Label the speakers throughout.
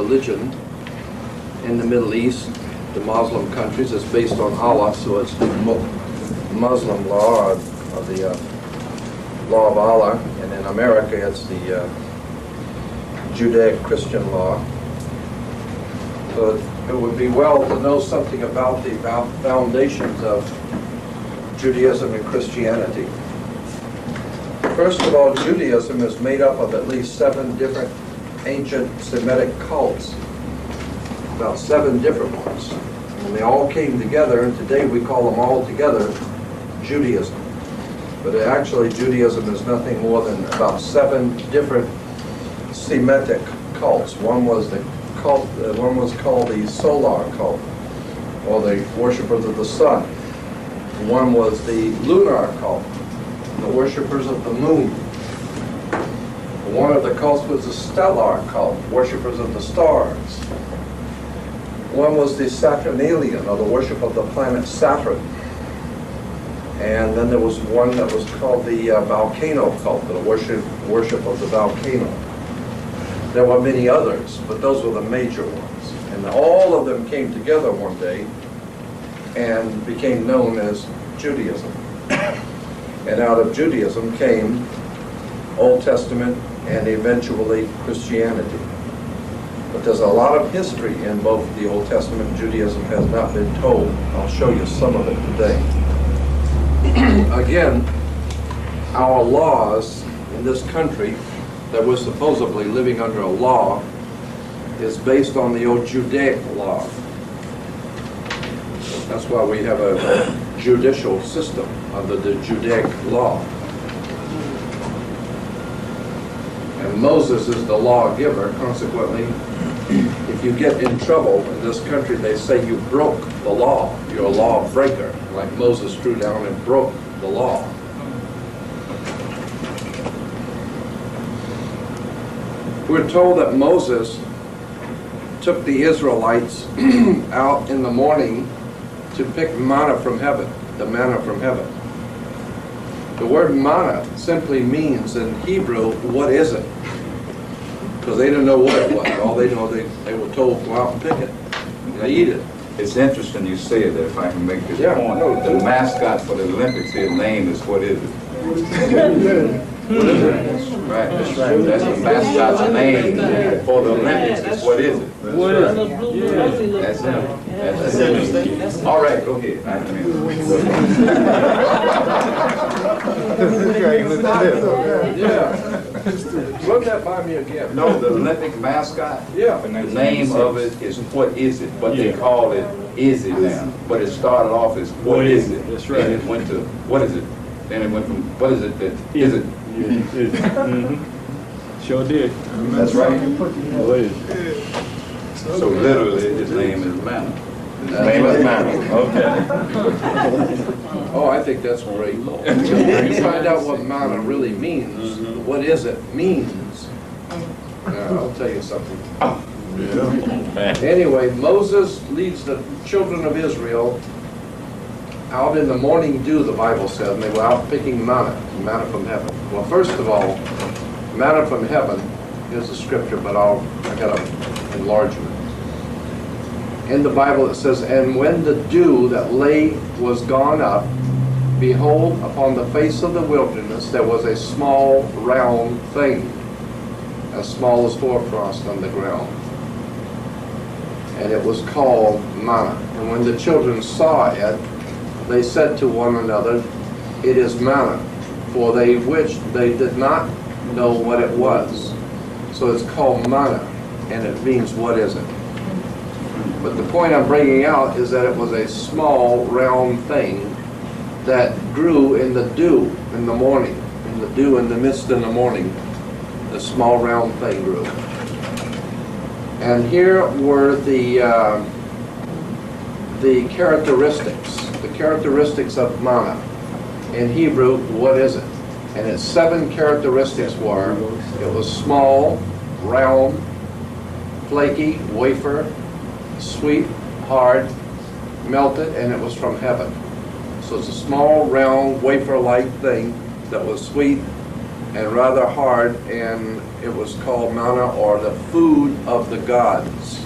Speaker 1: religion in the Middle East, the Muslim countries. It's based on Allah, so it's the Muslim law, or the law of Allah. And in America, it's the Judeo-Christian law. So it would be well to know something about the foundations of Judaism and Christianity. First of all, Judaism is made up of at least 7 different ancient Semitic cults, about 7 different ones. And they all came together, and today we call them all together Judaism. But actually, Judaism is nothing more than about 7 different Semitic cults. One was the cult. One was called the solar cult, or the worshippers of the sun. One was the lunar cult, the worshippers of the moon. One of the cults was the stellar cult, worshippers of the stars. One was the Saturnalian, or the worship of the planet Saturn. And then there was one that was called the volcano cult, the worship of the volcano. There were many others, but those were the major ones. And all of them came together one day and became known as Judaism. And out of Judaism came Old Testament and eventually Christianity. But there's a lot of history in both the Old Testament and Judaism has not been told. I'll show you some of it today. Again, our laws in this country, that we're supposedly living under a law, is based on the old Judaic law. That's why we have a judicial system under the Judaic law. And Moses is the lawgiver. Consequently, if you get in trouble in this country, they say you broke the law. You're a lawbreaker, like Moses threw down and broke the law. We're told that Moses took the Israelites out in the morning to pick manna from heaven, the manna from heaven. The word manna simply means in Hebrew, what is it? Because they didn't know what it was. All they know, they were told, go out and pick it. They eat it.
Speaker 2: It's interesting you say that, if I can make this point. The mascot for the Olympics, his name is what is it? Right, that's right. That's the mascot's name for the Olympics. Is what is it?
Speaker 3: What is it?
Speaker 2: That's him. That's him. All right, go ahead.
Speaker 1: Yeah. Run that by me again.
Speaker 2: No, the Olympic mascot.
Speaker 1: Yeah.
Speaker 2: The name of it is what is it? But they call it is it now. But it started off as what is it?
Speaker 3: That's right.
Speaker 2: And it went to what is it? Then it went from what is it that is it?
Speaker 3: Sure did.
Speaker 2: That's right.
Speaker 3: What is it?
Speaker 2: So literally, his name is Manna. His name is Manna. Okay.
Speaker 1: Oh, I think that's great. You find out what manna really means. What is it means. I'll tell you something. Anyway, Moses leads the children of Israel out in the morning dew, the Bible says, and they were out picking manna from heaven. Well, first of all, manna from heaven is a scripture, but I got to enlarge it. In the Bible it says, and when the dew that lay was gone up, behold, upon the face of the wilderness there was a small round thing, as small as hoarfrost on the ground. And it was called manna. And when the children saw it, they said to one another, it is manna, for they did not know what it was. So it's called manna, and it means what is it. But the point I'm bringing out is that it was a small, round thing that grew in the dew in the morning. In the dew in the mist in the morning, the small, round thing grew. And here were the characteristics of manna. In Hebrew, what is it? And its 7 characteristics were, it was small, round, flaky, wafer, sweet, hard, melted, and it was from heaven. So it's a small, round, wafer-like thing that was sweet, and rather hard, and it was called manna, or the food of the gods.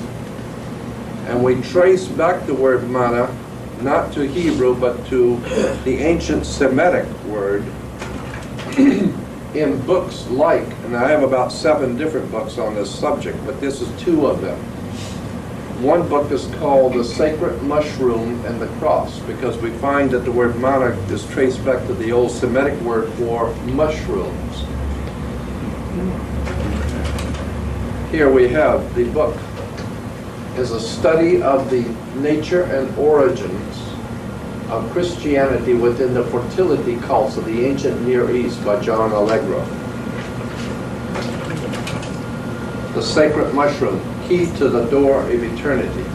Speaker 1: And we trace back the word manna not to Hebrew but to the ancient Semitic word in books like, and I have about 7 different books on this subject, but this is 2 of them. One book is called The Sacred Mushroom and the Cross, because we find that the word manna is traced back to the old Semitic word for mushrooms. Here we have the book. Is a study of the nature and origins of Christianity within the fertility cults of the ancient Near East by John Allegro. The Sacred Mushroom, Key to the Door of Eternity.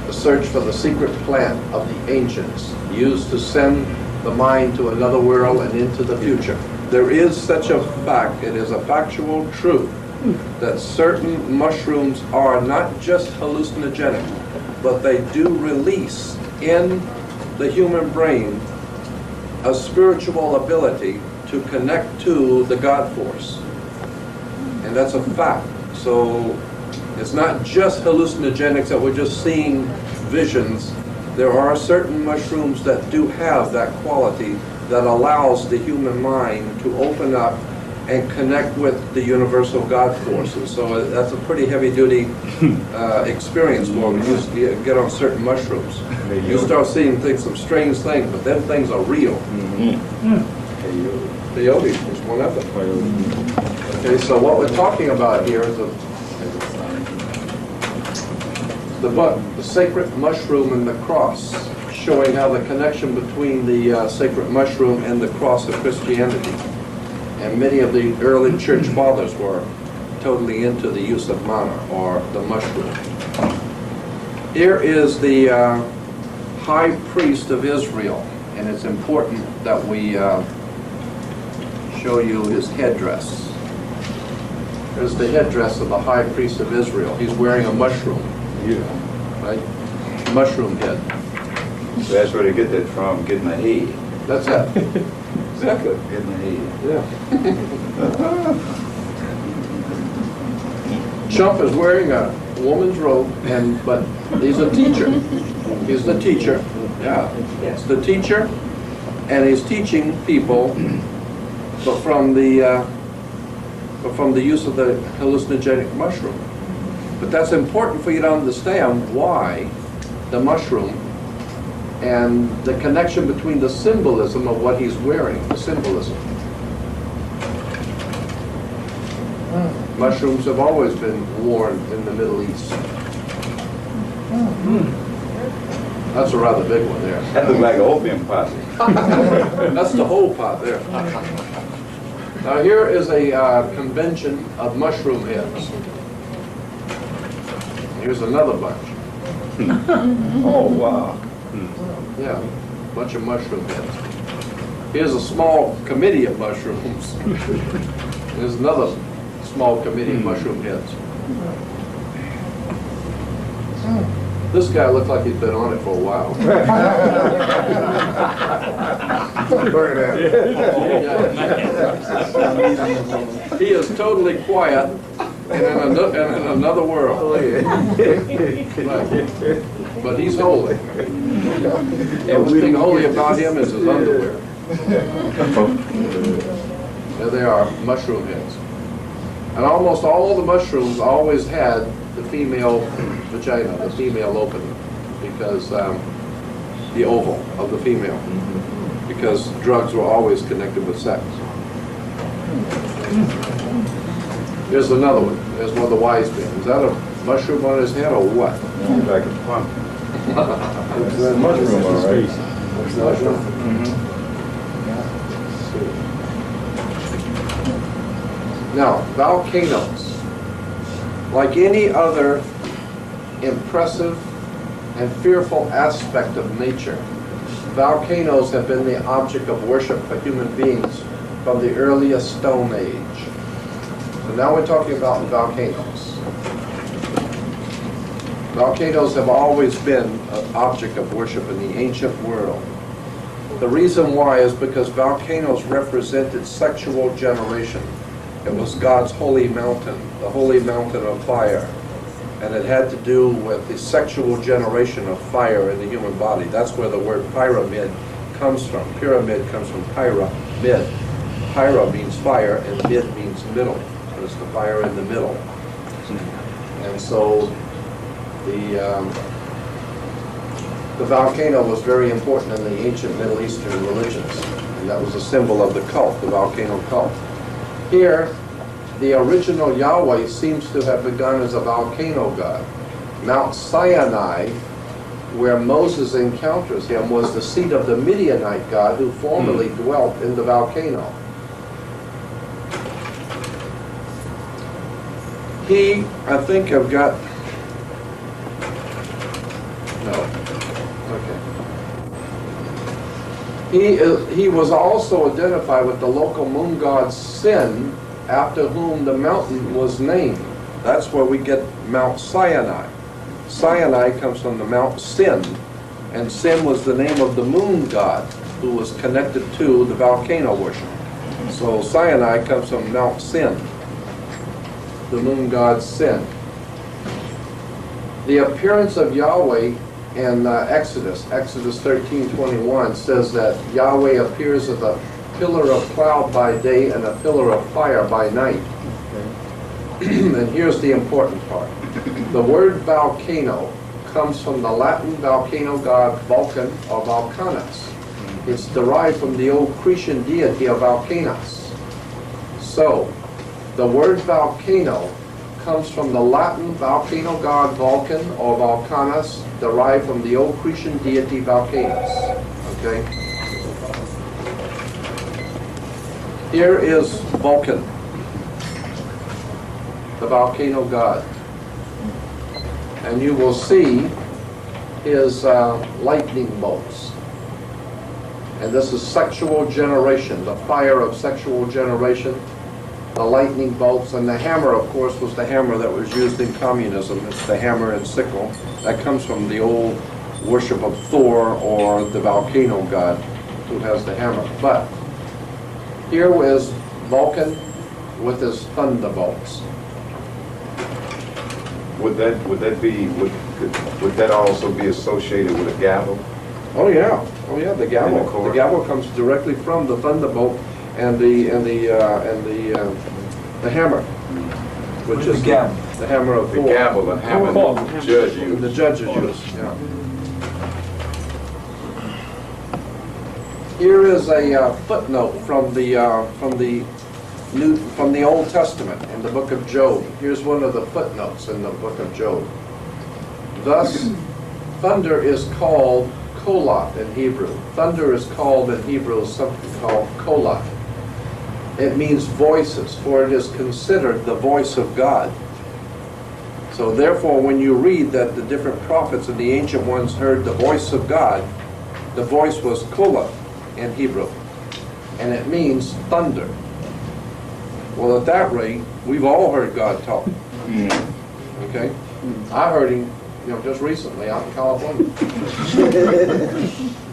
Speaker 1: The search for the secret plant of the ancients, used to send the mind to another world and into the future. There is such a fact, it is a factual truth, that certain mushrooms are not just hallucinogenic, but they do release in the human brain a spiritual ability to connect to the God force. And that's a fact. So it's not just hallucinogenics that we're just seeing visions. There are certain mushrooms that do have that quality that allows the human mind to open up and connect with the universal God force. And so that's a pretty heavy-duty experience for when you get on certain mushrooms. You start seeing some strange things, but them things are real. Peyote is one of them. Okay, so what we're talking about here is the book, The Sacred Mushroom and the Cross, showing how the connection between the sacred mushroom and the cross of Christianity. And many of the early church fathers were totally into the use of manna, or the mushroom. Here is the high priest of Israel, and it's important that we show you his headdress. There's the headdress of the high priest of Israel. He's wearing a mushroom, right? Mushroom head.
Speaker 2: So that's where they get that from, getting a head.
Speaker 1: That's it. Exactly.
Speaker 2: Getting a head.
Speaker 1: Yeah. Chump is wearing a woman's robe, but he's a teacher. He's the teacher. Yeah. It's the teacher, and he's teaching people, but from the use of the hallucinogenic mushroom. But that's important for you to understand why the mushroom and the connection between the symbolism of what he's wearing, the symbolism. Mushrooms have always been worn in the Middle East. That's a rather big one there.
Speaker 2: That looks like an opium posse.
Speaker 1: That's the whole pot there. Now here is a convention of mushroom heads. Here's another bunch.
Speaker 2: Oh, wow.
Speaker 1: Yeah, bunch of mushroom heads. Here's a small committee of mushrooms. There's another small committee of mushroom heads. This guy looked like he'd been on it for a while. He is totally quiet and in another world. But he's holy. The only thing holy about him is his underwear. There they are, mushroom heads. And almost all the mushrooms always had the female vagina, the female opening, because the oval of the female, because drugs were always connected with sex. Here's another one. There's one of the wise men. Is that a mushroom on his head or what?
Speaker 2: Like a pumpkin.
Speaker 3: It's a mushroom, all right.
Speaker 1: Mushroom. Now, volcanoes, like any other impressive and fearful aspect of nature, volcanoes have been the object of worship for human beings from the earliest Stone Age. So now we're talking about volcanoes. Volcanoes have always been an object of worship in the ancient world. The reason why is because volcanoes represented sexual generation. It was God's holy mountain, the holy mountain of fire. And it had to do with the sexual generation of fire in the human body. That's where the word pyramid comes from. Pyramid comes from pyra, mid. Pyra means fire, and mid means middle. So it's the fire in the middle. And so the volcano was very important in the ancient Middle Eastern religions. And that was a symbol of the cult, the volcano cult. Here, the original Yahweh seems to have begun as a volcano god. Mount Sinai, where Moses encounters him, was the seat of the Midianite god who formerly dwelt in the volcano. He, I think I've got, no, okay. He was also identified with the local moon god Sin, after whom the mountain was named. That's where we get Mount Sinai. Sinai comes from the Mount Sin, and Sin was the name of the moon god who was connected to the volcano worship. So Sinai comes from Mount Sin, the moon god Sin. The appearance of Yahweh in Exodus 13:21 says that Yahweh appears as a pillar of cloud by day and a pillar of fire by night. And here's the important part. The word volcano comes from the Latin volcano god Vulcan or Vulcanus. It's derived from the old Cretan deity of Vulcanus. So, the word volcano comes from the Latin volcano god Vulcan or Vulcanus, derived from the old Cretan deity Vulcanus. Okay? Here is Vulcan, the volcano god. And you will see his lightning bolts. And this is sexual generation, the fire of sexual generation, the lightning bolts, and the hammer, of course, was the hammer that was used in communism. It's the hammer and sickle. That comes from the old worship of Thor, or the volcano god who has the hammer. But here is Vulcan with his thunderbolts.
Speaker 2: Would that also be associated with a gavel?
Speaker 1: Oh yeah, the gavel. The gavel comes directly from the thunderbolt and the hammer, which is the hammer of Thor.
Speaker 2: The gavel, the hammer the judge used.
Speaker 1: The judges use, yeah. Here is a footnote from the Old Testament in the book of Job. Here's one of the footnotes in the book of Job. Thus, thunder is called kolat in Hebrew. Thunder is called in Hebrew something called kolat. It means voices, for it is considered the voice of God. So therefore, when you read that the different prophets and the ancient ones heard the voice of God, the voice was kolat in Hebrew, and it means thunder. Well, at that rate, we've all heard God talk. Okay? I heard him, just recently out in California.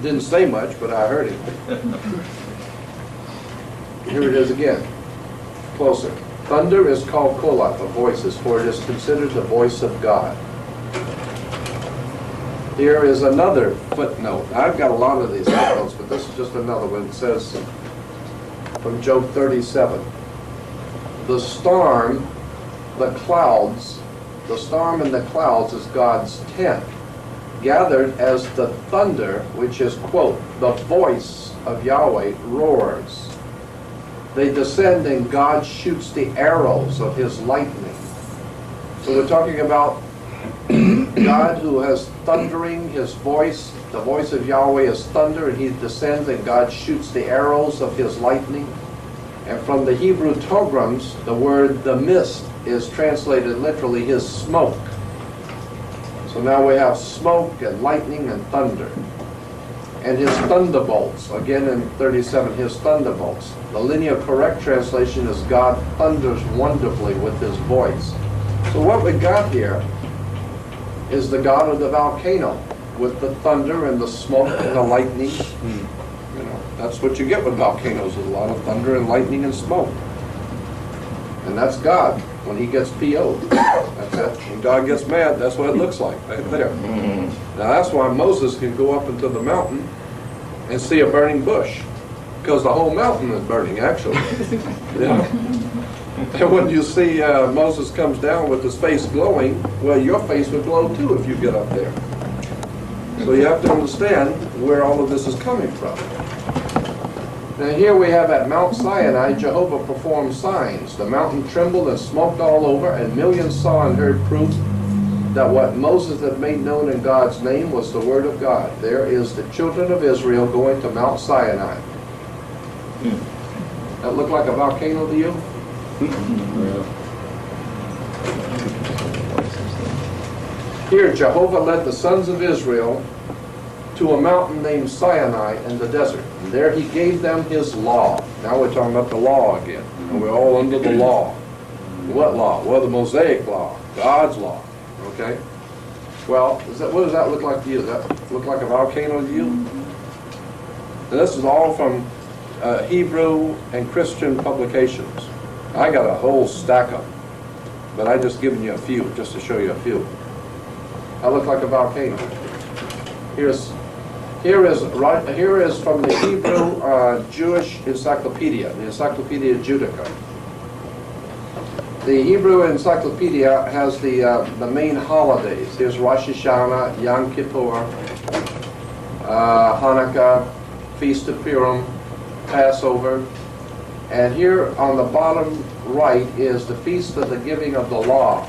Speaker 1: Didn't say much, but I heard him. Here it is again. Closer. Thunder is called kolat, the voices, for it is considered the voice of God. Here is another footnote. I've got a lot of these footnotes, but this is just another one. It says from Job 37. The storm, the storm and the clouds is God's tent, gathered as the thunder, which is, quote, the voice of Yahweh roars. They descend and God shoots the arrows of his lightning. So we're talking about God who has thundering, his voice, the voice of Yahweh is thunder, and he descends and God shoots the arrows of his lightning. And from the Hebrew Tograms, the word the mist is translated literally his smoke. So now we have smoke and lightning and thunder. And his thunderbolts, again in 37, his thunderbolts. The linear correct translation is God thunders wonderfully with his voice. So what we got here is the God of the volcano with the thunder and the smoke and the lightning. That's what you get with volcanoes, a lot of thunder and lightning and smoke. And that's God when he gets PO'd. That's it. When God gets mad, that's what it looks like right there. Now that's why Moses can go up into the mountain and see a burning bush, because the whole mountain is burning actually. Yeah. And when you see Moses comes down with his face glowing, well, your face would glow too if you get up there. So you have to understand where all of this is coming from. Now here we have at Mount Sinai, Jehovah performed signs. The mountain trembled and smoked all over, and millions saw and heard proof that what Moses had made known in God's name was the word of God. There is the children of Israel going to Mount Sinai. That look like a volcano to you? Here Jehovah led the sons of Israel to a mountain named Sinai in the desert. And there he gave them his law. Now we're talking about the law again. And we're all under the law. What law? Well, the Mosaic law. God's law. Okay? Well, what does that look like to you? Does that look like a volcano to you? And this is all from Hebrew and Christian publications. I got a whole stack of them. But I just given you a few, just to show you a few. That look like a volcano. Here is from the Hebrew Jewish Encyclopedia, the Encyclopedia Judaica. The Hebrew Encyclopedia has the main holidays. Here's Rosh Hashanah, Yom Kippur, Hanukkah, Feast of Purim, Passover. And here on the bottom right is the Feast of the Giving of the Law.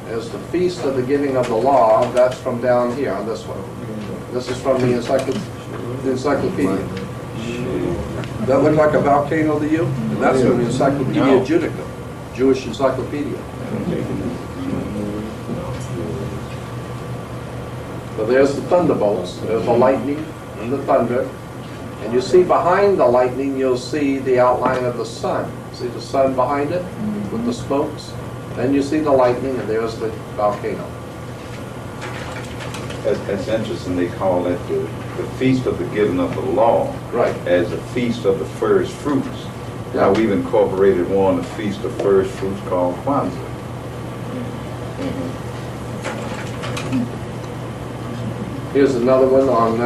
Speaker 1: Is the Feast of the Giving of the Law. That's from down here on this one. This is from the Encyclopedia. Does that look like a volcano to you? And that's from the Encyclopedia Judaica, Jewish Encyclopedia. So there's the thunderbolts. There's the lightning and the thunder. And you see behind the lightning, you'll see the outline of the sun. See the sun behind it with the spokes? Then you see the lightning, and there's the volcano.
Speaker 4: That's interesting. They call it the Feast of the Giving of the Law,
Speaker 1: Right.
Speaker 4: as a Feast of the First Fruits.
Speaker 1: Yeah.
Speaker 4: Now we've incorporated one, the Feast of First Fruits called Kwanzaa.
Speaker 1: Here's another one on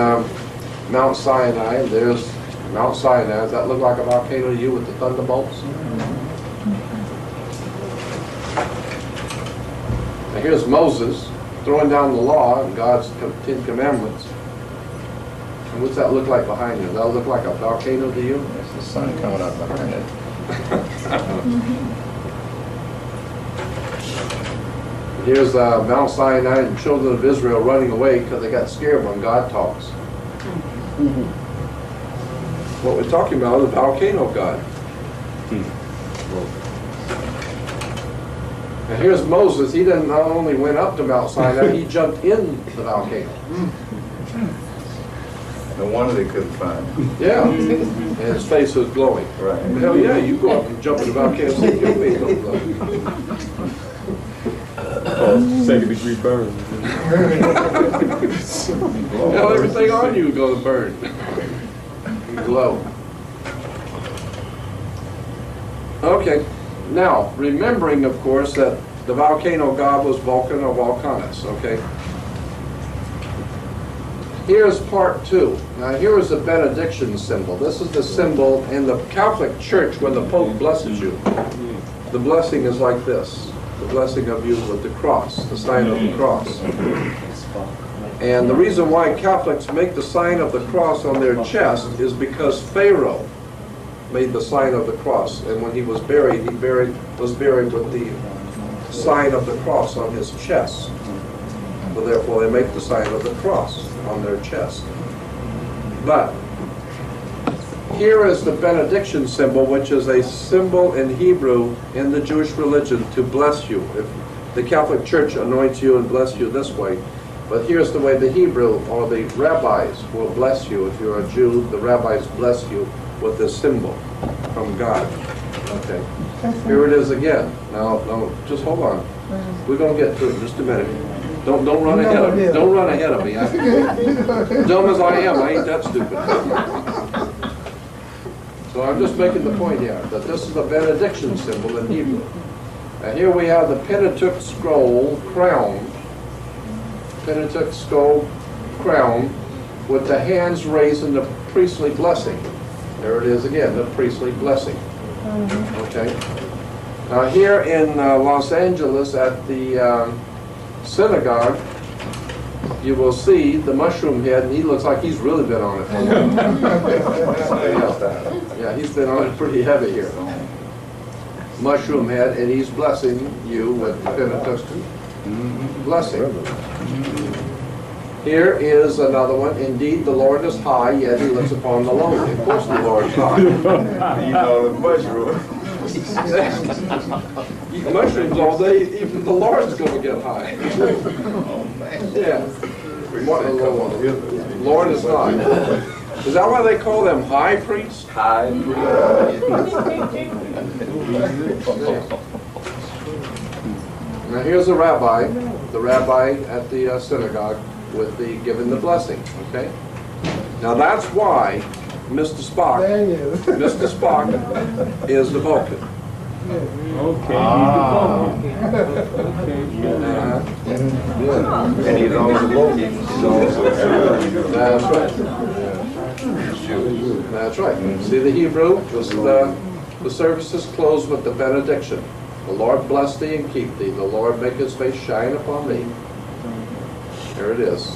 Speaker 1: Mount Sinai. There's Mount Sinai. Does that look like a volcano to you with the thunderbolts? Now here's Moses throwing down the law and God's 10 Commandments. And what's that look like behind you? Does that look like a volcano to you?
Speaker 3: That's the sun coming up behind it.
Speaker 1: Here's Mount Sinai and the children of Israel running away because they got scared when God talks. What we're talking about is the volcano God. And here's Moses. He not only went up to Mount Sinai, he jumped in the volcano.
Speaker 4: No wonder they couldn't find him.
Speaker 1: Yeah. And his face was glowing.
Speaker 4: Right.
Speaker 1: Hell yeah, you go up and jump in the volcano and see your face don't glow.
Speaker 3: Second degree burn.
Speaker 1: Hell, everything on you is going to burn. You glow. Okay. Now, remembering, of course, that the volcano god was Vulcan or Vulcanus, okay? Here's part 2. Now, here is the benediction symbol. This is the symbol in the Catholic Church when the Pope blesses you. The blessing is like this. The blessing of you with the cross, the sign of the cross. And the reason why Catholics make the sign of the cross on their chest is because Pharaoh made the sign of the cross, and when he was buried, was buried with the sign of the cross on his chest. So therefore they make the sign of the cross on their chest. But here is the benediction symbol, which is a symbol in Hebrew in the Jewish religion to bless you. If the Catholic Church anoints you and bless you this way, but here's the way the Hebrew or the rabbis will bless you. If you're a Jew, the rabbis bless you with this symbol from God. Okay. Here it is again. Now, just hold on. We're going to get to it in just a minute. Don't run ahead of me. Don't run ahead of me. Dumb as I am, I ain't that stupid. So I'm just making the point here that this is the benediction symbol in Hebrew. And here we have the Pentateuch scroll crown. Pentateuch scroll crown with the hands raised in the priestly blessing. There it is again, the priestly blessing. Okay. Now here in Los Angeles at the synagogue, you will see the mushroom head, and he looks like he's really been on it. Yeah, he's been on it pretty heavy here. Mushroom head, and he's blessing you with the Pentateuch blessing. Here is another one. Indeed, the Lord is high, yet he looks upon the lowly. Of course, the Lord is high.
Speaker 4: You know the mushroom.
Speaker 1: Mushrooms all day, even the Lord's going to get high.
Speaker 4: Oh, man.
Speaker 1: Yeah. Lord is high. Is that why they call them high priests?
Speaker 2: High
Speaker 1: Now here's the rabbi at the synagogue with the giving the blessing. Okay. Now that's why Mr. Spock is the Vulcan.
Speaker 3: Okay.
Speaker 4: And he's also
Speaker 1: That's right. That's right. See the Hebrew? The services close with the benediction. The Lord bless thee and keep thee. The Lord make his face shine upon thee. There it is.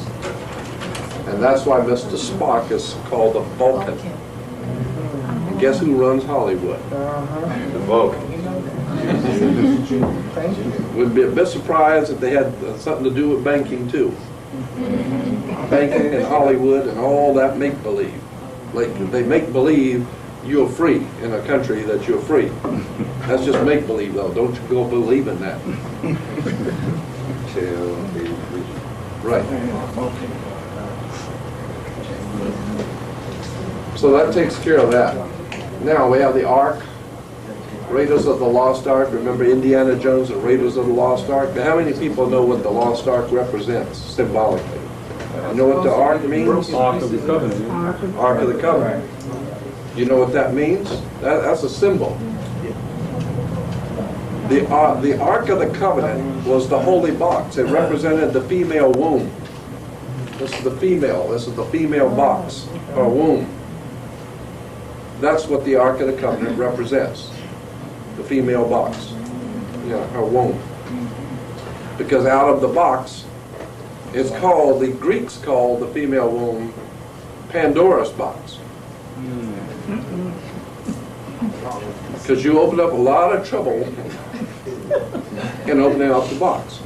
Speaker 1: And that's why Mr. Spock is called the Vulcan. And guess who runs Hollywood?
Speaker 4: the Vulcan.
Speaker 1: Would be a bit surprised if they had something to do with banking too. Banking and Hollywood and all that make-believe. Like they make believe you're free in a country that you're free. That's just make-believe though. Don't you go believe in that. Right. So that takes care of that. Now we have the Ark. Raiders of the Lost Ark. Remember Indiana Jones and Raiders of the Lost Ark? Now, how many people know what the Lost Ark represents symbolically? You know what the Ark means?
Speaker 3: Ark of the Covenant.
Speaker 1: Ark of the Covenant. You know what that means? That's a symbol. The Ark of the Covenant was the holy box. It represented the female womb. This is the female. This is the female box, or womb. That's what the Ark of the Covenant represents. The female box, her womb. Because out of the box, it's called, the Greeks called the female womb Pandora's box. Because you open up a lot of trouble in opening up the box.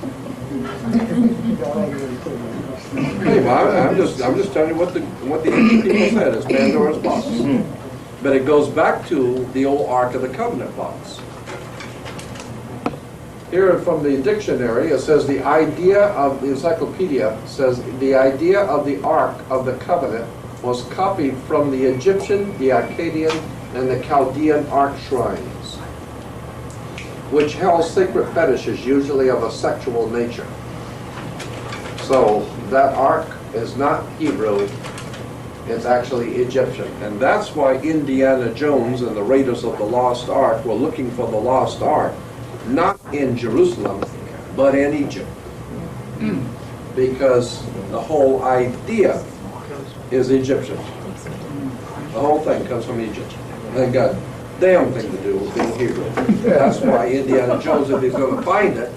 Speaker 1: Hey, I'm just telling you what the ancient people said is Pandora's box. But it goes back to the old Ark of the Covenant box. Here from the dictionary, it says the idea of the encyclopedia says the idea of the Ark of the Covenant was copied from the Egyptian, the Akkadian, and the Chaldean Ark shrines, which held sacred fetishes, usually of a sexual nature. So that Ark is not Hebrew. It's actually Egyptian. And that's why Indiana Jones and the Raiders of the Lost Ark were looking for the Lost Ark, not in Jerusalem, but in Egypt. Because the whole idea is Egyptian. The whole thing comes from Egypt. And it got damn thing to do with being Hebrew. That's why Indiana Jones, if he's going to find it,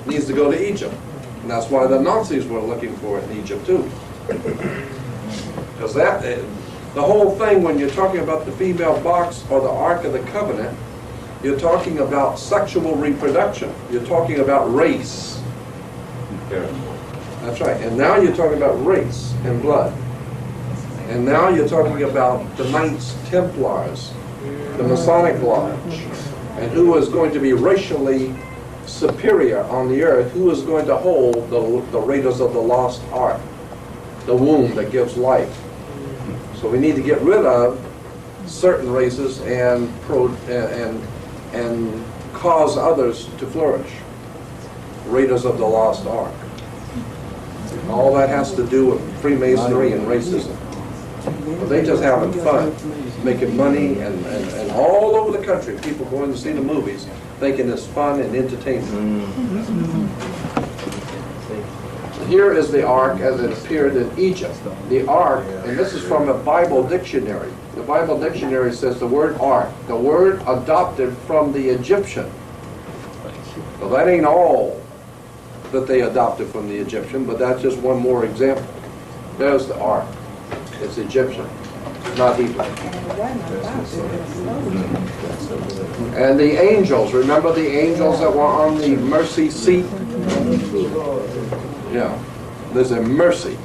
Speaker 1: needs to go to Egypt. And that's why the Nazis were looking for it in Egypt too. Because the whole thing, when you're talking about the female box or the Ark of the Covenant, you're talking about sexual reproduction. You're talking about race. That's right. And now you're talking about race and blood. And now you're talking about the Knights Templars, the Masonic Lodge, and who is going to be racially superior on the earth, who is going to hold the Raiders of the Lost Ark, the womb that gives life. So we need to get rid of certain races and cause others to flourish. Raiders of the Lost Ark. All that has to do with Freemasonry and racism. But they just having fun, making money, and all over the country, people going to see the movies, thinking it's fun and entertainment. Here is the ark as it appeared in Egypt. The ark, and this is from a Bible dictionary. The Bible dictionary says the word ark, the word adopted from the Egyptian. Well, that ain't all that they adopted from the Egyptian, but that's just one more example. There's the ark. It's Egyptian, not Hebrew. And the angels, remember the angels that were on the mercy seat? Yeah, there's a mercy.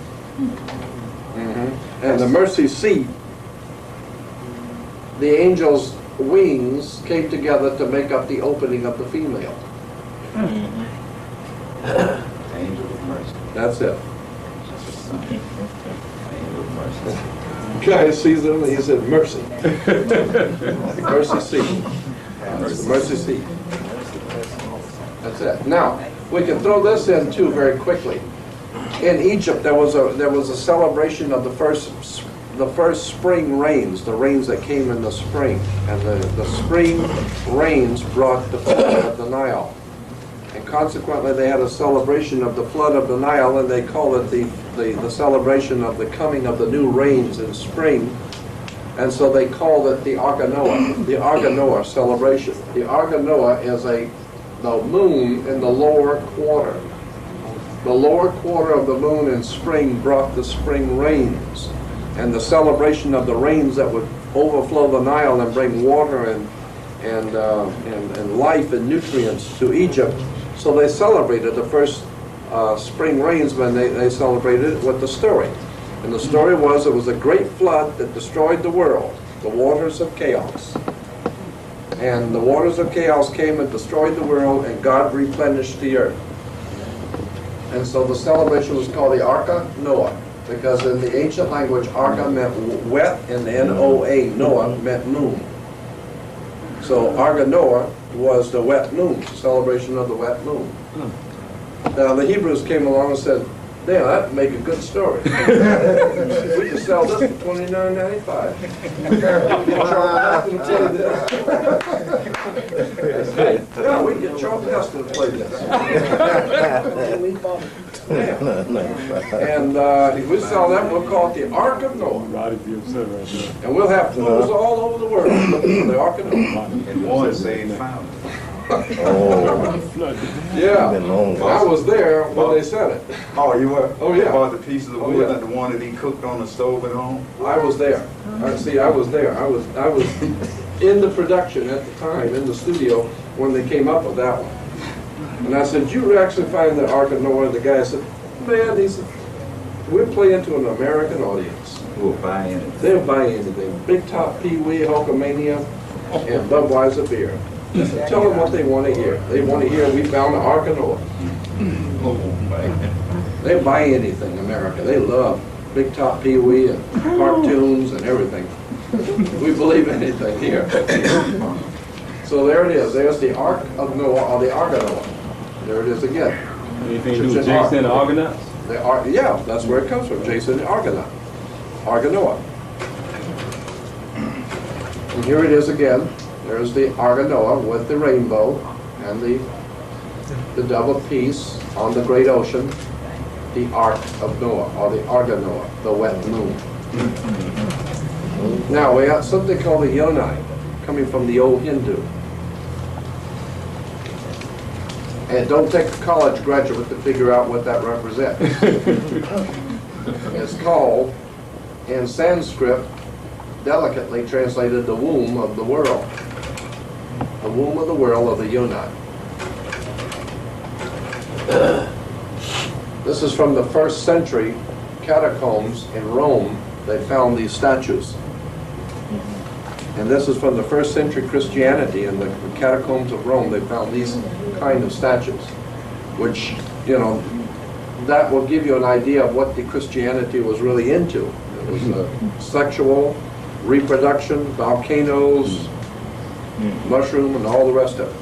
Speaker 1: And the mercy seat, the angels' wings came together to make up the opening of the female.
Speaker 4: Angel of mercy.
Speaker 1: That's it.
Speaker 4: Angel of mercy.
Speaker 1: Guy sees him and he said, mercy. Mercy seat. It's the mercy seat. That's it. Now, we can throw this in too very quickly. In Egypt, there was a celebration of the first spring rains, the rains that came in the spring, and the spring rains brought the flood of the Nile, and consequently they had a celebration of the flood of the Nile, and they call it the celebration of the coming of the new rains in spring, and so they called it the Ark of Noah, the Ark of Noah celebration. The Ark of Noah is the moon in the lower quarter. The lower quarter of the moon in spring brought the spring rains, and the celebration of the rains that would overflow the Nile and bring water and life and nutrients to Egypt. So they celebrated the first spring rains when they celebrated it with the story. And the story was it was a great flood that destroyed the world, the waters of chaos. And the waters of chaos came and destroyed the world, and God replenished the earth. And so the celebration was called the Ark of Noah, because in the ancient language, Arka meant wet, and N-O-A, Noah, meant moon. So Ark of Noah was the wet moon, the celebration of the wet moon. Now the Hebrews came along and said, damn, that'd make a good story. We can sell this for $29.95. Yeah, we can get Charles Heston to play this. And if we sell that, we'll call it the Ark of Noah. And we'll have fools all over the world looking for the Ark of Noah.
Speaker 4: And one saved found it.
Speaker 1: Yeah, I was there when they said it.
Speaker 4: Oh, you were?
Speaker 1: Oh, yeah.
Speaker 4: About the pieces of wood,
Speaker 1: yeah.
Speaker 4: and the one that he cooked on the stove at home?
Speaker 1: I was there. See, I was there. I was in the production at the time, in the studio, when they came up with that one. And I said, you actually find the Ark of Noah? The guy said, man, he said, we're playing to an American audience.
Speaker 4: Who'll buy anything? They'll
Speaker 1: buy anything. Big Top Pee-wee, Hulkamania, and Budweiser beer. Tell them what they want to hear. They want to hear we found the Ark of Noah. They buy anything, America. They love Big Top Pee-wee and cartoons and everything. We believe anything here. So there it is. There's the Ark of Noah, or the Ark of Noah. There it is again.
Speaker 3: Anything to do with Jason the Argonaut?
Speaker 1: Yeah, that's where it comes from. Jason the Argonaut. Ark of Noah. And here it is again. There's the Ark of Noah with the rainbow and the dove of peace on the great ocean. The Ark of Noah, or the Ark of Noah, the wet moon. Now we have something called the Yonai, coming from the old Hindu. And it don't take a college graduate to figure out what that represents. It's called, in Sanskrit, delicately translated, the womb of the world. The womb of the world of the Yonai. This is from the 1st century catacombs in Rome. They found these statues. And this is from the 1st century Christianity in the catacombs of Rome. They found these kind of statues, which, you know, that will give you an idea of what the Christianity was really into. It was sexual, reproduction, volcanoes, mushroom, and all the rest of it.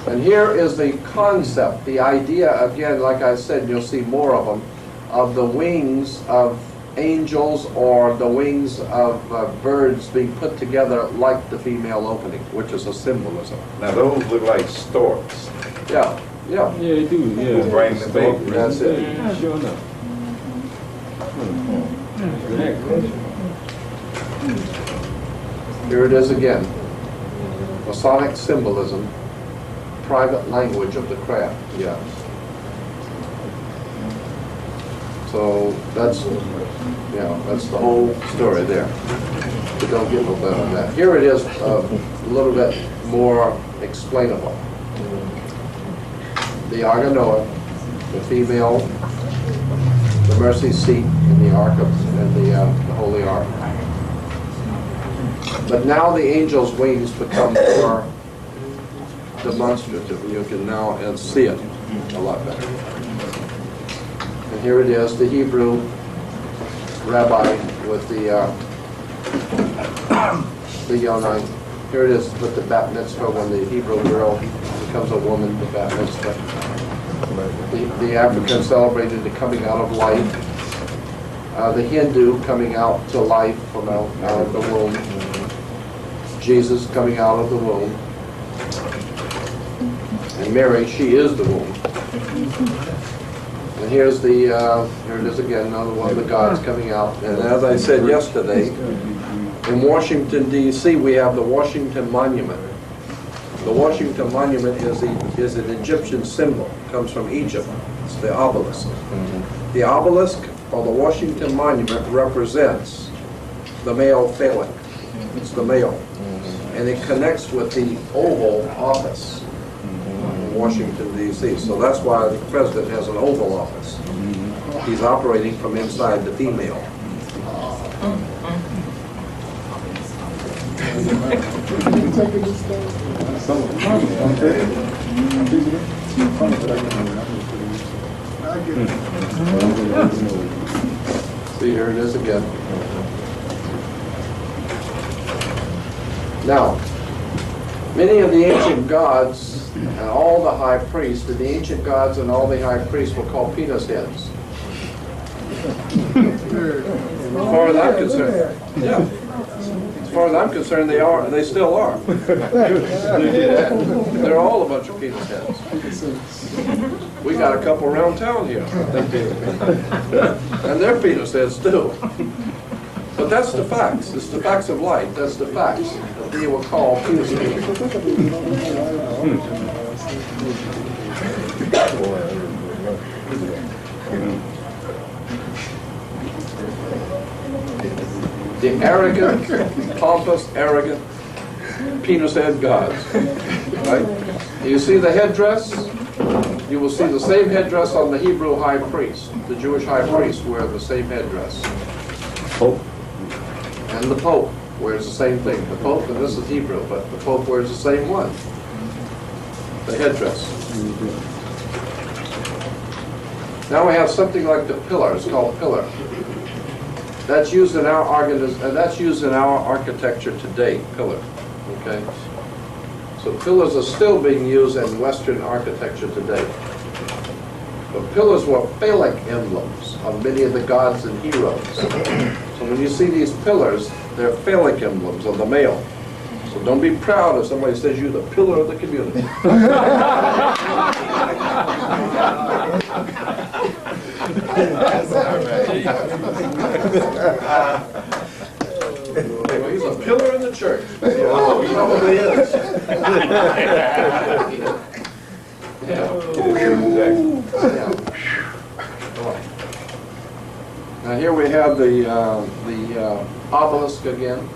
Speaker 1: And here is the concept, the idea, again, like I said, you'll see more of them, of the wings of angels or the wings of birds being put together like the female opening, which is a symbolism.
Speaker 4: Now those look like storks.
Speaker 1: Yeah, yeah.
Speaker 3: Yeah, they do. Yeah.
Speaker 4: Who bring the baby?
Speaker 1: That's it.
Speaker 3: Yeah, sure enough.
Speaker 1: Here it is again. Masonic symbolism, private language of the craft, yes. So that's, that's the whole story there. But don't get no better than that. Here it is a little bit more explainable. The Ark of Noah, the female, the mercy seat, and the Ark of, and the Holy Ark. But now the angel's wings become more demonstrative. You can now see it a lot better. And here it is, the Hebrew rabbi with the Yonai. Here it is with the bat mitzvah when the Hebrew girl becomes a woman, the bat mitzvah. The African celebrated the coming out of life. The Hindu coming out to life from out of the womb. Jesus coming out of the womb. And Mary, she is the womb. And here's the, here it is again, another one of the gods coming out. And as I said yesterday, in Washington, D.C., we have the Washington Monument. The Washington Monument is an Egyptian symbol. It comes from Egypt. It's the obelisk. The obelisk, or the Washington Monument, represents the male phallic. It's the male. And it connects with the Oval Office in Washington, D.C. So that's why the president has an Oval Office. He's operating from inside the female. See, here it is again. Now, many of the ancient gods and all the high priests, the ancient gods and all the high priests were called penis heads. As far as I'm concerned, yeah. As far as I'm concerned, they still are. They're all a bunch of penis heads. We got a couple around town here. And they're penis heads too. But that's the facts. It's the facts of life. That's the facts. They were called penis heads. The arrogant, pompous, arrogant, penis-head gods. Right? You see the headdress? You will see the same headdress on the Hebrew high priest. The Jewish high priest wear the same headdress.
Speaker 3: Pope.
Speaker 1: And the Pope wears the same thing. The Pope, and this is Hebrew, but the Pope wears the same one. The headdress. Now we have something like the pillar. It's called pillar. That's used in our architecture today. Pillar. Okay. So pillars are still being used in Western architecture today. But pillars were phallic emblems of many of the gods and heroes. So when you see these pillars, they're phallic emblems of the male. So don't be proud if somebody says you're the pillar of the community. Well, he's a pillar in the church. Oh, he probably is. Yeah. Now here we have the obelisk again.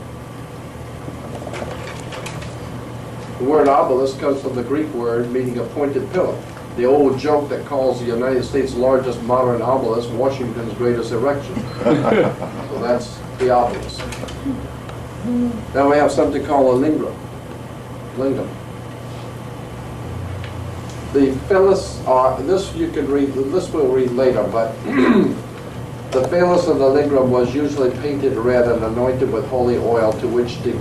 Speaker 1: The word obelisk comes from the Greek word meaning a pointed pillar. The old joke that calls the United States' largest modern obelisk Washington's greatest erection. So that's the obelisk. Now we have something called a lingam. The phallus are, this you can read, this we'll read later, but the phallus of the lingam was usually painted red and anointed with holy oil, to which the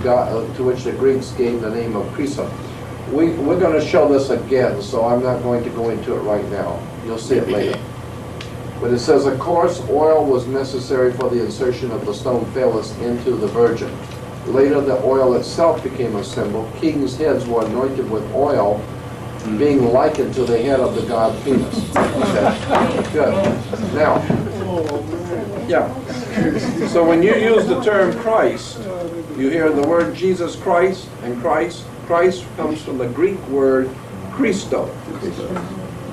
Speaker 1: Greeks gave the name of chrysom. We're going to show this again, so I'm not going to go into it right now. You'll see it later. But it says, of course, oil was necessary for the insertion of the stone phalanx into the virgin. Later, the oil itself became a symbol. Kings' heads were anointed with oil, being likened to the head of the god Venus. Okay. Good. Now, yeah. So when you use the term Christ, you hear the word Jesus Christ and Christ. Christ comes from the Greek word Christo.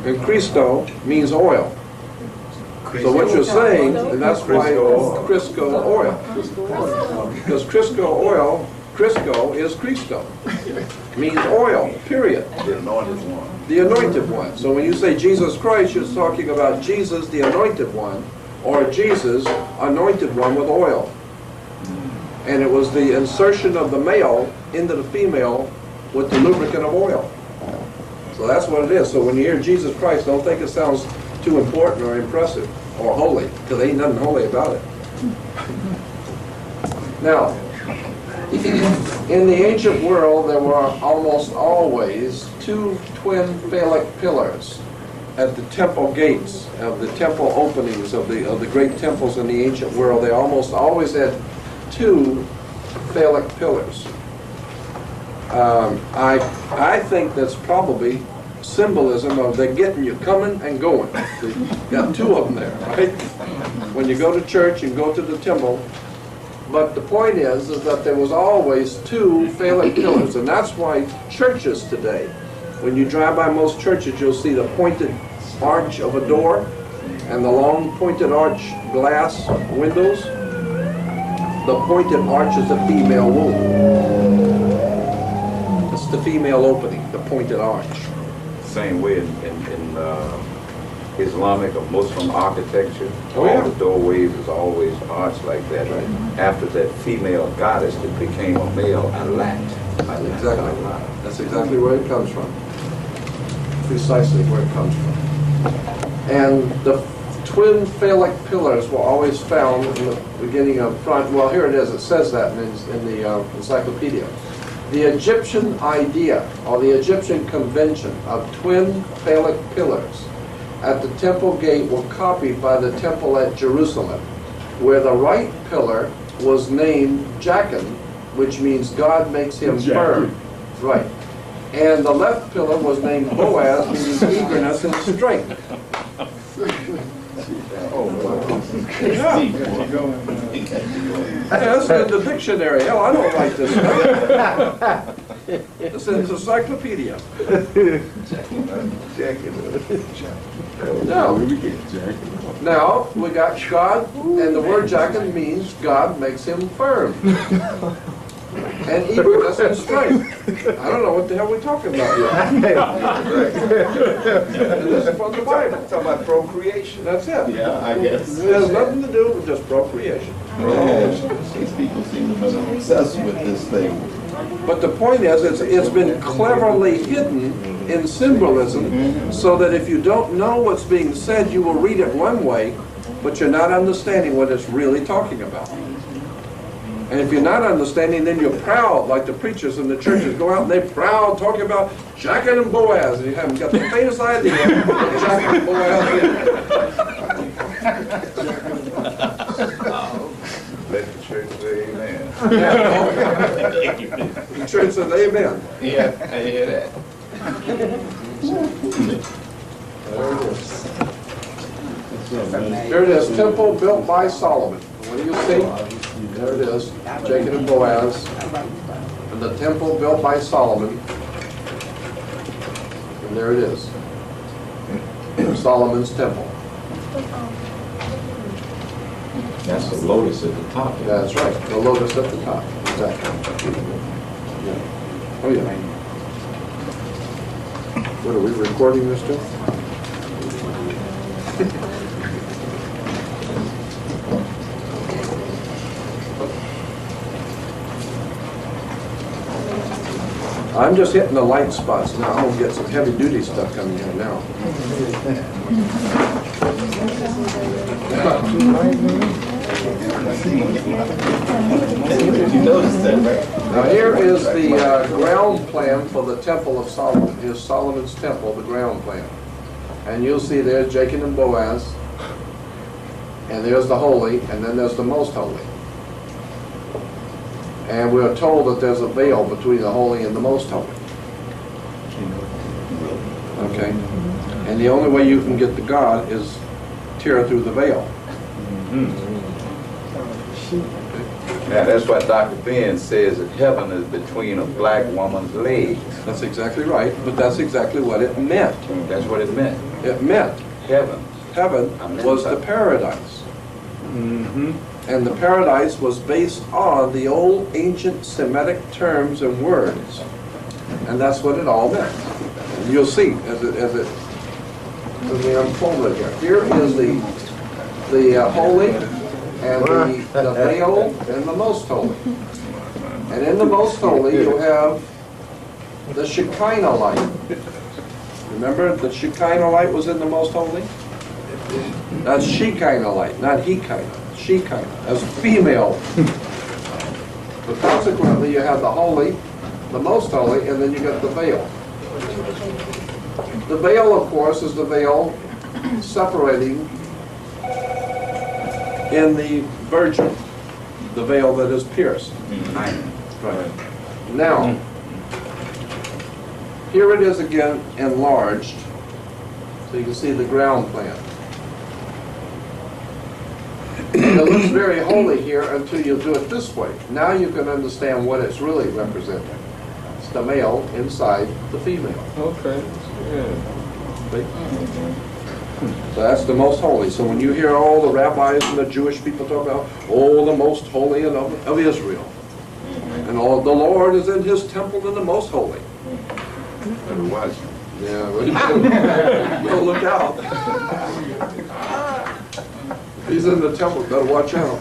Speaker 1: And Christo means oil. So what you're saying, and that's why Crisco oil. Because Crisco is Christo. Means oil, period.
Speaker 4: The anointed one.
Speaker 1: The anointed one. So when you say Jesus Christ, you're talking about Jesus, the anointed one, or Jesus, anointed one with oil. And it was the insertion of the male into the female with the lubricant of oil. So that's what it is. So when you hear Jesus Christ, don't think it sounds too important or impressive or holy, because there ain't nothing holy about it. Now, in the ancient world, there were almost always two twin phallic pillars at the temple gates of the temple openings of the great temples in the ancient world. They almost always had two phallic pillars. I think that's probably symbolism of they're getting you coming and going. So you got two of them there, right? When you go to church and go to the temple. But the point is that there was always two phallic pillars, and that's why churches today, when you drive by most churches, you'll see the pointed arch of a door and the long pointed arch glass windows. The pointed arch is the female womb. It's the female opening, the pointed arch.
Speaker 4: Same way in Islamic or Muslim architecture.
Speaker 1: Oh, yeah.
Speaker 4: All the doorways is always arched like that.
Speaker 1: Right.
Speaker 4: After that female goddess that became a male alat.
Speaker 1: Exactly. That's exactly where it comes from. Precisely where it comes from. And the twin phallic pillars were always found in the beginning of front. Well, here it is. It says that in the encyclopedia. The Egyptian idea, or the Egyptian convention of twin phallic pillars at the temple gate were copied by the temple at Jerusalem, where the right pillar was named Jachin, which means God makes him firm. Right. And the left pillar was named Boaz, meaning eagerness and strength. That's in the dictionary. Hell, I don't write this stuff. It's in the encyclopedia. Now, we got God, and the word Jachin means God makes him firm. And eagerness and strength. I don't know what the hell we're talking about here. This is from the Bible.
Speaker 4: Talking about procreation.
Speaker 1: That's it.
Speaker 5: Yeah, I guess.
Speaker 1: It has nothing to do with just procreation.
Speaker 5: These people seem to be obsessed with this thing.
Speaker 1: But the point is, it's been cleverly hidden in symbolism, so that if you don't know what's being said, you will read it one way, but you're not understanding what it's really talking about. And if you're not understanding, then you're proud, like the preachers in the churches go out and they're proud talking about Jachin and Boaz, and you haven't got the faintest idea what Jachin and Boaz is.
Speaker 4: Let the church say amen.
Speaker 1: Yeah. The church says amen.
Speaker 5: Yeah, I hear that.
Speaker 1: There it is, temple built by Solomon. What do you see? There it is, Jachin and Boaz. And the temple built by Solomon. And there it is. Solomon's temple.
Speaker 5: That's the lotus at the top.
Speaker 1: That's right, the lotus at the top. Exactly. Yeah. Oh, yeah. What, are we recording this too? I'm just hitting the light spots now. I'm gonna get some heavy duty stuff coming here now.
Speaker 5: You noticed that, right?
Speaker 1: Now here is the ground plan for the Temple of Solomon. Here's Solomon's Temple, the ground plan. And you'll see there Jachin and Boaz. and there's the holy, and then there's the most holy. And we're told that there's a veil between the holy and the most holy. Okay? And the only way you can get to God is tear through the veil.
Speaker 4: Now, that's why Dr. Ben says that heaven is between a black woman's legs.
Speaker 1: That's exactly right, but that's exactly what it meant.
Speaker 4: That's what it meant.
Speaker 1: It meant
Speaker 4: Heaven.
Speaker 1: heaven was the paradise. And the paradise was based on the old ancient Semitic terms and words. And that's what it all meant. And you'll see as we unfold it here. Here is the holy and the veil and the most holy. And in the most holy you have the Shekinah light. Remember the Shekinah light was in the most holy? That's Shekinah light, not Hekinah. Shekinah, as female. But consequently you have the holy, the most holy, and then you got the veil. The veil, of course, is the veil separating in the virgin, the veil that is pierced. Right. Now, here it is again enlarged, so you can see the ground plan. And it looks very holy here until you do it this way. Now you can understand what it's really representing. It's the male inside the female.
Speaker 3: Okay. Yeah.
Speaker 1: So that's the most holy. So when you hear all the rabbis and the Jewish people talk about, oh, the most holy of Israel, and all the Lord is in His temple in the most holy.
Speaker 4: Better watch.
Speaker 1: Yeah, well, look out. He's in the temple. Better watch out.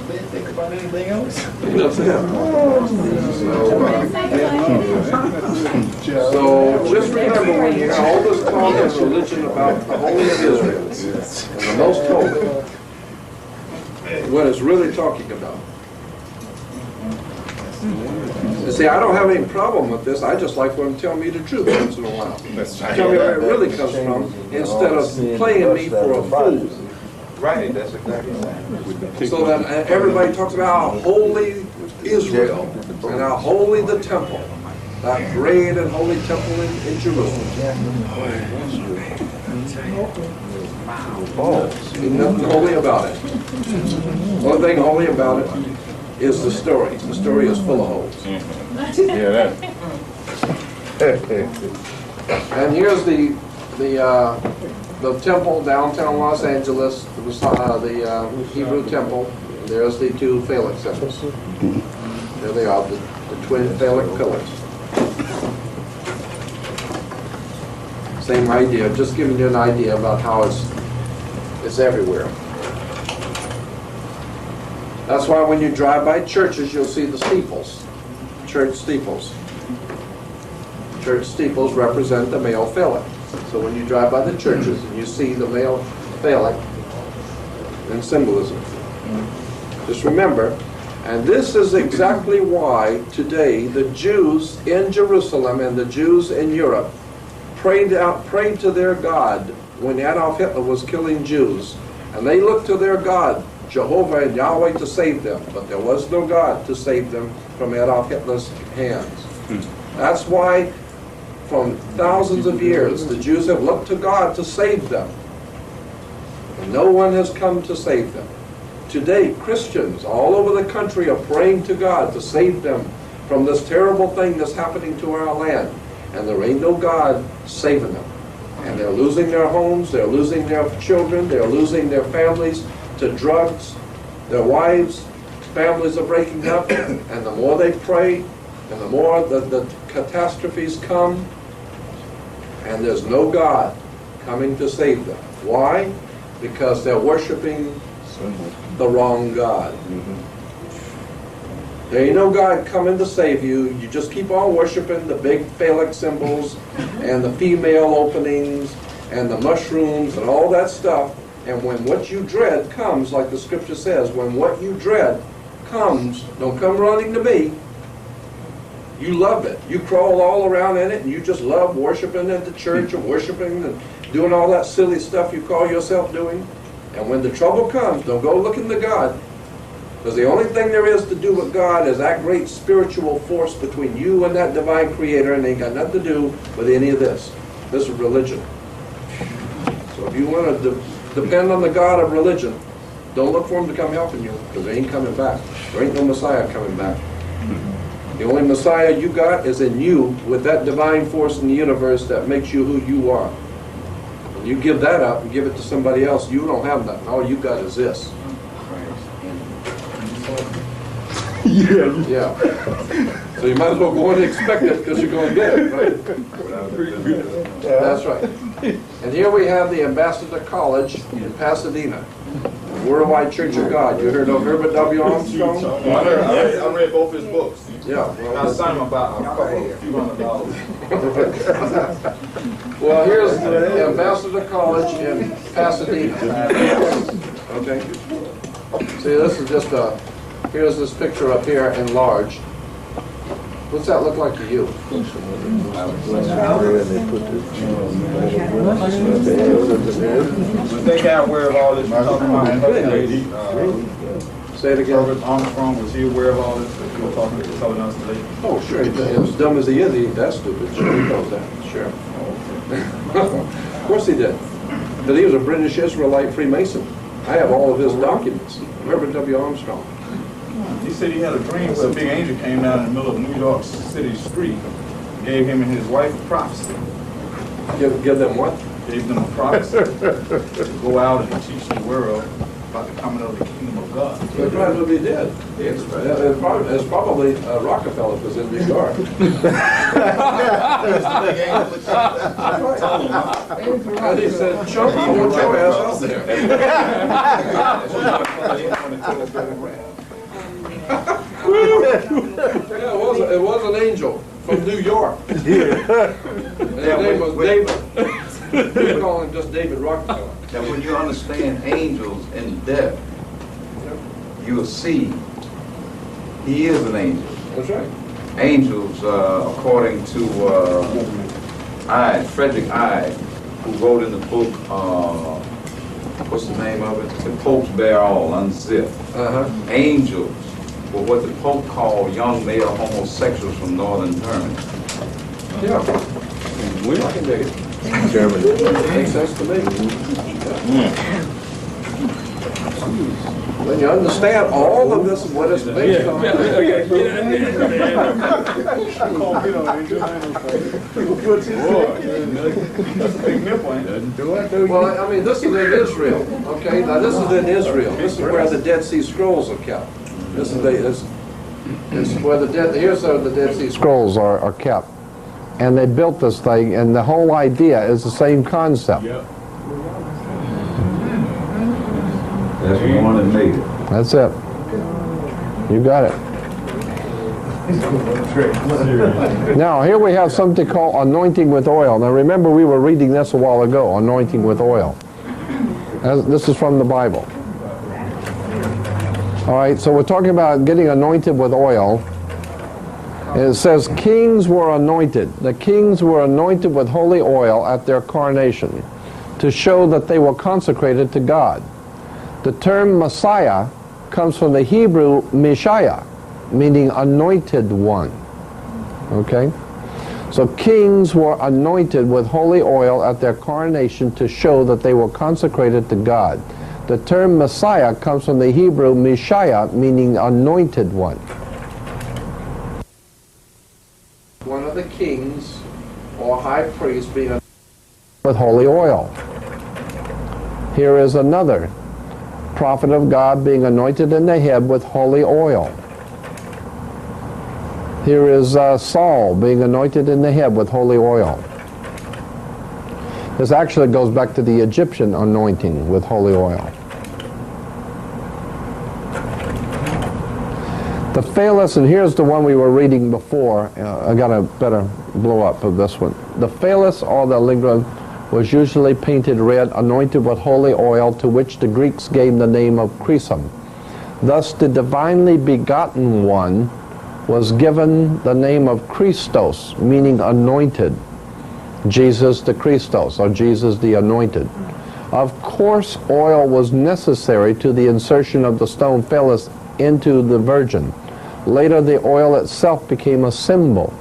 Speaker 5: They think about anything else?
Speaker 1: That's it. So just remember when you hear all this talk and religion about the holy of Israel and the most holy, what it's really talking about. You see, I don't have any problem with this. I just like for them to tell me the truth once in a while. Tell me where it really comes from instead of playing me for a fool.
Speaker 4: Right, that's exactly right.
Speaker 1: So that everybody talks about how holy Israel and how holy the temple, that great and holy temple in Jerusalem. There's nothing holy about it. The only thing holy about it is the story. The story is full of holes.
Speaker 3: Yeah, that.
Speaker 1: And here's the temple downtown Los Angeles. It was the Hebrew temple. There's the two phallic symbols. There they are, the twin phallic pillars. Same idea, just giving you an idea about how it's everywhere. That's why when you drive by churches, you'll see the steeples, church steeples. Church steeples represent the male phallic. So when you drive by the churches and you see the male phallic in symbolism, just remember, and this is exactly why today the Jews in Jerusalem and the Jews in Europe prayed to their God when Adolf Hitler was killing Jews, and they looked to their God, Jehovah and Yahweh, to save them, but there was no God to save them from Adolf Hitler's hands. That's why from thousands of years the Jews have looked to God to save them, and no one has come to save them. Today Christians all over the country are praying to God to save them from this terrible thing that's happening to our land, and there ain't no God saving them. And they're losing their homes, they're losing their children, they're losing their families to drugs, their wives, families are breaking up, and the more they pray, and the more the catastrophes come, and there's no God coming to save them. Why? Because they're worshiping the wrong God. There ain't no God coming to save you. You just keep on worshiping the big phallic symbols and the female openings and the mushrooms and all that stuff. And when what you dread comes, like the scripture says, when what you dread comes, don't come running to me. You love it. You crawl all around in it, and you just love worshiping at the church and worshiping and doing all that silly stuff you call yourself doing. And when the trouble comes, don't go looking to God. Because the only thing there is to do with God is that great spiritual force between you and that divine creator, and it ain't got nothing to do with any of this. This is religion. So if you want to depend on the God of religion, don't look for him to come helping you, because he ain't coming back. There ain't no Messiah coming back. The only Messiah you got is in you, with that divine force in the universe that makes you who you are. When you give that up and give it to somebody else, you don't have nothing. All you got is this. Yeah. So you might as well go and expect it, because you're going to get it, right? That's right. And here we have the Ambassador College in Pasadena. Worldwide Church of God. You heard of Herbert W. Armstrong?
Speaker 5: I read both his books.
Speaker 1: Yeah.
Speaker 5: I signed him about a few $100.
Speaker 1: Well, here's the Ambassador College in Pasadena. Okay. See, this is just a, here's this picture up here enlarged. What's that look like to you?
Speaker 5: They got aware of all this.
Speaker 1: Say it again.
Speaker 5: Herbert Armstrong, was he aware of all this that you were talking to telling us today?
Speaker 1: Oh, sure. As dumb as he is, he ain't that stupid. Sure, he knows that. Sure. Of course he did. But he was a British Israelite Freemason. I have all of his documents. Herbert W. Armstrong.
Speaker 5: He said he had a dream where a big angel came down in the middle of New York City street, gave him and his wife a prophecy.
Speaker 1: Give them what?
Speaker 5: Gave them a prophecy to go out and teach the world about the coming of the kingdom of God.
Speaker 1: They probably did. It's probably Rockefeller was in New York. And he said, "Chump, I want your ass out there." Yeah, it was an angel from New York. And his name was David. We call him just David Rockefeller.
Speaker 4: Now, when you understand angels in depth, you'll see he is an angel.
Speaker 1: That's right.
Speaker 4: Angels, according to Frederick Ide, who wrote in the book, what's the name of it? The Popes Bear All, Unzipped. Angels were what the Pope called young male homosexuals from northern Germany.
Speaker 1: Yeah. I can dig it. Germany. Makes sense to me. When you understand all of this, what it's based on. Well, I mean, this is in Israel. Okay, now this is in Israel. This is where the Dead Sea Scrolls are kept. This is where the here's how the Dead Sea Scrolls are kept. And they built this thing, and the whole idea is the same concept.
Speaker 4: That's the one that made it.
Speaker 1: That's it. You got it. Now, here we have something called anointing with oil. Now, remember, we were reading this a while ago, anointing with oil. This is from the Bible. All right, so we're talking about getting anointed with oil. It says kings were anointed. The kings were anointed with holy oil at their coronation to show that they were consecrated to God. The term Messiah comes from the Hebrew Messiah, meaning anointed one. Okay? So kings were anointed with holy oil at their coronation to show that they were consecrated to God. The term Messiah comes from the Hebrew Messiah, meaning anointed one. One of the kings or high priest being anointed with holy oil. Here is another prophet of God being anointed in the head with holy oil. Here is Saul being anointed in the head with holy oil. This actually goes back to the Egyptian anointing with holy oil. The phallus, and here's the one we were reading before. I got a better blow up of this one. The phallus or the lingam was usually painted red, anointed with holy oil, to which the Greeks gave the name of chrism. Thus the divinely begotten one was given the name of Christos, meaning anointed. Jesus the Christos, or Jesus the anointed. Of course, oil was necessary to the insertion of the stone phallus into the virgin. Later, the oil itself became a symbol.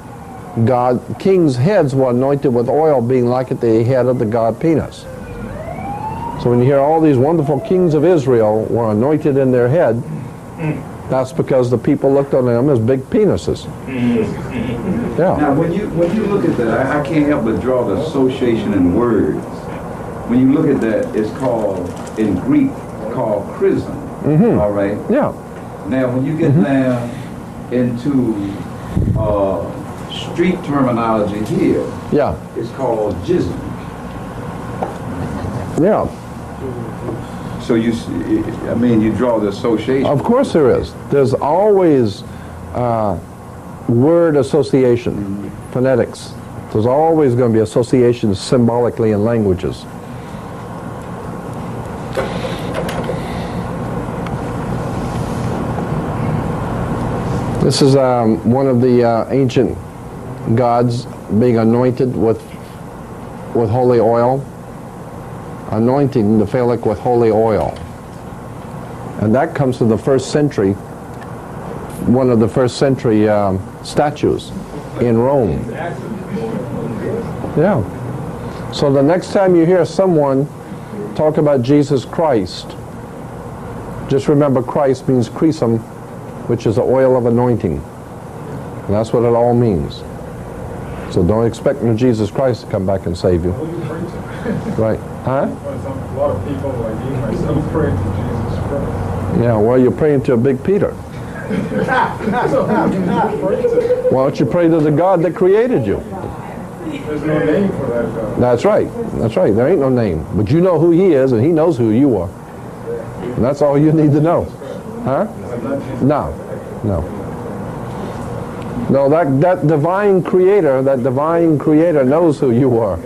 Speaker 1: Kings' heads were anointed with oil, being like the head of the god penis. So when you hear all these wonderful kings of Israel were anointed in their head, that's because the people looked on them as big penises. Yeah.
Speaker 4: Now, when you look at that, I can't help but draw the association in words. When you look at that, it's called, in Greek, called chrism. All right?
Speaker 1: Yeah.
Speaker 4: Now, when you get down into street terminology here,
Speaker 1: Yeah.
Speaker 4: it's called jism.
Speaker 1: Yeah.
Speaker 4: So you draw the association.
Speaker 1: Of course there is. There's always word association, phonetics. There's always going to be associations symbolically in languages. This is one of the ancient gods being anointed with holy oil, anointing the phallic with holy oil. And that comes from the first century, one of the first century statues in Rome. Yeah. So the next time you hear someone talk about Jesus Christ, just remember Christ means chrism, which is the oil of anointing. And that's what it all means. So don't expect Jesus Christ to come back and save you. Right. Huh?
Speaker 3: A lot of people, like me myself, pray to Jesus Christ.
Speaker 1: Yeah, well, you're praying to a big Peter. Why don't you pray to the God that created you?
Speaker 3: There's no name for that God.
Speaker 1: That's right. That's right. There ain't no name. But you know who he is, and he knows who you are. And that's all you need to know. Huh? No. No. No, that divine creator knows who you are.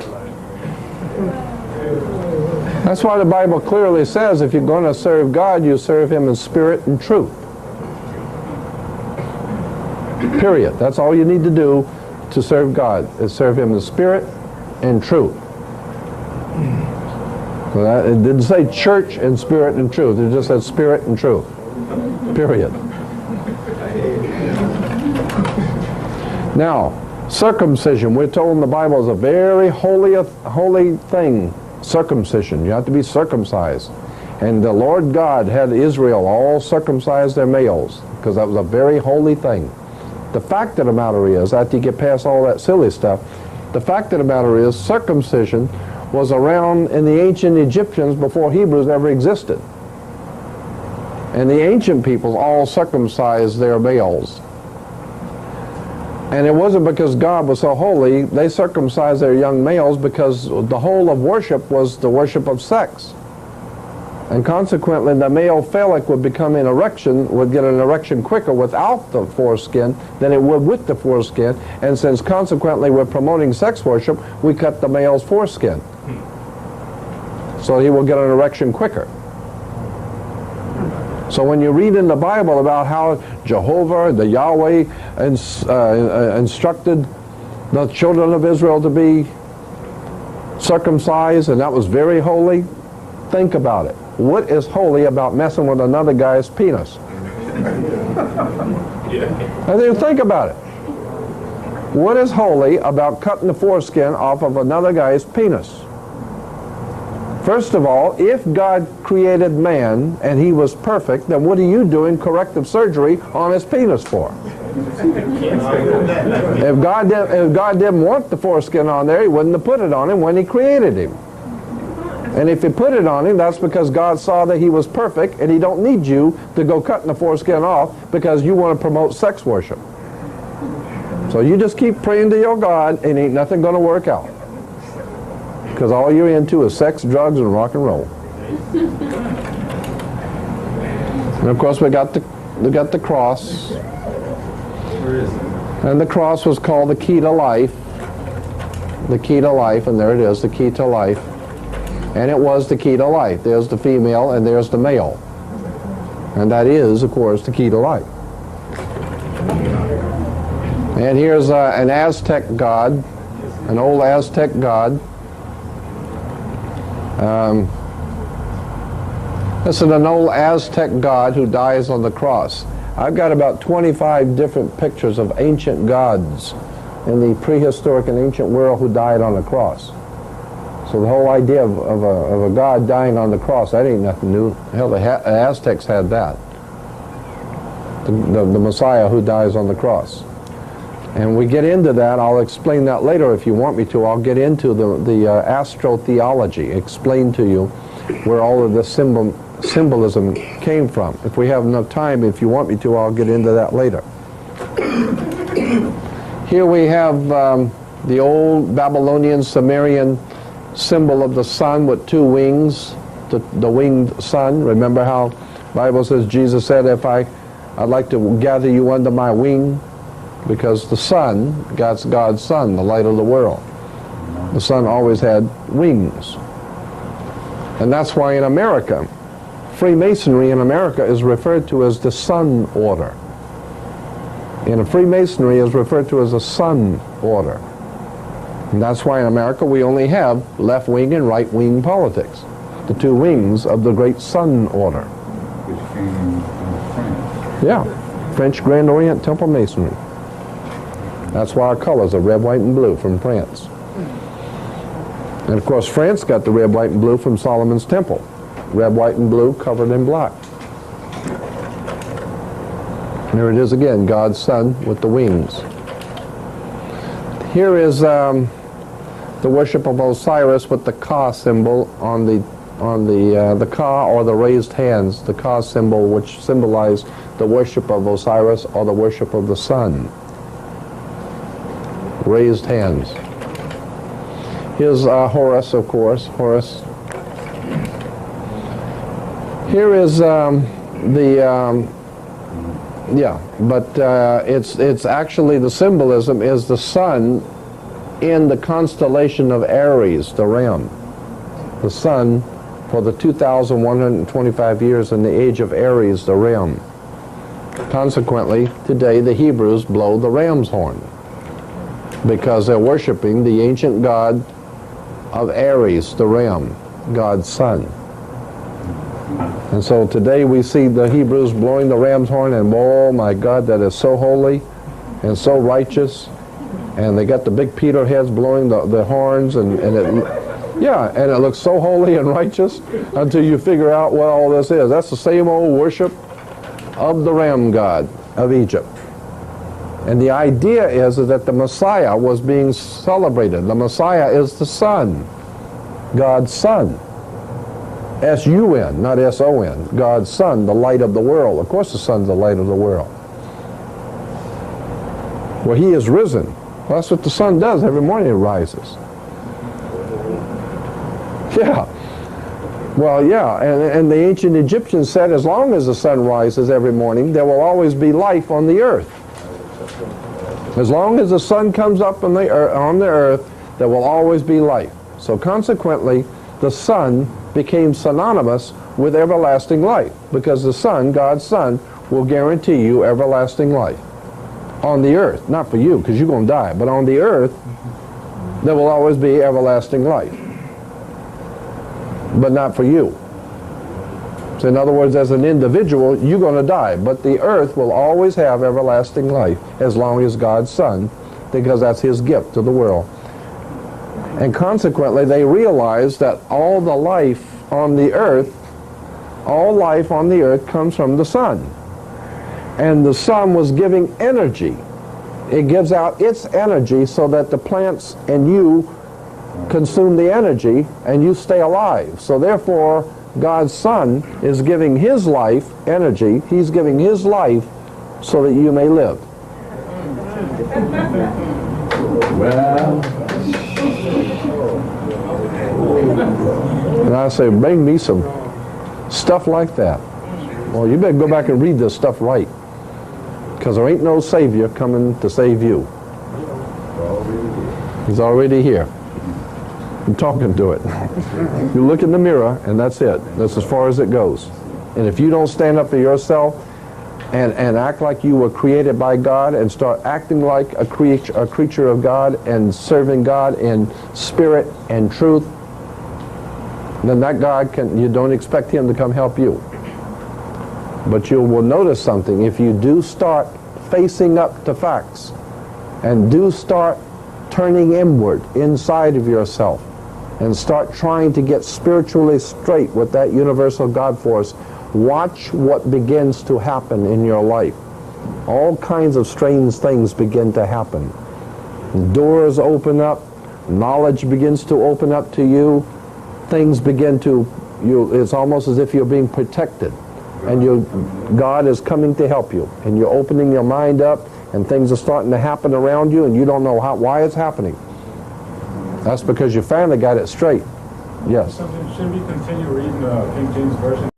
Speaker 1: That's why the Bible clearly says if you're going to serve God, you serve him in spirit and truth. Period. That's all you need to do to serve God, is serve him in spirit and truth. So that, it didn't say church and spirit and truth. It just said spirit and truth. Period. Now, circumcision, we're told in the Bible, is a very holy thing. Circumcision. You have to be circumcised. And the Lord God had Israel all circumcise their males, because that was a very holy thing. The fact of the matter is, after you get past all that silly stuff, the fact of the matter is circumcision was around in the ancient Egyptians before Hebrews ever existed. And the ancient peoples all circumcised their males. And it wasn't because God was so holy. They circumcised their young males because the whole of worship was the worship of sex. And consequently, the male phallic would become an erection, would get an erection quicker without the foreskin than it would with the foreskin. And since consequently we're promoting sex worship, we cut the male's foreskin. So he will get an erection quicker. So when you read in the Bible about how Jehovah, the Yahweh, instructed the children of Israel to be circumcised, and that was very holy, think about it. What is holy about messing with another guy's penis? And then think about it. What is holy about cutting the foreskin off of another guy's penis? First of all, if God created man and he was perfect, then what are you doing corrective surgery on his penis for? If God didn't want the foreskin on there, he wouldn't have put it on him when he created him. And if he put it on him, that's because God saw that he was perfect and he don't need you to go cutting the foreskin off because you want to promote sex worship. So you just keep praying to your God and ain't nothing going to work out. Because all you're into is sex, drugs, and rock and roll. And of course we got the cross. And the cross was called the key to life. The key to life, and there it is, the key to life. And it was the key to life. There's the female and there's the male. And that is, of course, the key to life. And here's an Aztec god, an old Aztec god. This is an old Aztec god who dies on the cross. I've got about 25 different pictures of ancient gods in the prehistoric and ancient world who died on the cross. So the whole idea of a god dying on the cross, that ain't nothing new. Hell, the Aztecs had that. The Messiah who dies on the cross. And we get into that. I'll explain that later if you want me to. I'll get into the astrotheology, explain to you where all of this symbolism came from. If we have enough time, if you want me to, I'll get into that later. Here we have the old Babylonian Sumerian symbol of the sun with two wings, the winged sun. Remember how the Bible says, Jesus said, I'd like to gather you under my wing, because the sun, God's sun, the light of the world. The sun always had wings. And that's why in America, Freemasonry in America is referred to as the Sun Order. And Freemasonry is referred to as a Sun Order. And that's why in America we only have left-wing and right-wing politics, the two wings of the great Sun Order.
Speaker 4: Which came from France.
Speaker 1: Yeah, French Grand Orient Temple Masonry. That's why our colors are red, white, and blue from France. And of course France got the red, white, and blue from Solomon's Temple. Red, white, and blue covered in black. There it is again, God's sun with the wings. Here is the worship of Osiris with the Ka symbol on the Ka, or the raised hands, the Ka symbol, which symbolized the worship of Osiris or the worship of the sun. Raised hands. Here's Horus, of course. Horus. Here is it's actually, the symbolism is the sun in the constellation of Aries, the ram. The sun for the 2,125 years in the age of Aries, the ram. Consequently, today the Hebrews blow the ram's horn because they're worshiping the ancient god of Aries, the ram, God's son. And so today we see the Hebrews blowing the ram's horn, and oh my God, that is so holy and so righteous. And they got the big Peter heads blowing the horns, and it looks so holy and righteous until you figure out what all this is. That's the same old worship of the ram god of Egypt. And the idea is that the Messiah was being celebrated. The Messiah is the Son, God's Son. S-U-N, not S-O-N. God's Son, the light of the world. Of course the Son's the light of the world. Well, He is risen. Well, that's what the sun does. Every morning it rises. Yeah. Well, yeah, and the ancient Egyptians said as long as the sun rises every morning, there will always be life on the earth. As long as the sun comes up on the earth, there will always be life. So consequently, the sun became synonymous with everlasting life, because the sun, God's Son, will guarantee you everlasting life on the earth. Not for you, because you're going to die, but on the earth, there will always be everlasting life. But not for you. So in other words, as an individual, you're going to die, but the earth will always have everlasting life as long as God's Son, because that's His gift to the world. And consequently, they realized that all the life on the earth, all life on the earth comes from the sun. And the sun was giving energy. It gives out its energy so that the plants and you consume the energy and you stay alive. So therefore, God's Son is giving His life energy. He's giving His life so that you may live.
Speaker 4: Well,
Speaker 1: and I say, bring me some stuff like that. Well, you better go back and read this stuff right, because there ain't no Savior coming to save you. He's already here. I'm talking to it. You look in the mirror, and that's it. That's as far as it goes. And if you don't stand up for yourself and act like you were created by God, and start acting like a creature of God, and serving God in spirit and truth, then that God you don't expect him to come help you. But you will notice something. If you do start facing up to facts and do start turning inward inside of yourself and start trying to get spiritually straight with that universal God force, watch what begins to happen in your life. All kinds of strange things begin to happen. Doors open up, knowledge begins to open up to you, things begin to, it's almost as if you're being protected, and God is coming to help you, and you're opening your mind up, and things are starting to happen around you, and you don't know why it's happening. That's because you finally got it straight. Yes?
Speaker 3: Should we continue reading the King James Version?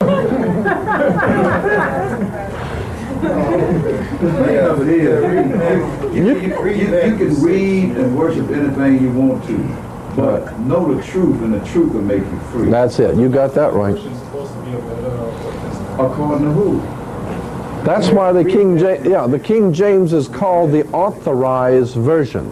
Speaker 4: You can read and worship anything you want to, but know the truth, and the truth will make you free.
Speaker 1: That's it. You got that right.
Speaker 4: According to who?
Speaker 1: That's why the King James is called the authorized version,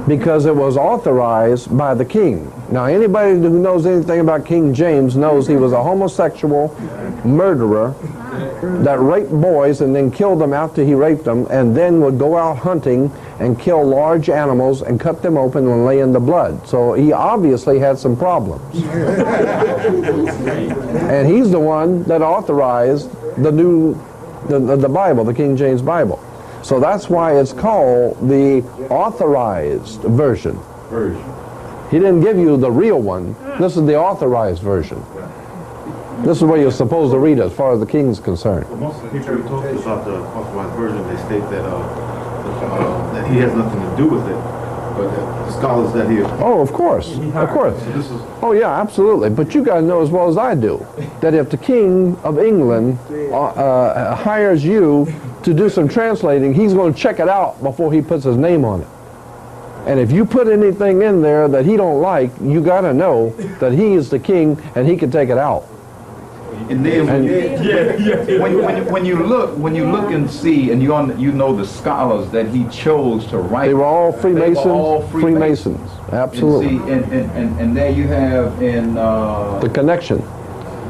Speaker 1: because it was authorized by the king. Now, anybody who knows anything about King James knows he was a homosexual murderer that raped boys and then killed them after he raped them, and then would go out hunting and kill large animals and cut them open and lay in the blood. So he obviously had some problems. And he's the one that authorized the Bible, the King James Bible. So that's why it's called the authorized version. He didn't give you the real one. This is the authorized version. This is what you're supposed to read as far as the king's concerned.
Speaker 6: Well, most of the people who talk about the authorized version, they state that that he has nothing to do with it, but the scholars that he...
Speaker 1: Oh, of course, of course.
Speaker 6: So this is...
Speaker 1: Oh, yeah, absolutely. But you got to know as well as I do that if the King of England hires you to do some translating, he's going to check it out before he puts his name on it. And if you put anything in there that he don't like, you got to know that he is the king and he can take it out.
Speaker 4: And then when you look and see, and you know the scholars that he chose to write,
Speaker 1: they were all Freemasons.
Speaker 4: They were all
Speaker 1: Freemasons, absolutely.
Speaker 4: And there you have in
Speaker 1: the connection.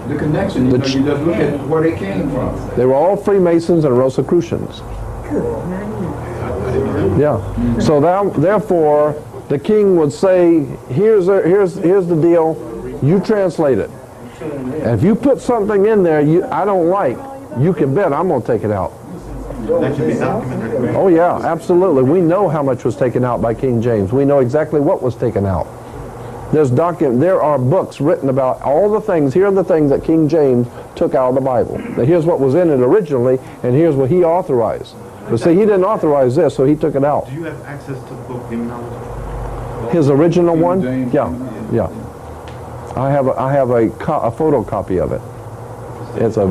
Speaker 4: The connection. You just look at where they came from.
Speaker 1: They were all Freemasons and Rosicrucians. Yeah. So therefore, the king would say, "Here's the deal. You translate it. And if you put something in there I don't like, you can bet I'm going to take it out."
Speaker 6: That should be documented.
Speaker 1: Oh yeah, absolutely. We know how much was taken out by King James. We know exactly what was taken out. There are books written about all the things. Here are the things that King James took out of the Bible. Now here's what was in it originally, and here's what he authorized. But see, he didn't authorize this, so he took it out.
Speaker 6: Do you have access to the book Demonology?
Speaker 1: His original one?
Speaker 4: James,
Speaker 1: Yeah. I have a photocopy of it. It's a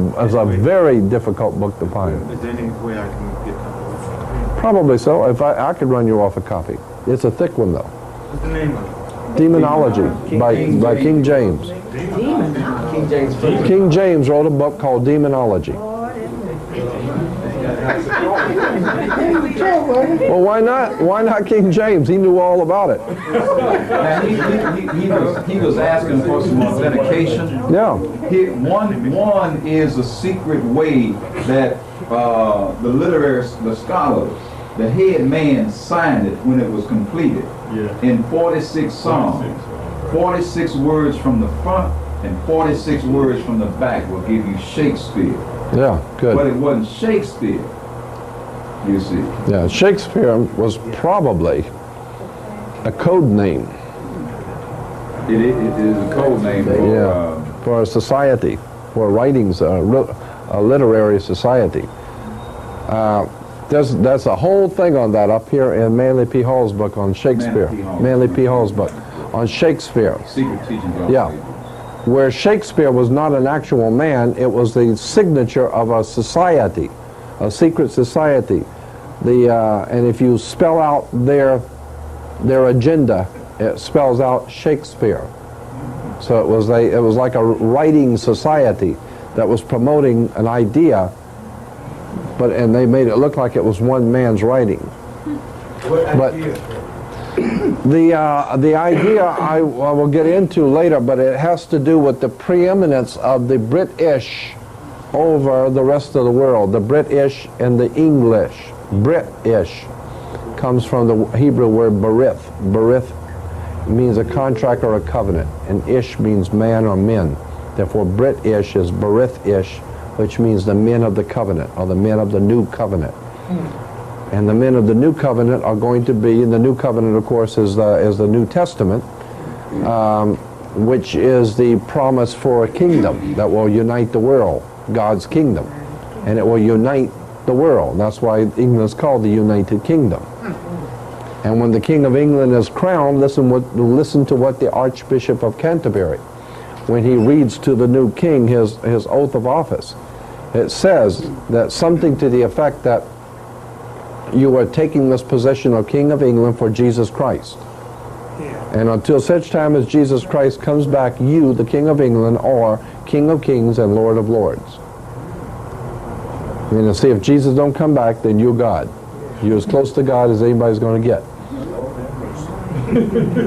Speaker 1: very difficult book to find.
Speaker 6: Is there any way I can get that?
Speaker 1: Probably so. If I could run you off a copy. It's a thick one though.
Speaker 6: What's the name of it?
Speaker 1: Demonology by King James. King James wrote a book called Demonology. Well, why not? Why not King James? He knew all about it.
Speaker 4: Now, he was asking for some authentication.
Speaker 1: Yeah.
Speaker 4: One is a secret way that the scholars, the head man signed it when it was completed. In 46 songs. 46 words from the front and 46 words from the back will give you Shakespeare.
Speaker 1: Yeah, good.
Speaker 4: But it wasn't Shakespeare, you see.
Speaker 1: Yeah, Shakespeare was probably a code name.
Speaker 4: It is a code name
Speaker 1: for a society, for writings, a literary society. There's a whole thing on that up here in Manly P. Hall's book on Shakespeare. Manly P. Hall's book on Shakespeare.
Speaker 4: Secret teachings.
Speaker 1: Yeah. Where Shakespeare was not an actual man, it was the signature of a society, a secret society. And if you spell out their agenda, it spells out Shakespeare. So it was like a writing society that was promoting an idea, and they made it look like it was one man's writing. But The idea I will get into later, but it has to do with the preeminence of the British over the rest of the world. The British and the English. British comes from the Hebrew word berith. Berith means a contract or a covenant, and ish means man or men. Therefore, British is berith-ish, which means the men of the covenant, or the men of the new covenant. And the men of the new covenant are going to be, and the new covenant, of course, is the New Testament, which is the promise for a kingdom that will unite the world, God's kingdom. And it will unite the world. That's why England is called the United Kingdom. And when the King of England is crowned, listen to what the Archbishop of Canterbury, when he reads to the new king his oath of office, it says that something to the effect that you are taking this position of King of England for Jesus Christ. And until such time as Jesus Christ comes back, you, the King of England, are King of Kings and Lord of Lords. And see, if Jesus don't come back, then you're God. You're as close to God as anybody's going to get.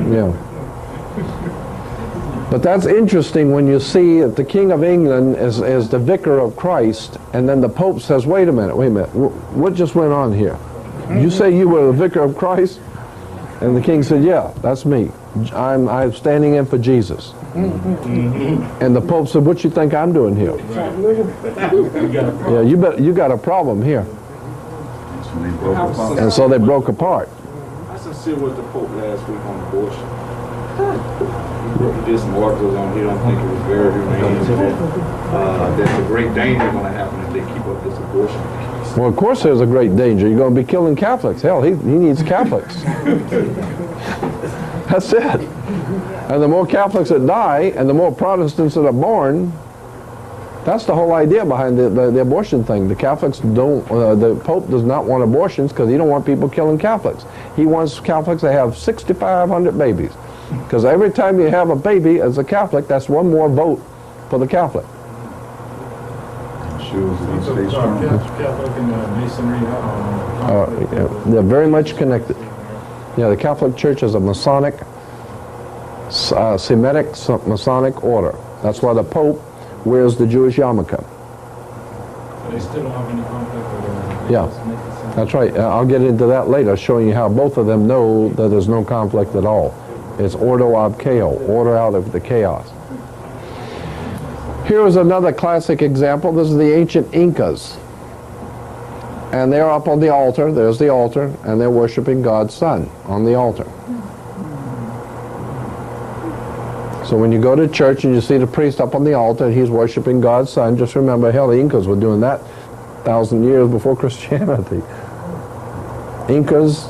Speaker 1: Yeah. But that's interesting when you see that the King of England is the vicar of Christ, and then the Pope says, wait a minute, what just went on here? You say you were the vicar of Christ? And the king said, yeah, that's me. I'm standing in for Jesus. And the Pope said, what you think I'm doing here? Yeah, you got a problem here. And so they broke apart.
Speaker 5: I sincere with the Pope last week on abortion. He did some articles on, he don't think it was very humane, that the great danger going to happen if they keep up this abortion.
Speaker 1: Well, of course there's a great danger. You're going to be killing Catholics. Hell, he needs Catholics. That's it. And the more Catholics that die, and the more Protestants that are born, that's the whole idea behind the abortion thing. The Catholics don't, the Pope does not want abortions because he don't want people killing Catholics. He wants Catholics to have 6,500 babies. Because every time you have a baby as a Catholic, that's one more vote for the Catholic.
Speaker 3: Catholic and Masonry.
Speaker 1: They're very much connected. Yeah, the Catholic Church is a Masonic, Semitic Masonic order. That's why the Pope wears the Jewish yarmulke.
Speaker 3: They still don't have any conflict with
Speaker 1: Yeah, that's right. I'll get into that later, showing you how both of them know that there's no conflict at all. It's ordo ab chaos, order out of the chaos. Here is another classic example. This is the ancient Incas. And they're up on the altar, there's the altar, and they're worshiping God's Son on the altar. So when you go to church and you see the priest up on the altar and he's worshiping God's Son, just remember, hell, the Incas were doing that 1,000 years before Christianity. Incas,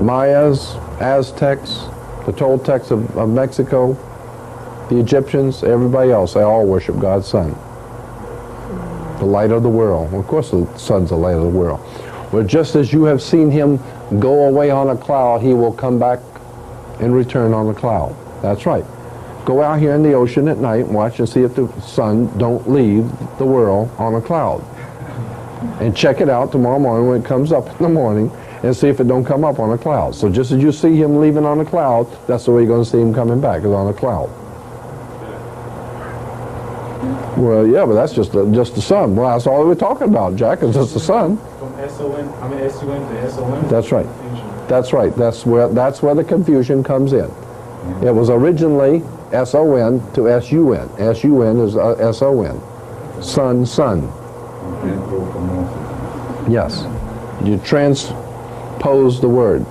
Speaker 1: Mayas, Aztecs, the Toltecs of Mexico, the Egyptians, everybody else, they all worship God's Son. The light of the world. Well, of course the Son's the light of the world. Well, just as you have seen him go away on a cloud, he will come back and return on a cloud. That's right. Go out here in the ocean at night and watch and see if the sun don't leave the world on a cloud. And check it out tomorrow morning when it comes up in the morning and see if it don't come up on a cloud. So just as you see him leaving on a cloud, that's the way you're going to see him coming back, is on a cloud. Well, yeah, but that's just the sun. Well, that's all we're talking about, Jack, is just the sun.
Speaker 3: From S-O-N, I mean S-U-N to S-O-N?
Speaker 1: That's right. That's right. That's where the confusion comes in. It was originally S-O-N to S-U-N. S-U-N is S-O-N. Sun, sun. Yes. You transpose the word.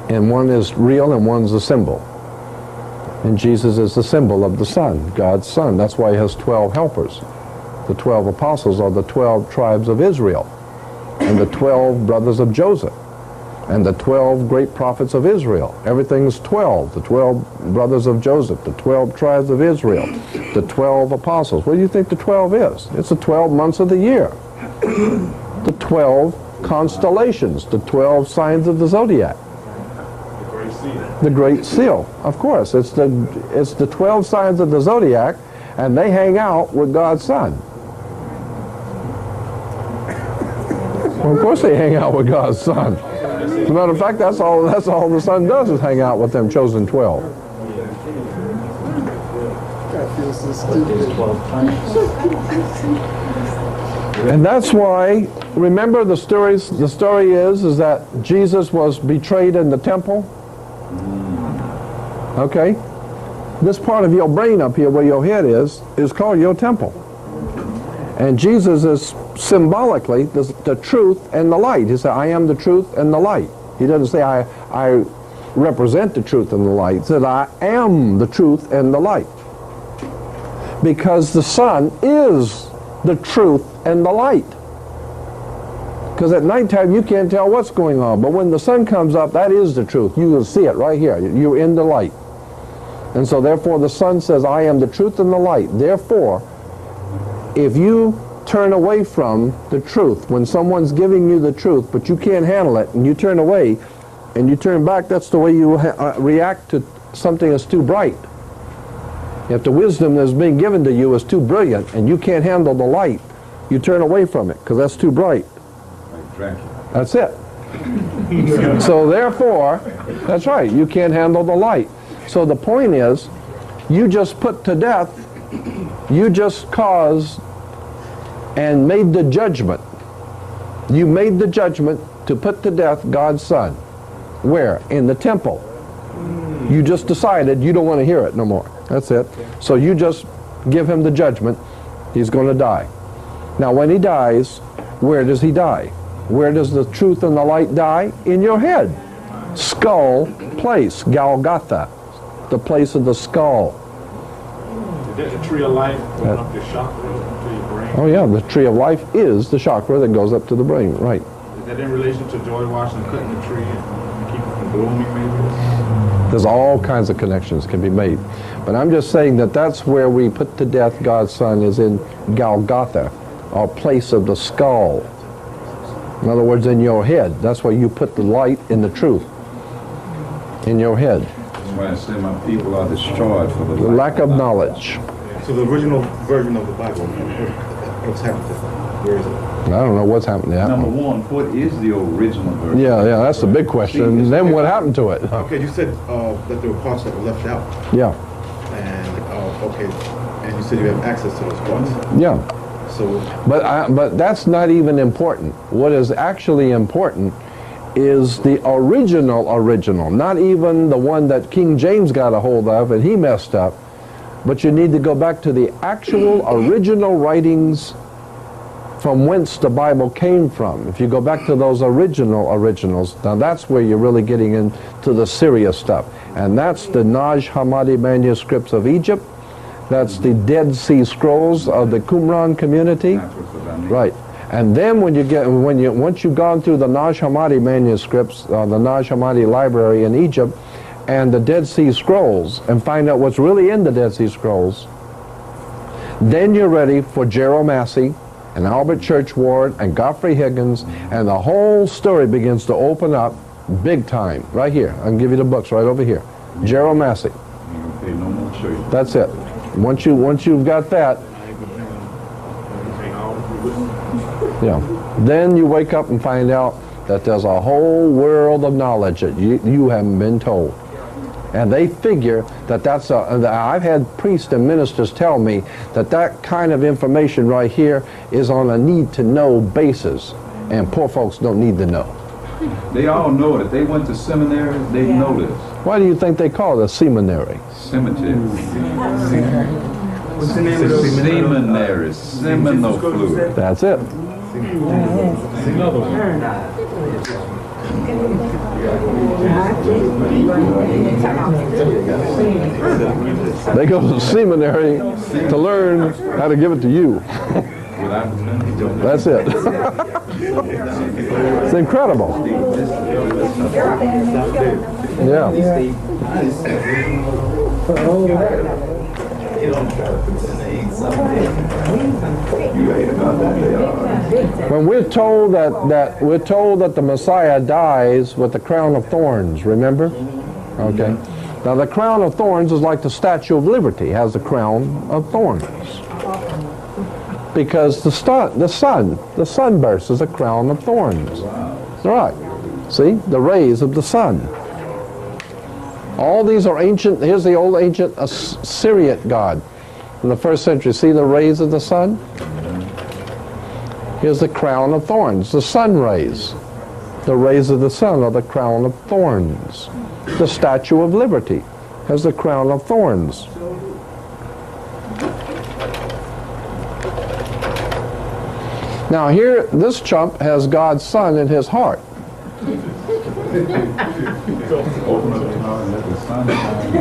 Speaker 1: And one is real and one's a symbol. And Jesus is the symbol of the Son, God's Son. That's why he has 12 helpers. The 12 apostles are the 12 tribes of Israel, and the 12 brothers of Joseph, and the 12 great prophets of Israel. Everything's 12. The 12 brothers of Joseph, the 12 tribes of Israel, the 12 apostles. What do you think the 12 is? It's the 12 months of the year. The 12 constellations, the 12 signs of the zodiac. The Great Seal, of course. It's the 12 signs of the zodiac, and they hang out with God's Son. Well, of course they hang out with God's Son.
Speaker 7: As a matter of fact, that's all the Son does is hang out with them chosen 12. And that's why, remember the story is that Jesus was betrayed in the temple? Okay? This part of your brain up here where your head is called your temple. And Jesus is symbolically the truth and the light. He said, I am the truth and the light. He doesn't say, I represent the truth and the light. He said, I am the truth and the light. Because the Son is the truth and the light. Because at nighttime you can't tell what's going on. But when the sun comes up, that is the truth. You will see it right here. You're in the light. And so therefore the Son says, I am the truth and the light. Therefore, if you turn away from the truth, when someone's giving you the truth, but you can't handle it, and you turn away, and you turn back, that's the way you react to something that's too bright. If the wisdom that's being given to you is too brilliant, and you can't handle the light, you turn away from it, because that's too bright. That's it. So therefore, that's right, you can't handle the light. So the point is, you just put to death, you just caused and made the judgment. You made the judgment to put to death God's Son. Where? In the temple. You just decided you don't want to hear it no more. That's it. So you just give him the judgment. He's going to die. Now when he dies, where does he die? Where does the truth and the light die? In your head. Skull place, Golgotha, the place of the skull.
Speaker 3: Is that the tree of life going up your chakra to your brain?
Speaker 7: Oh yeah, the tree of life is the chakra that goes up to the brain, right.
Speaker 3: Is that in relation to George Washington cutting the tree and keep it from blooming maybe?
Speaker 7: There's all kinds of connections can be made. But I'm just saying that that's where we put to death God's Son, is in Golgotha, or place of the skull. In other words, in your head. That's where you put the light and the truth. In your head.
Speaker 4: That's why I say my people are destroyed for the
Speaker 7: lack of knowledge.
Speaker 6: So the original version of the Bible, what's happened to it? Where is it?
Speaker 7: I don't know what's happened to that
Speaker 4: Number
Speaker 7: one.
Speaker 4: one, what is the original version?
Speaker 7: Yeah, that's the big question. And then what happened to it?
Speaker 6: Okay, you said that there were parts that were left out.
Speaker 7: Yeah.
Speaker 6: And, okay, and you said you have access to those parts.
Speaker 7: Yeah.
Speaker 6: So,
Speaker 7: but that's not even important. What is actually important is the original, not even the one that King James got a hold of and he messed up, but you need to go back to the actual original writings from whence the Bible came from. If you go back to those originals, now that's where you're really getting into the serious stuff. And that's the Naj Hammadi manuscripts of Egypt. That's the Dead Sea Scrolls of the Qumran community. Right. And then once you've gone through the Naj Hammadi manuscripts, the Naj Hammadi library in Egypt, and the Dead Sea Scrolls, and find out what's really in the Dead Sea Scrolls, then you're ready for Gerald Massey and Albert Churchward and Godfrey Higgins, and the whole story begins to open up big time. Right here. I can give you the books right over here. Gerald Massey. That's it. Once you've got that, yeah, then you wake up and find out that there's a whole world of knowledge that you haven't been told. And they figure that I've had priests and ministers tell me that kind of information right here is on a need-to-know basis, and poor folks don't need to know.
Speaker 4: They all know it. If they went to seminary, they know this.
Speaker 7: Why do you think they call it a seminary?
Speaker 4: Cemetery. What's the name of those? Seminary. Seminal fluid.
Speaker 7: That's it.
Speaker 3: Another one.
Speaker 7: They go to the seminary to learn how to give it to you. That's it. It's incredible. Yeah. When we're told that the Messiah dies with the crown of thorns, remember? Okay. Now the crown of thorns is like the Statue of Liberty has the crown of thorns. Because the sunburst is a crown of thorns. Right. See? The rays of the sun. All these are ancient. Here's the old ancient Assyrian god in the 1st century. See the rays of the sun? Here's the crown of thorns, the sun rays. The rays of the sun are the crown of thorns. The Statue of Liberty has the crown of thorns. Now here, this chump has God's Son in his heart.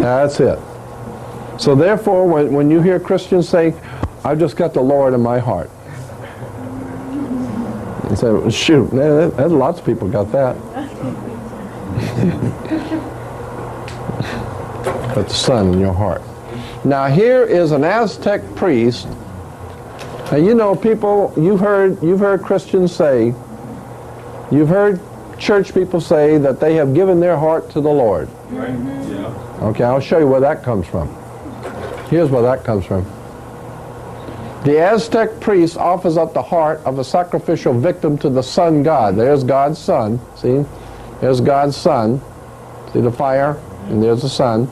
Speaker 7: That's it. So therefore, when you hear Christians say, I've just got the Lord in my heart. You say, well, shoot, lots of people got that. But the Son in your heart. Now here is an Aztec priest. Now you know, people, you've heard Christians say, you've heard church people say that they have given their heart to the Lord.
Speaker 5: Right? Yeah.
Speaker 7: Okay, I'll show you where that comes from. Here's where that comes from. The Aztec priest offers up the heart of a sacrificial victim to the sun god. There's God's Son. See? There's God's Son. See the fire? And there's the sun.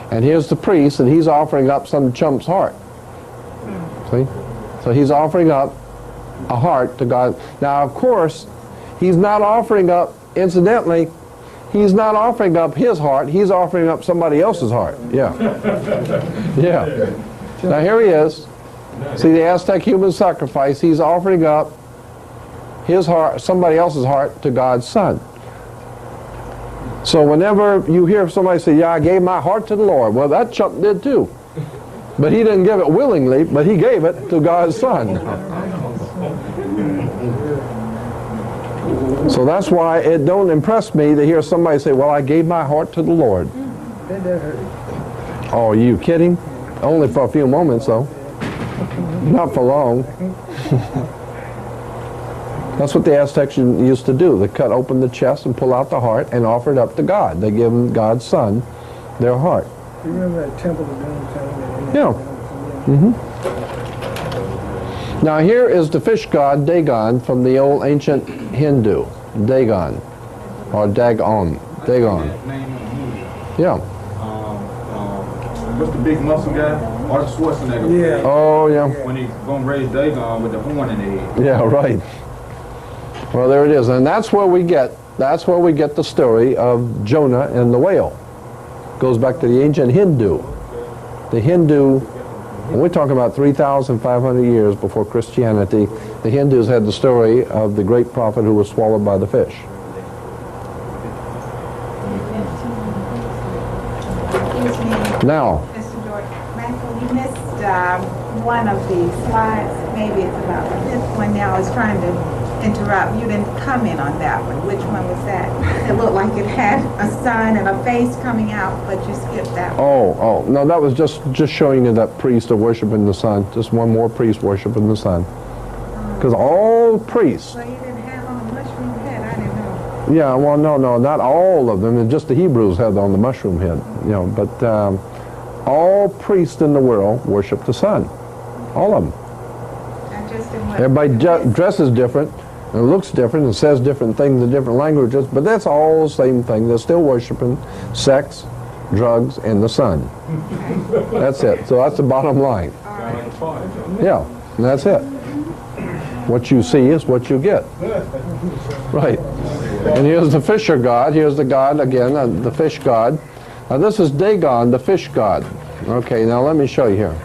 Speaker 7: And here's the priest, and he's offering up some chump's heart. See? So he's offering up a heart to God. Now, of course, he's not offering up, incidentally, he's not offering up his heart. He's offering up somebody else's heart. Yeah. Yeah. Now, here he is. See the Aztec human sacrifice. He's offering up his heart, somebody else's heart, to God's Son. So whenever you hear somebody say, yeah, I gave my heart to the Lord, well, that chump did too. But he didn't give it willingly, but he gave it to God's Son. So that's why it don't impress me to hear somebody say, well, I gave my heart to the Lord. Oh, are you kidding? Only for a few moments, though. Not for long. That's what the Aztecs used to do. They cut open the chest and pull out the heart and offer it up to God. They give God's Son their heart.
Speaker 8: You remember that temple of downtown?
Speaker 7: Yeah. Mm-hmm. Now here is the fish god Dagon from the old ancient Hindu. Dagon. Or Dagon. Dagon. Yeah.
Speaker 3: What's the big muscle guy? Arnold Schwarzenegger.
Speaker 8: Yeah.
Speaker 7: Oh, yeah.
Speaker 3: When he's going to raise Dagon with the horn in the head.
Speaker 7: Yeah, right. Well, there it is. And that's where we get the story of Jonah and the whale. Goes back to the ancient Hindu. The Hindu, and we're talking about 3,500 years before Christianity, the Hindus had the story of the great prophet who was swallowed by the fish. Now,
Speaker 9: Mr. George, Maxwell, you missed one of the slides. Maybe it's about the fifth one now. I was trying to interrupt. You didn't comment on that one. Which one was that? It looked like it had a sun and a face coming out, but you skipped that one.
Speaker 7: Oh, no, that was just showing you that priest of worshiping the sun. Just one more priest worshiping the sun. Because all priests.
Speaker 9: Well, you didn't have on a mushroom head. I didn't know.
Speaker 7: Yeah, well, no, not all of them. Just the Hebrews had on the mushroom head. You know, but all priests in the world worship the sun. All of them.
Speaker 9: I just didn't want
Speaker 7: Everybody dresses different. And looks different and says different things in different languages, but that's all the same thing. They're still worshiping sex, drugs, and the sun. That's it. So that's the bottom line. Yeah, and that's it. What you see is what you get. Right. And here's the fisher god. Here's the god again, the fish god. Now this is Dagon, the fish god. Okay, now let me show you here.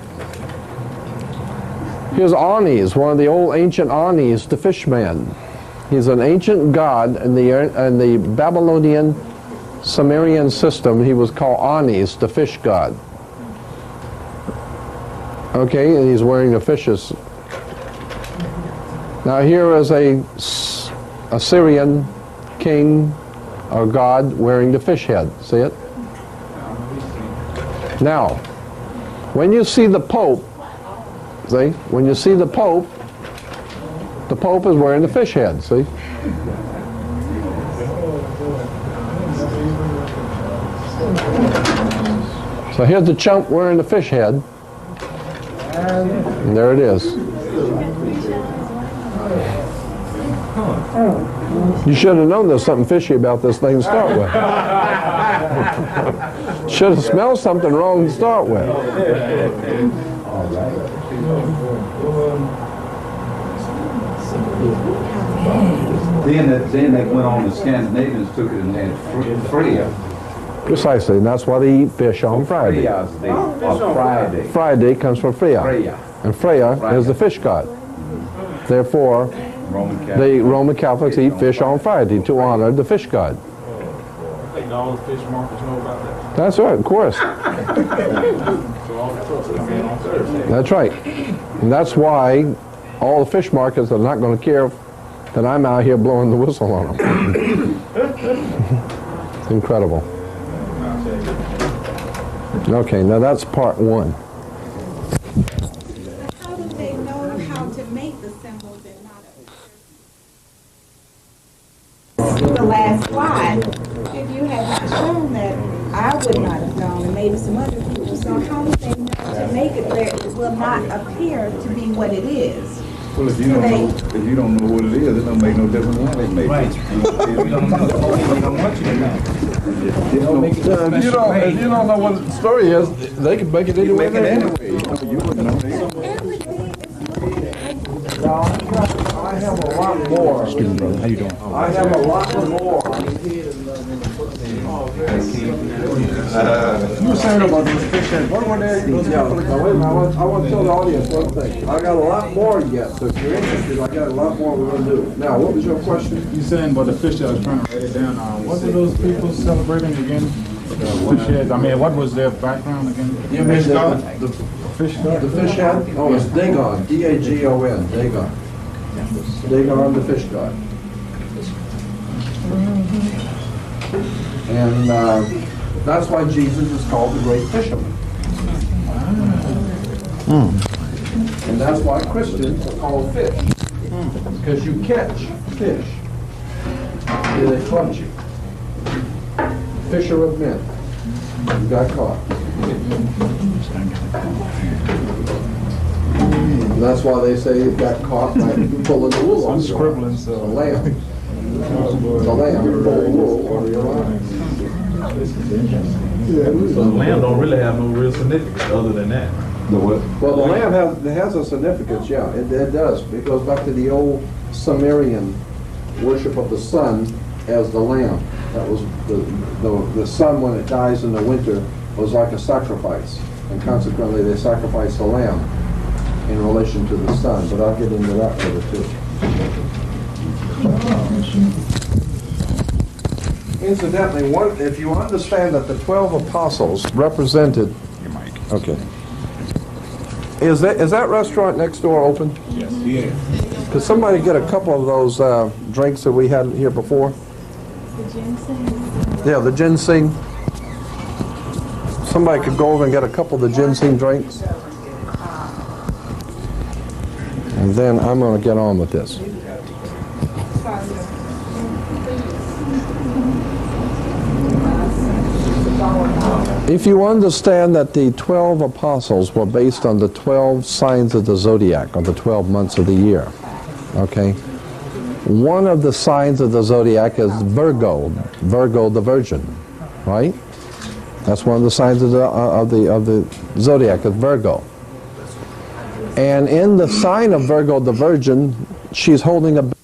Speaker 7: Here's Anis, one of the old ancient Anis, the fish man. He's an ancient god in the Babylonian Sumerian system. He was called Anis, the fish god. Okay, and he's wearing the fishes. Now here is a Assyrian king or god wearing the fish head. See it? Now, when you see the Pope, see, when you see the Pope is wearing the fish head, see? So here's the chump wearing the fish head. And there it is. You should have known there's something fishy about this thing to start with. Should have smelled something wrong to start with.
Speaker 4: Then they went on, the Scandinavians took it and had Freya.
Speaker 7: Precisely, and that's why they eat fish on Friday.
Speaker 4: Freya's Day, or Friday.
Speaker 7: Friday comes from Freya.
Speaker 4: Freya.
Speaker 7: And Freya is the fish god. Therefore, the Roman Catholics eat fish on Friday to honor the fish god.
Speaker 3: I think all the fish markets know about that.
Speaker 7: That's right, of course.
Speaker 3: So all the trucks come in on Thursday.
Speaker 7: That's right. And that's why all the fish markets are not going to care that I'm out here blowing the whistle on them. It's incredible. Okay, now that's part one.
Speaker 9: How do they know how to make the symbols and not the last slide? If you had not shown that, I would not have known, and maybe some other people. So how do they know to make it where it will not appear to be what it is?
Speaker 5: Well, if you don't know what it is, it don't make no difference why they make it.
Speaker 6: You don't know. They don't want you to know.
Speaker 7: If you don't know what the story is, they can make it any way they want.
Speaker 5: You wouldn't know.
Speaker 1: I have a lot more.
Speaker 6: Excuse me, brother. How you doing?
Speaker 1: I have a lot more.
Speaker 5: You were saying about those fish and what were they?
Speaker 1: Yeah, now wait a minute, I want to tell the audience one thing. I got a lot more yet, so if you're interested, I got a lot more we're going to do. Now, what was your question?
Speaker 3: You saying about the fish? I was trying to write it down. What were those people celebrating again? Fish heads. I mean, what was their background again?
Speaker 1: You mean
Speaker 3: Fish god?
Speaker 1: the
Speaker 3: Fish god?
Speaker 1: The fish head? Oh, it's Dagon, D-A-G-O-N, Dagon. Dagon, the fish god. And that's why Jesus is called the great fisherman. And that's why Christians are called fish. Because you catch fish. They caught you. Fisher of men. You got caught. And that's why they say you got caught by pulling the wool
Speaker 3: I'm
Speaker 1: off your
Speaker 3: scribbling,
Speaker 1: eyes.
Speaker 3: so.
Speaker 1: The lamb. The lamb pulled the wool over your eyes.
Speaker 6: So the lamb don't really have no real significance other than that.
Speaker 4: The what?
Speaker 1: Well, the lamb has a significance, yeah, it does. It goes back to the old Sumerian worship of the sun as the lamb. That was the sun, when it dies in the winter, was like a sacrifice. And consequently, they sacrificed the lamb in relation to the sun. But I'll get into that later, too. Incidentally, if you understand that the 12 apostles represented... Okay. Is that restaurant next door open?
Speaker 3: Yes. Yeah.
Speaker 1: Could somebody get a couple of those drinks that we had here before?
Speaker 9: The ginseng?
Speaker 1: Yeah, the ginseng. Somebody could go over and get a couple of the ginseng drinks. And then I'm going to get on with this. If you understand that the 12 apostles were based on the 12 signs of the zodiac, or the 12 months of the year, okay? One of the signs of the zodiac is Virgo, Virgo the Virgin, right? That's one of the signs of the zodiac, is Virgo. And in the sign of Virgo the Virgin, she's holding a baby,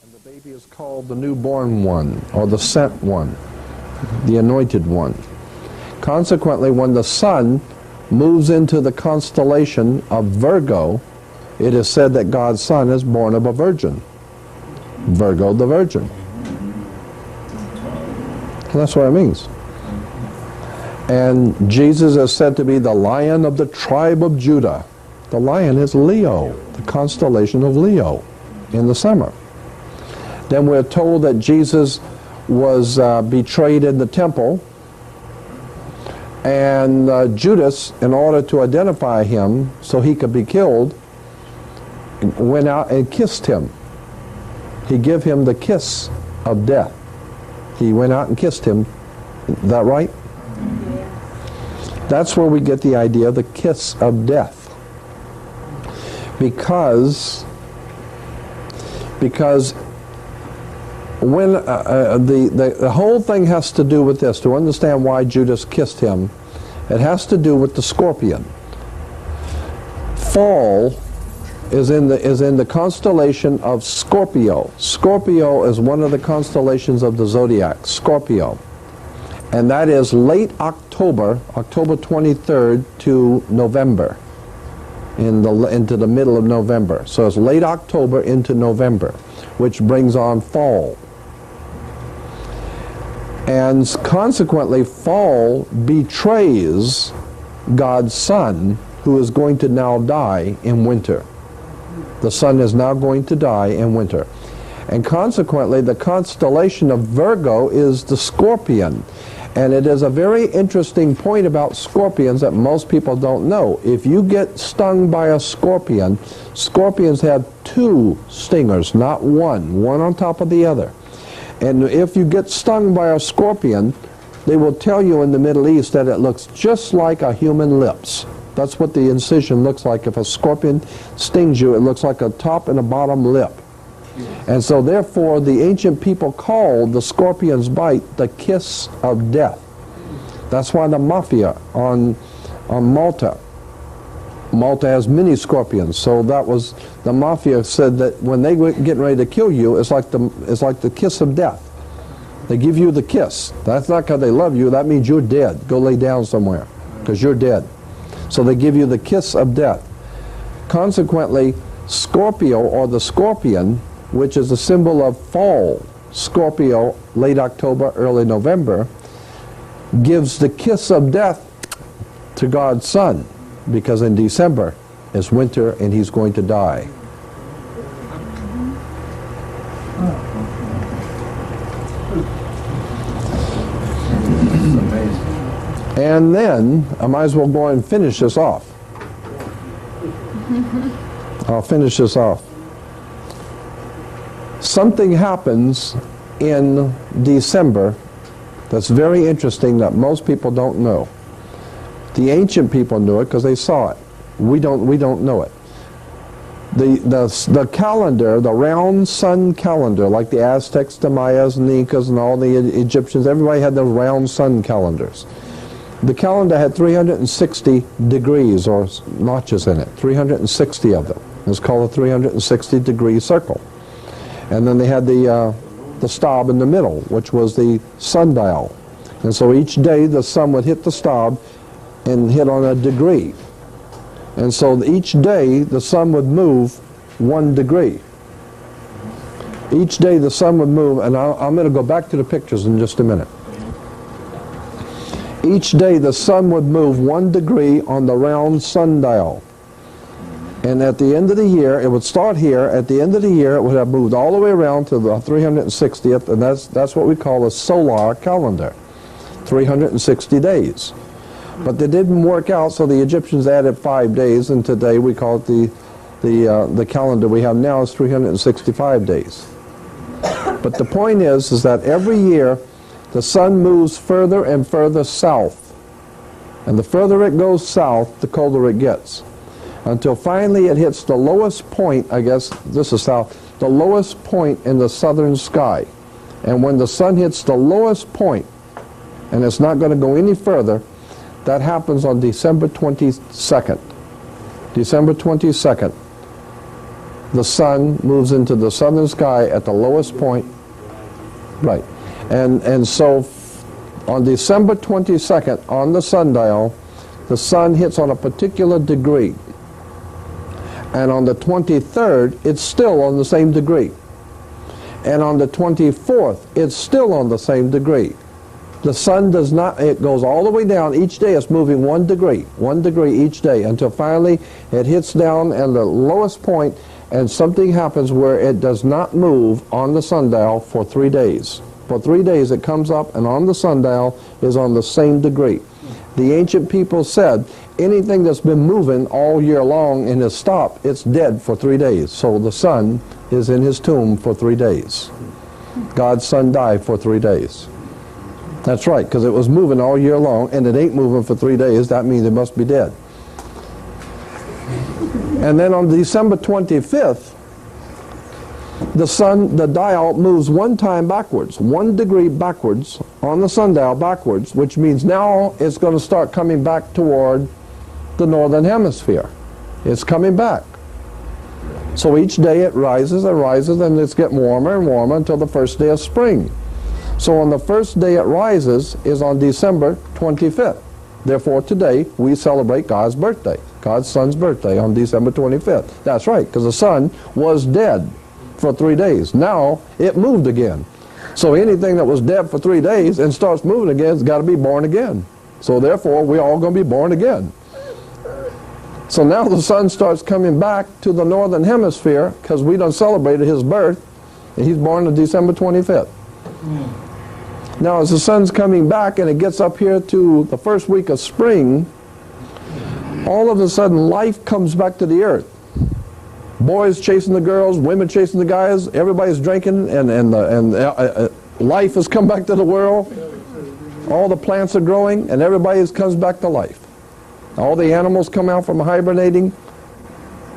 Speaker 1: and the baby is called the newborn one, or the sent one, the anointed one. Consequently, when the sun moves into the constellation of Virgo, it is said that God's son is born of a virgin. Virgo the Virgin. And that's what it means. And Jesus is said to be the Lion of the tribe of Judah. The lion is Leo, the constellation of Leo in the summer. Then we're told that Jesus was betrayed in the temple, and Judas, in order to identify him so he could be killed, went out and kissed him. He gave him the kiss of death. He went out and kissed him. Is that right? That's where we get the idea of the kiss of death. Because
Speaker 7: because when the whole thing has to do with this, to understand why Judas kissed him, it has to do with the scorpion. Fall is in the constellation of Scorpio. Scorpio is one of the constellations of the zodiac, Scorpio. And that is late October, October 23rd to November, into the middle of November. So it's late October into November, which brings on fall. And consequently, fall betrays God's Son, who is going to now die in winter. The Sun is now going to die in winter. And consequently, the constellation of Virgo is the scorpion. And it is a very interesting point about scorpions that most people don't know. If you get stung by a scorpion, scorpions have two stingers, not one on top of the other. And if you get stung by a scorpion, they will tell you in the Middle East that it looks just like a human lips. That's what the incision looks like. If a scorpion stings you, it looks like a top and a bottom lip. And so therefore, the ancient people called the scorpion's bite the kiss of death. That's why the mafia on Malta has many scorpions. So that was, the mafia said that when they were getting ready to kill you, it's like the kiss of death. They give you the kiss. That's not because they love you. That means you're dead. Go lay down somewhere because you're dead. So they give you the kiss of death. Consequently, Scorpio, or the scorpion, which is a symbol of fall, Scorpio, late October, early November, gives the kiss of death to God's Son, because in December is winter and he's going to die. And then, I might as well go and finish this off. I'll finish this off. Something happens in December that's very interesting that most people don't know. The ancient people knew it because they saw it. We don't know it. The calendar, the round sun calendar, like the Aztecs, the Mayas, and the Incas, and all the Egyptians, everybody had those round sun calendars. The calendar had 360 degrees or notches in it, 360 of them. It was called a 360-degree circle. And then they had the stab in the middle, which was the sundial. And so each day the sun would hit the stab and hit on a degree. And so each day the sun would move 1 degree. Each day the sun would move, and I'm going to go back to the pictures in just a minute. Each day the sun would move 1 degree on the round sundial. And at the end of the year, it would start here. At the end of the year, it would have moved all the way around to the 360th, and that's what we call a solar calendar, 360 days. But they didn't work out, so the Egyptians added 5 days, and today we call it the calendar we have now is 365 days. But the point is that every year the sun moves further and further south, and the further it goes south, the colder it gets, until finally it hits the lowest point, I guess this is south, the lowest point in the southern sky. And when the sun hits the lowest point, and it's not going to go any further, that happens on December 22nd. December 22nd, the sun moves into the southern sky at the lowest point. Right. And so on December 22nd, on the sundial, the sun hits on a particular degree. And on the 23rd, it's still on the same degree. And on the 24th, it's still on the same degree. The sun does not, it goes all the way down. Each day it's moving 1 degree each day, until finally it hits down at the lowest point, and something happens where it does not move on the sundial for 3 days. For 3 days it comes up, and on the sundial is on the same degree. The ancient people said anything that's been moving all year long and has stopped, it's dead for 3 days. So the sun is in his tomb for 3 days. God's Son died for 3 days. That's right, because it was moving all year long, and it ain't moving for 3 days. That means it must be dead. And then on December 25th, the sun, the dial moves one time backwards, 1 degree backwards on the sundial backwards, which means now it's going to start coming back toward the northern hemisphere. It's coming back. So each day it rises and rises, and it's getting warmer and warmer until the first day of spring. So on the first day it rises is on December 25th. Therefore today we celebrate God's birthday, God's son's birthday on December 25th. That's right, because the sun was dead for 3 days. Now it moved again. So anything that was dead for 3 days and starts moving again has got to be born again. So therefore we're all going to be born again. So now the sun starts coming back to the northern hemisphere because we done celebrated his birth, and he's born on December 25th. Now as the sun's coming back and it gets up here to the first week of spring, all of a sudden life comes back to the earth. Boys chasing the girls, women chasing the guys, everybody's drinking, and life has come back to the world. All the plants are growing, and everybody comes back to life. All the animals come out from hibernating,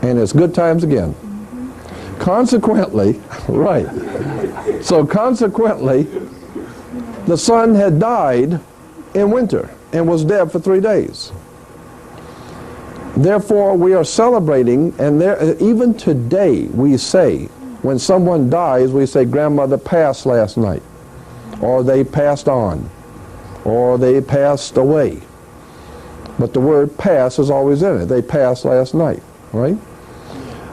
Speaker 7: and it's good times again. Consequently, right, so consequently, the sun had died in winter and was dead for 3 days. Therefore, we are celebrating, and even today we say, when someone dies, we say, grandmother passed last night, or they passed on, or they passed away. But the word pass is always in it. They passed last night, right?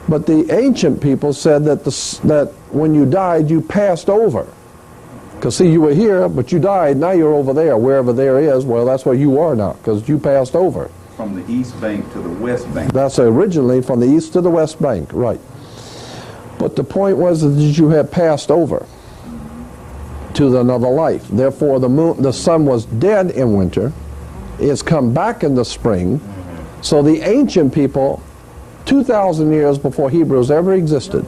Speaker 7: But the ancient people said that, that when you died, you passed over. Because see, you were here, but you died, now you're over there, wherever there is. Well, that's where you are now, because you passed over.
Speaker 4: From the east bank to the west bank.
Speaker 7: That's originally from the east to the west bank, right. But the point was that you had passed over to another life. Therefore, the sun was dead in winter. It's come back in the spring. So the ancient people, 2,000 years before Hebrews ever existed,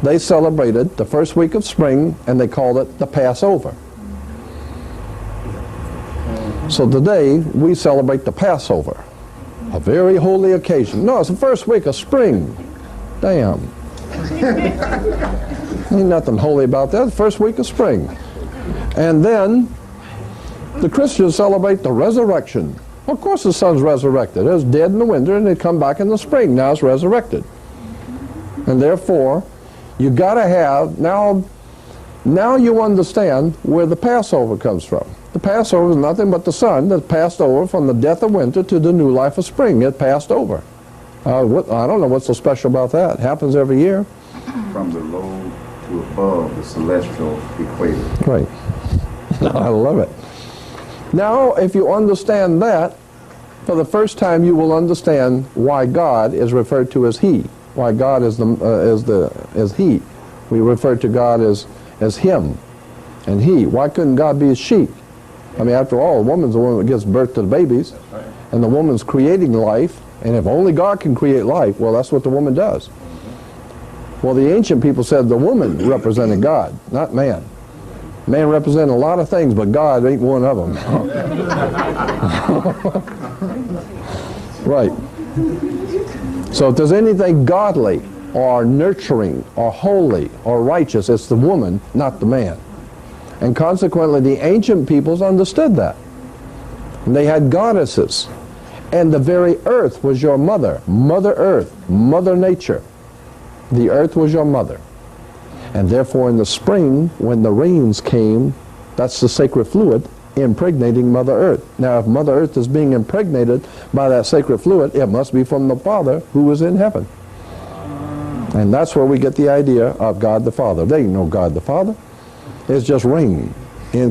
Speaker 7: they celebrated the first week of spring, and they called it the Passover. So today we celebrate the Passover, a very holy occasion. No, it's the first week of spring. Damn. Ain't nothing holy about that. The first week of spring. And then the Christians celebrate the resurrection. Of course the sun's resurrected. It was dead in the winter and it come back in the spring. Now it's resurrected. And therefore, you got to have, now you understand where the Passover comes from. The Passover is nothing but the sun that passed over from the death of winter to the new life of spring. It passed over. I don't know what's so special about that. It happens every year.
Speaker 4: From the low to above the celestial equator.
Speaker 7: Right. I love it. Now, if you understand that, for the first time you will understand why God is referred to as He. Why God is He. We refer to God as Him and He. Why couldn't God be a she? I mean, after all, a woman's the one that gives birth to the babies, and the woman's creating life, and if only God can create life, well, that's what the woman does. Well, the ancient people said the woman represented God, not man. Man represented a lot of things, but God ain't one of them. Right. So if there's anything godly or nurturing or holy or righteous, it's the woman, not the man. And consequently, the ancient peoples understood that. And they had goddesses. And the very earth was your mother. Mother Earth, Mother Nature. The earth was your mother. And therefore in the spring, when the rains came, that's the sacred fluid impregnating Mother Earth. Now if Mother Earth is being impregnated by that sacred fluid, it must be from the Father who is in heaven. And that's where we get the idea of God the Father. There ain't no God the Father. It's just rain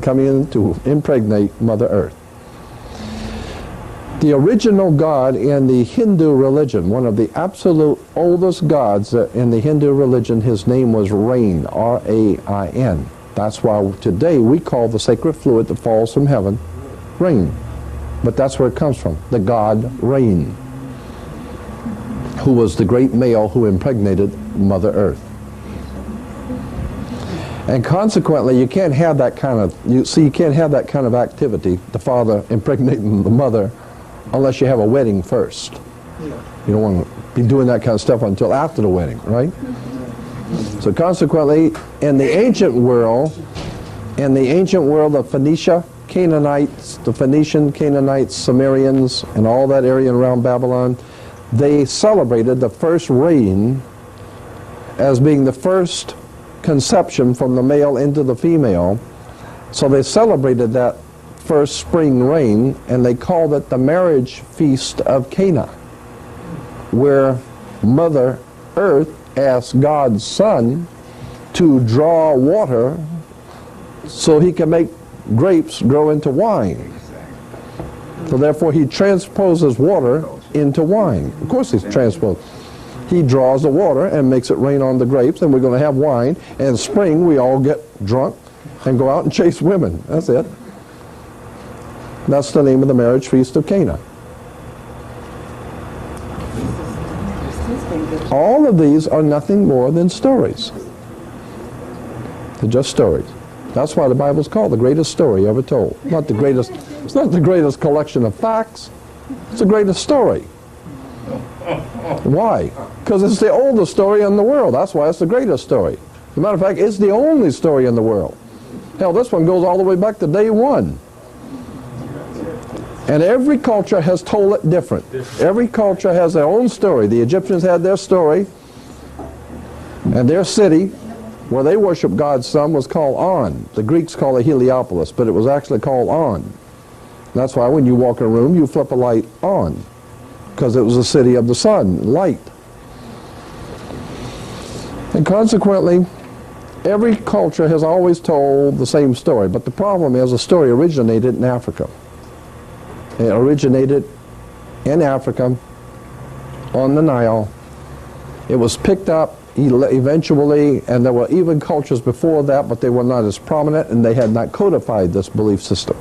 Speaker 7: coming in to impregnate Mother Earth. The original God in the Hindu religion, one of the absolute oldest gods in the Hindu religion, his name was Rain, R-A-I-N. That's why today we call the sacred fluid that falls from heaven rain. But that's where it comes from, the god Rain, who was the great male who impregnated Mother Earth. And consequently, you can't have that kind of, you can't have that kind of activity, the father impregnating the mother, unless you have a wedding first. You don't want to be doing that kind of stuff until after the wedding, right? So consequently, in the ancient world of Phoenicia, Canaanites, the Phoenician, Canaanites, Sumerians, and all that area around Babylon, they celebrated the first rain as being the first conception from the male into the female. So they celebrated that first spring rain, and they called it the marriage feast of Cana, where Mother Earth asked God's Son to draw water so he can make grapes grow into wine. So therefore he transposes water into wine. Of course he's transposed. He draws the water and makes it rain on the grapes, and we're going to have wine. And in spring we all get drunk and go out and chase women. That's it. That's the name of the marriage feast of Cana. All of these are nothing more than stories. They're just stories. That's why the Bible's called the greatest story ever told. Not the greatest, it's not the greatest collection of facts. It's the greatest story. Why? Because it's the oldest story in the world. That's why it's the greatest story. As a matter of fact, it's the only story in the world. Hell, this one goes all the way back to day one. And every culture has told it different. Every culture has their own story. The Egyptians had their story, and their city where they worship God's sun was called On. The Greeks call it Heliopolis, but it was actually called On. That's why when you walk in a room, you flip a light on, because it was the city of the sun, light. And consequently, every culture has always told the same story, but the problem is the story originated in Africa. It originated in Africa, on the Nile. It was picked up eventually, and there were even cultures before that, but they were not as prominent, and they had not codified this belief system.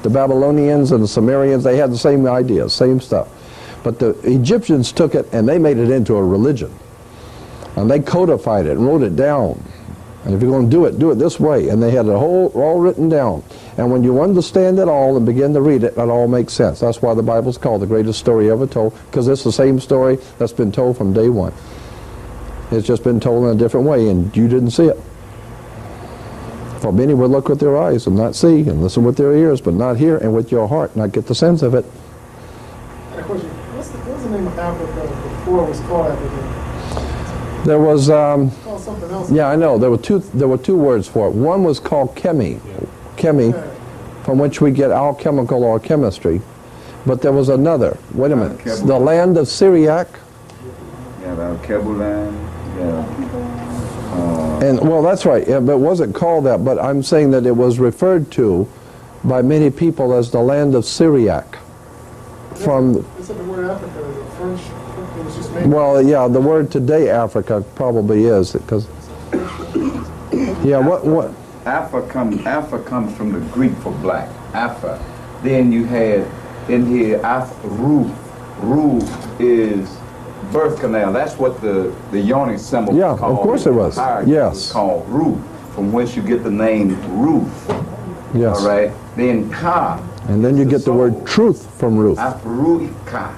Speaker 7: The Babylonians and the Sumerians, they had the same ideas, same stuff. But the Egyptians took it and they made it into a religion. And they codified it and wrote it down. And if you're going to do it this way. And they had it all written down. And when you understand it all and begin to read it, it all makes sense. That's why the Bible's called the greatest story ever told, because it's the same story that's been told from day one. It's just been told in a different way, and you didn't see it. For many would look with their eyes and not see, and listen with their ears, but not hear, and with your heart not get the sense of it.
Speaker 8: I had a question. What's the name of Africa before it was called Africa?
Speaker 7: There was
Speaker 8: Called something else.
Speaker 7: yeah, I know. There were two words for it. One was called chemi, from which we get alchemical or chemistry. But there was another. Wait a minute. The land of Syriac.
Speaker 4: Yeah, about Kebulan. Yeah.
Speaker 7: And well, that's right. Yeah, but it wasn't called that. But I'm saying that it was referred to by many people as the land of Syriac. From
Speaker 8: They said the word Africa is a French. It was just made.
Speaker 7: well, yeah, the word today Africa probably is, because yeah, what
Speaker 2: Alpha comes from the Greek for black. Alpha. Then you had in here Ruth. Ruth is birth canal. That's what the yoni symbol
Speaker 7: Yeah,
Speaker 2: was called.
Speaker 7: of course it was. Yes.
Speaker 2: It was called Ruth, from whence you get the name Ruth.
Speaker 7: yes.
Speaker 2: All right. Then Ka.
Speaker 7: And then you
Speaker 2: is
Speaker 7: get the word truth from Ruth.
Speaker 2: Afruika.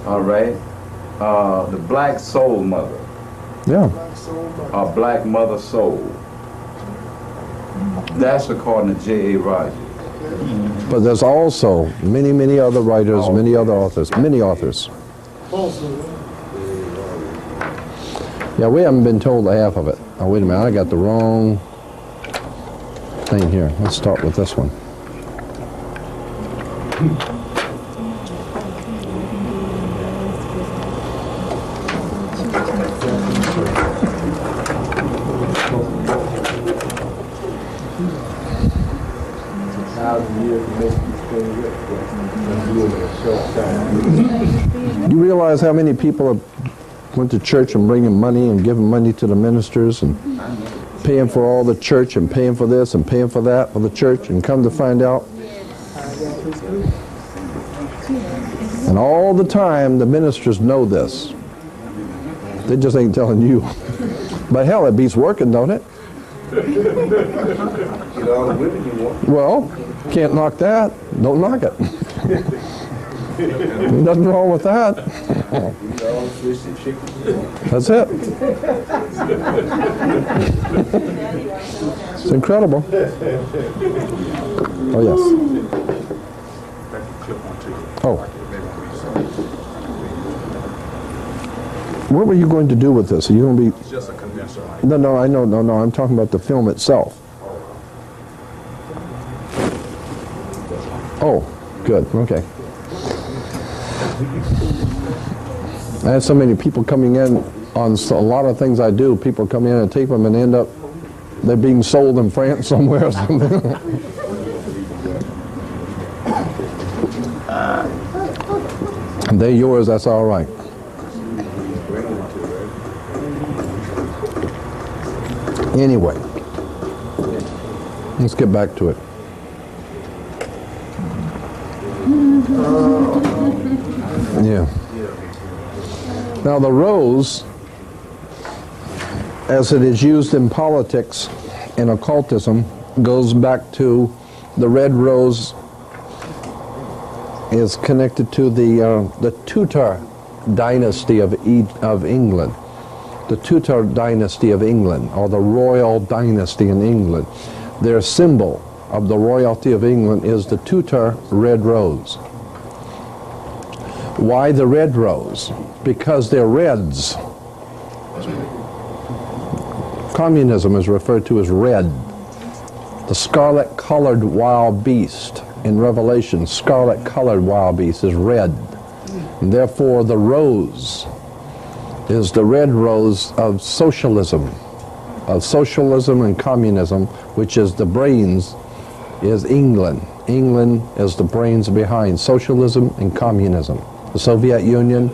Speaker 2: All right. The black soul mother.
Speaker 7: Yeah.
Speaker 2: Black mother soul. That's according to J.A. Rogers.
Speaker 7: But there's also many, many other writers, many other authors, many authors. Yeah, we haven't been told the half of it. Oh, wait a minute, I got the wrong thing here. Let's start with this one. You realize how many people have went to church and bringing money and giving money to the ministers and paying for all the church and paying for this and paying for that for the church, and come to find out, and all the time the ministers know this. They just ain't telling you. But hell, it beats working, don't it? Well, can't knock that. Don't knock it. Nothing wrong with that. That's it. It's incredible. Oh, yes. Oh. What were you going to do with this? Are you going to be...
Speaker 5: It's just a condenser.
Speaker 7: No, I know, no, I'm talking about the film itself. Oh, good, okay. I have so many people coming in on a lot of things I do. People come in and tape them and end up, they're being sold in France somewhere or something. And they're yours, that's all right. Anyway, let's get back to it. Yeah. Now the rose, as it is used in politics and occultism, goes back to the red rose is connected to the Tudor dynasty of England. The Tudor dynasty of England, or the royal dynasty in England. Their symbol of the royalty of England is the Tudor red rose. Why the red rose? Because they're reds. Communism is referred to as red. The scarlet-colored wild beast in Revelation, scarlet-colored wild beast is red. And therefore the rose is the red rose of socialism and communism, which is the brains, is England. England is the brains behind socialism and communism. The Soviet Union,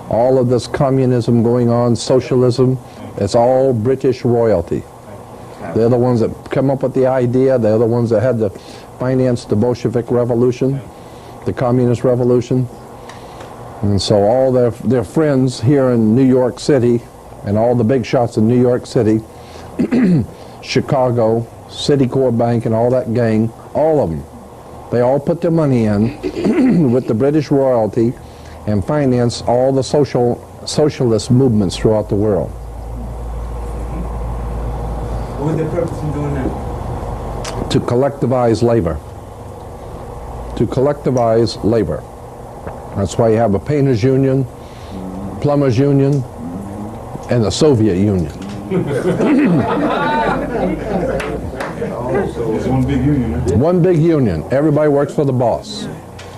Speaker 7: all of this communism going on, socialism, it's all British royalty. They're the ones that come up with the idea. They're the ones that had to finance the Bolshevik Revolution, the Communist Revolution. And so all their friends here in New York City, and all the big shots in New York City, Chicago, Citicorp Bank, and all that gang, all of them, they all put their money in with the British royalty and finance all the socialist movements throughout the world.
Speaker 10: What was the purpose in doing that?
Speaker 7: To collectivize labor. To collectivize labor. That's why you have a painters union, plumbers union, and the Soviet Union.
Speaker 5: It's one big union, huh?
Speaker 7: One big union. Everybody works for the boss.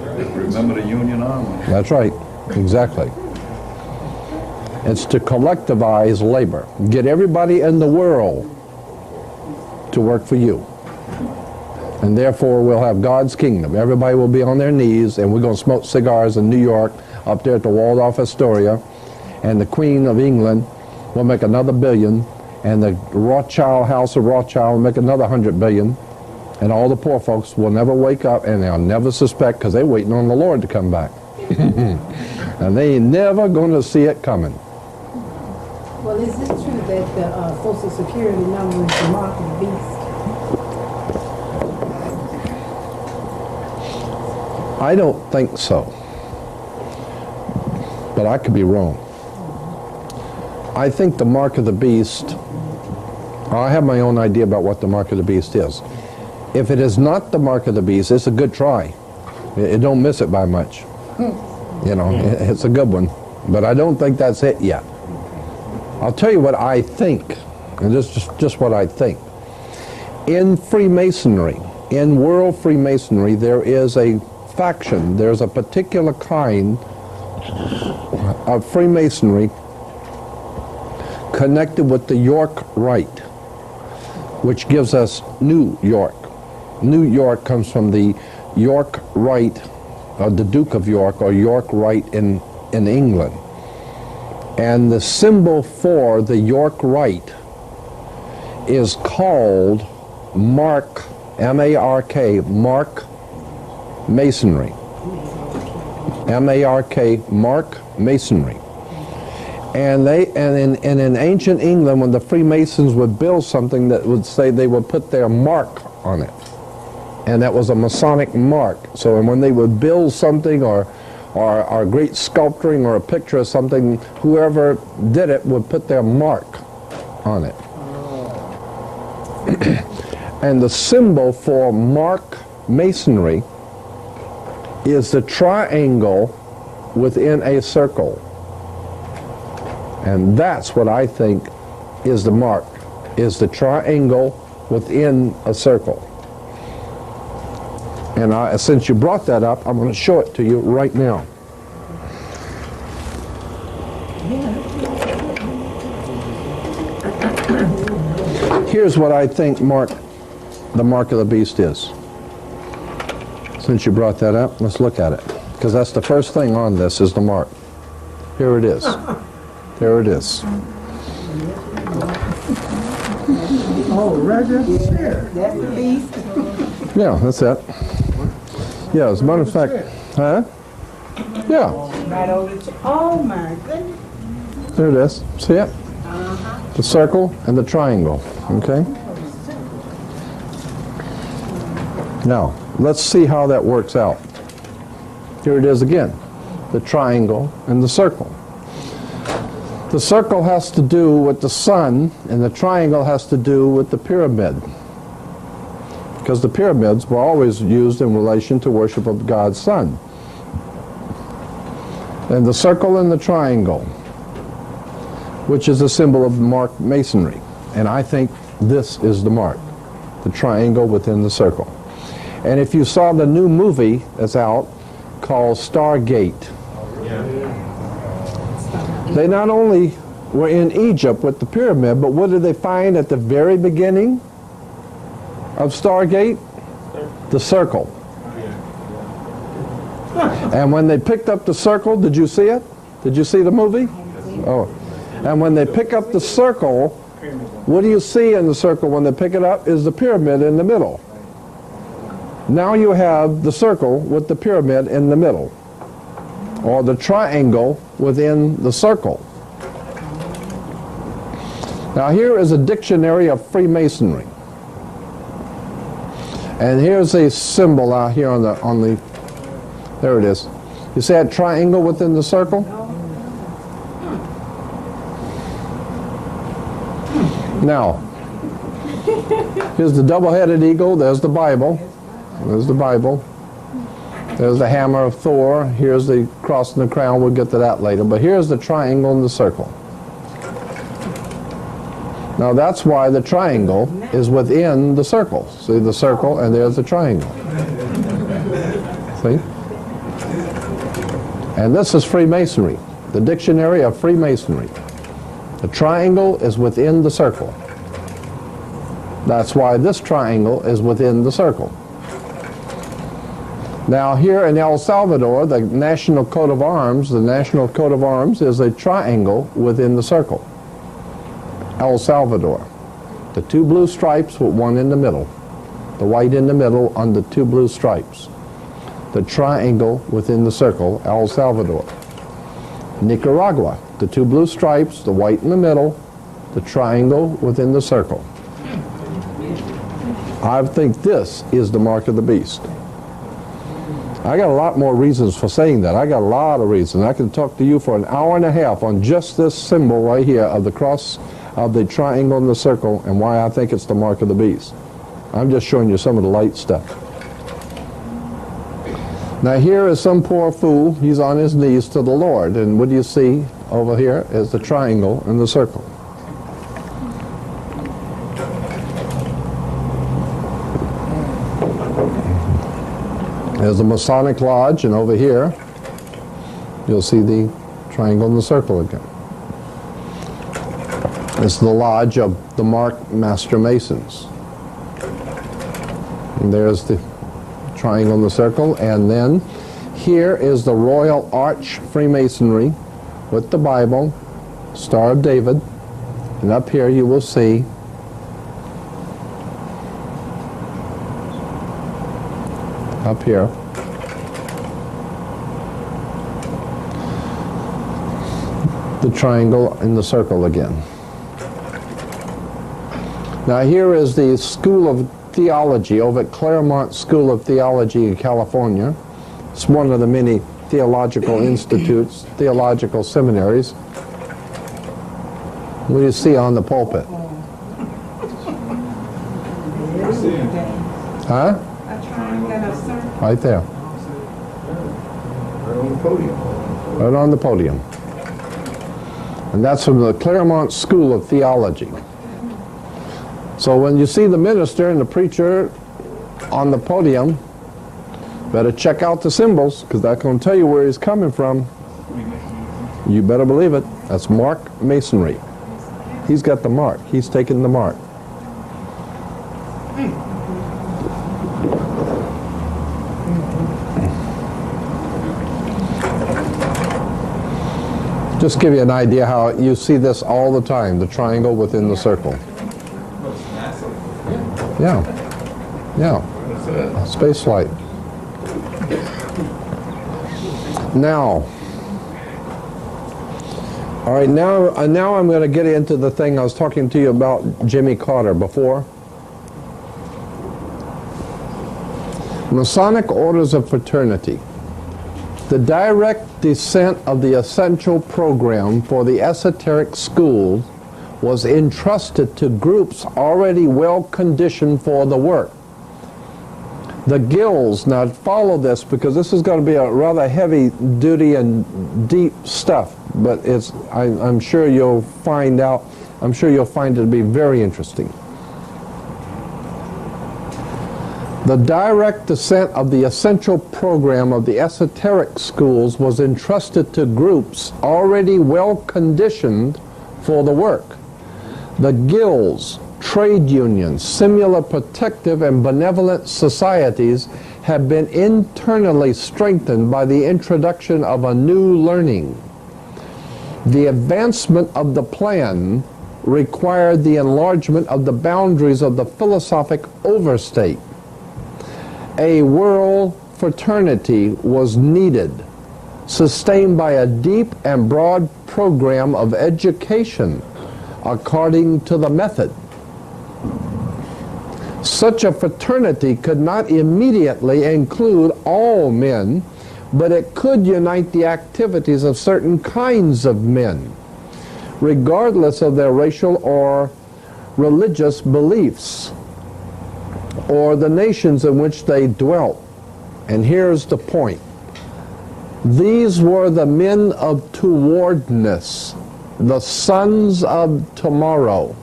Speaker 4: Remember the Union Army?
Speaker 7: That's right. Exactly. It's to collectivize labor. Get everybody in the world to work for you. And therefore we'll have God's kingdom. Everybody will be on their knees, and we're going to smoke cigars in New York up there at the Waldorf Astoria, and the Queen of England will make another billion, and the Rothschild House of Rothschild will make another 100 billion, and all the poor folks will never wake up, and they'll never suspect, because they're waiting on the Lord to come back. And they ain't never going to see it coming.
Speaker 11: Well, is it true that the Social Security number is the mark of the beast?
Speaker 7: I don't think so, but I could be wrong. I think the mark of the beast, I have my own idea about what the mark of the beast is. If it is not the mark of the beast, it's a good try. It don't miss it by much. You know, it's a good one, but I don't think that's it yet. I'll tell you what I think, and this is just what I think. In Freemasonry, in world Freemasonry, there is a faction, there's a particular kind of Freemasonry connected with the York Rite, which gives us New York. New York comes from the York Rite, or the Duke of York, or York Rite in England. And the symbol for the York Rite is called Mark, M-A-R-K, Mark Masonry. M-A-R-K, Mark Masonry. And in ancient England, when the Freemasons would build something, that would say they would put their mark on it. And that was a Masonic mark. So when they would build something or or great sculpturing or a picture of something, whoever did it would put their mark on it. And the symbol for mark masonry is the triangle within a circle. And that's what I think is the mark, is the triangle within a circle. And since you brought that up, I'm going to show it to you right now. Here's what I think the mark of the beast is. Since you brought that up, let's look at it. Because that's the first thing on this is the mark. Here it is. There it is.
Speaker 10: Oh, right there. That's the beast.
Speaker 7: Yeah, that's it. Yeah, as a matter of fact, huh? Yeah.
Speaker 11: Right over to, oh my goodness.
Speaker 7: There it is. See it? The circle and the triangle. Okay? Now, let's see how that works out. Here it is again. The triangle and the circle. The circle has to do with the sun, and the triangle has to do with the pyramid. Because the pyramids were always used in relation to worship of God's sun. And the circle and the triangle, which is a symbol of mark masonry. And I think this is the mark, the triangle within the circle. And if you saw the new movie that's out called Stargate, they not only were in Egypt with the pyramid, but what did they find at the very beginning of Stargate? The circle. And when they picked up the circle, did you see it? Did you see the movie? Oh. And when they pick up the circle, what do you see in the circle when they pick it up? Is the pyramid in the middle. Now you have the circle with the pyramid in the middle, or the triangle within the circle. Now here is a dictionary of Freemasonry. And here's a symbol out here on the there it is. You see that triangle within the circle? Now, here's the double-headed eagle, there's the Bible. There's the Bible. There's the hammer of Thor. Here's the cross and the crown. We'll get to that later. But here's the triangle and the circle. Now that's why the triangle is within the circle. See the circle, and there's the triangle. See? And this is Freemasonry, the dictionary of Freemasonry. The triangle is within the circle. That's why this triangle is within the circle. Now here in El Salvador, the national coat of arms, is a triangle within the circle. El Salvador. The two blue stripes with one in the middle. The white in the middle on the two blue stripes. The triangle within the circle, El Salvador. Nicaragua. The two blue stripes, the white in the middle, the triangle within the circle. I think this is the mark of the beast. I got a lot more reasons for saying that. I got a lot of reasons. I can talk to you for an hour and a half on just this symbol right here of the cross, of the triangle and the circle, and why I think it's the mark of the beast. I'm just showing you some of the light stuff. Now here is some poor fool. He's on his knees to the Lord. And what do you see over here is the triangle and the circle. There's the Masonic Lodge, and over here you'll see the triangle and the circle again. This is the lodge of the Mark Master Masons. And there's the triangle and the circle, and then here is the Royal Arch Freemasonry with the Bible, Star of David, and up here you will see up here the triangle and the circle again. Now here is the School of Theology over at Claremont School of Theology in California. It's one of the many theological institutes, theological seminaries. What do you see on the pulpit? Huh? Right there.
Speaker 6: Right on the podium.
Speaker 7: Right on the podium. And that's from the Claremont School of Theology. So when you see the minister and the preacher on the podium, better check out the symbols, because that's going to tell you where he's coming from. You better believe it. That's mark masonry. He's got the mark. He's taken the mark. Just give you an idea how you see this all the time, the triangle within the circle. Yeah. Yeah. Space flight. Now, all right, now I'm going to get into the thing I was talking to you about Jimmy Carter before. Masonic orders of fraternity. The direct descent of the essential program for the esoteric schools was entrusted to groups already well conditioned for the work. The guilds, now follow this because this is going to be a rather heavy duty and deep stuff, but I'm sure you'll find out, I'm sure you'll find it to be very interesting. The direct descent of the essential program of the esoteric schools was entrusted to groups already well conditioned for the work. The guilds, trade unions, similar protective and benevolent societies have been internally strengthened by the introduction of a new learning. The advancement of the plan required the enlargement of the boundaries of the philosophic overstate. A world fraternity was needed, sustained by a deep and broad program of education according to the method. Such a fraternity could not immediately include all men, but it could unite the activities of certain kinds of men, regardless of their racial or religious beliefs, or the nations in which they dwelt. And here's the point. These were the men of towardness, the sons of tomorrow,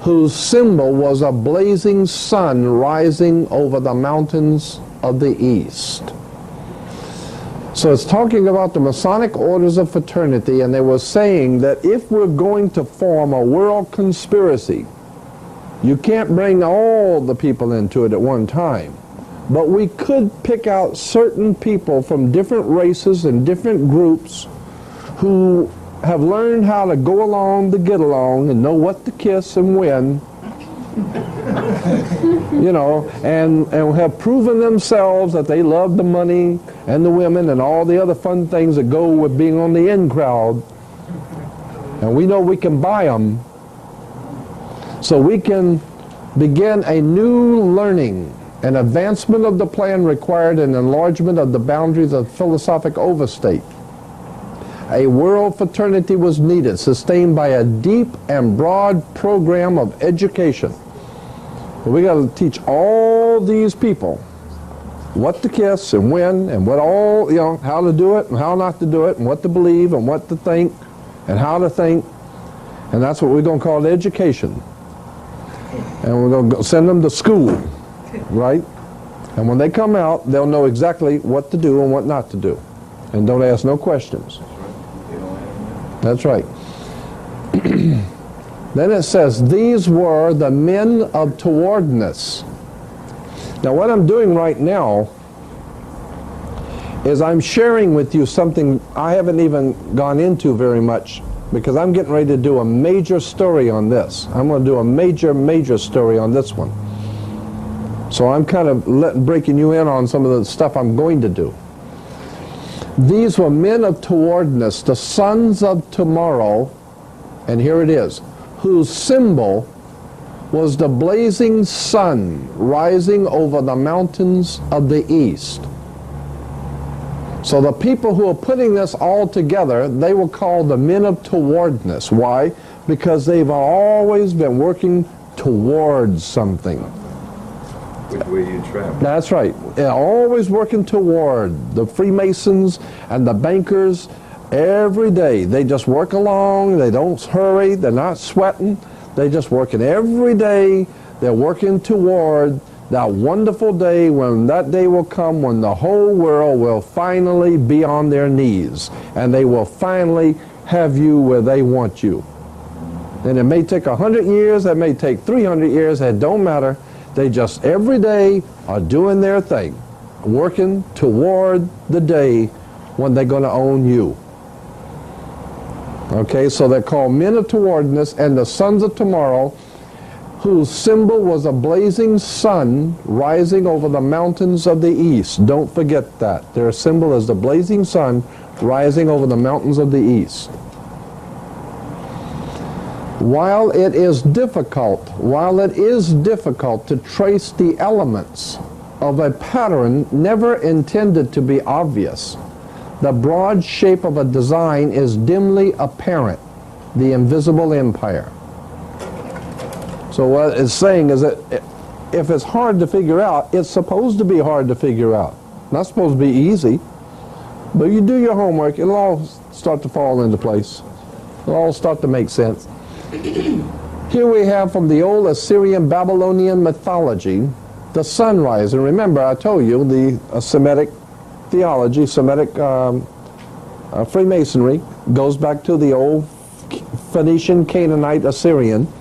Speaker 7: whose symbol was a blazing sun rising over the mountains of the east. So it's talking about the Masonic orders of fraternity, and they were saying that if we're going to form a world conspiracy, you can't bring all the people into it at one time, but we could pick out certain people from different races and different groups who have learned how to go along to get along and know what to kiss and when, you know, and have proven themselves that they love the money and the women and all the other fun things that go with being on the in crowd. And we know we can buy them. So we can begin a new learning. An advancement of the plan required an enlargement of the boundaries of philosophic overstate. A world fraternity was needed, sustained by a deep and broad program of education. We got to teach all these people what to kiss and when and what all, you know, how to do it and how not to do it and what to believe and what to think and how to think. And that's what we're going to call education. And we're going to send them to school, right? And when they come out, they'll know exactly what to do and what not to do. And don't ask no questions. That's right. Then it says, these were the men of towardness. Now what I'm doing right now is I'm sharing with you something I haven't even gone into very much, because I'm getting ready to do a major story on this. I'm going to do a major story on this one. So I'm kind of breaking you in on some of the stuff I'm going to do. These were men of towardness, the sons of tomorrow, and here it is, whose symbol was the blazing sun rising over the mountains of the east. So the people who are putting this all together, they were called the men of towardness. Why? Because they've always been working towards something.
Speaker 2: Which way you travel.
Speaker 7: That's right. They're always working toward. The Freemasons and the bankers, every day, they just work along. They don't hurry. They're not sweating. They're just working every day. They're working toward that wonderful day, when that day will come when the whole world will finally be on their knees and they will finally have you where they want you. And it may take 100 years, it may take 300 years, it don't matter. They just every day are doing their thing, working toward the day when they're going to own you. Okay, so they're called men of towardness and the sons of tomorrow, whose symbol was a blazing sun rising over the mountains of the east. Don't forget that. Their symbol is the blazing sun rising over the mountains of the east. While it is difficult to trace the elements of a pattern never intended to be obvious, the broad shape of a design is dimly apparent, the invisible empire. So what it's saying is that if it's hard to figure out, it's supposed to be hard to figure out. Not supposed to be easy. But you do your homework, it'll all start to fall into place. It'll all start to make sense. Here we have from the old Assyrian Babylonian mythology, the sunrise. And remember, I told you, the Semitic theology, Semitic Freemasonry, goes back to the old Phoenician, Canaanite, Assyrian.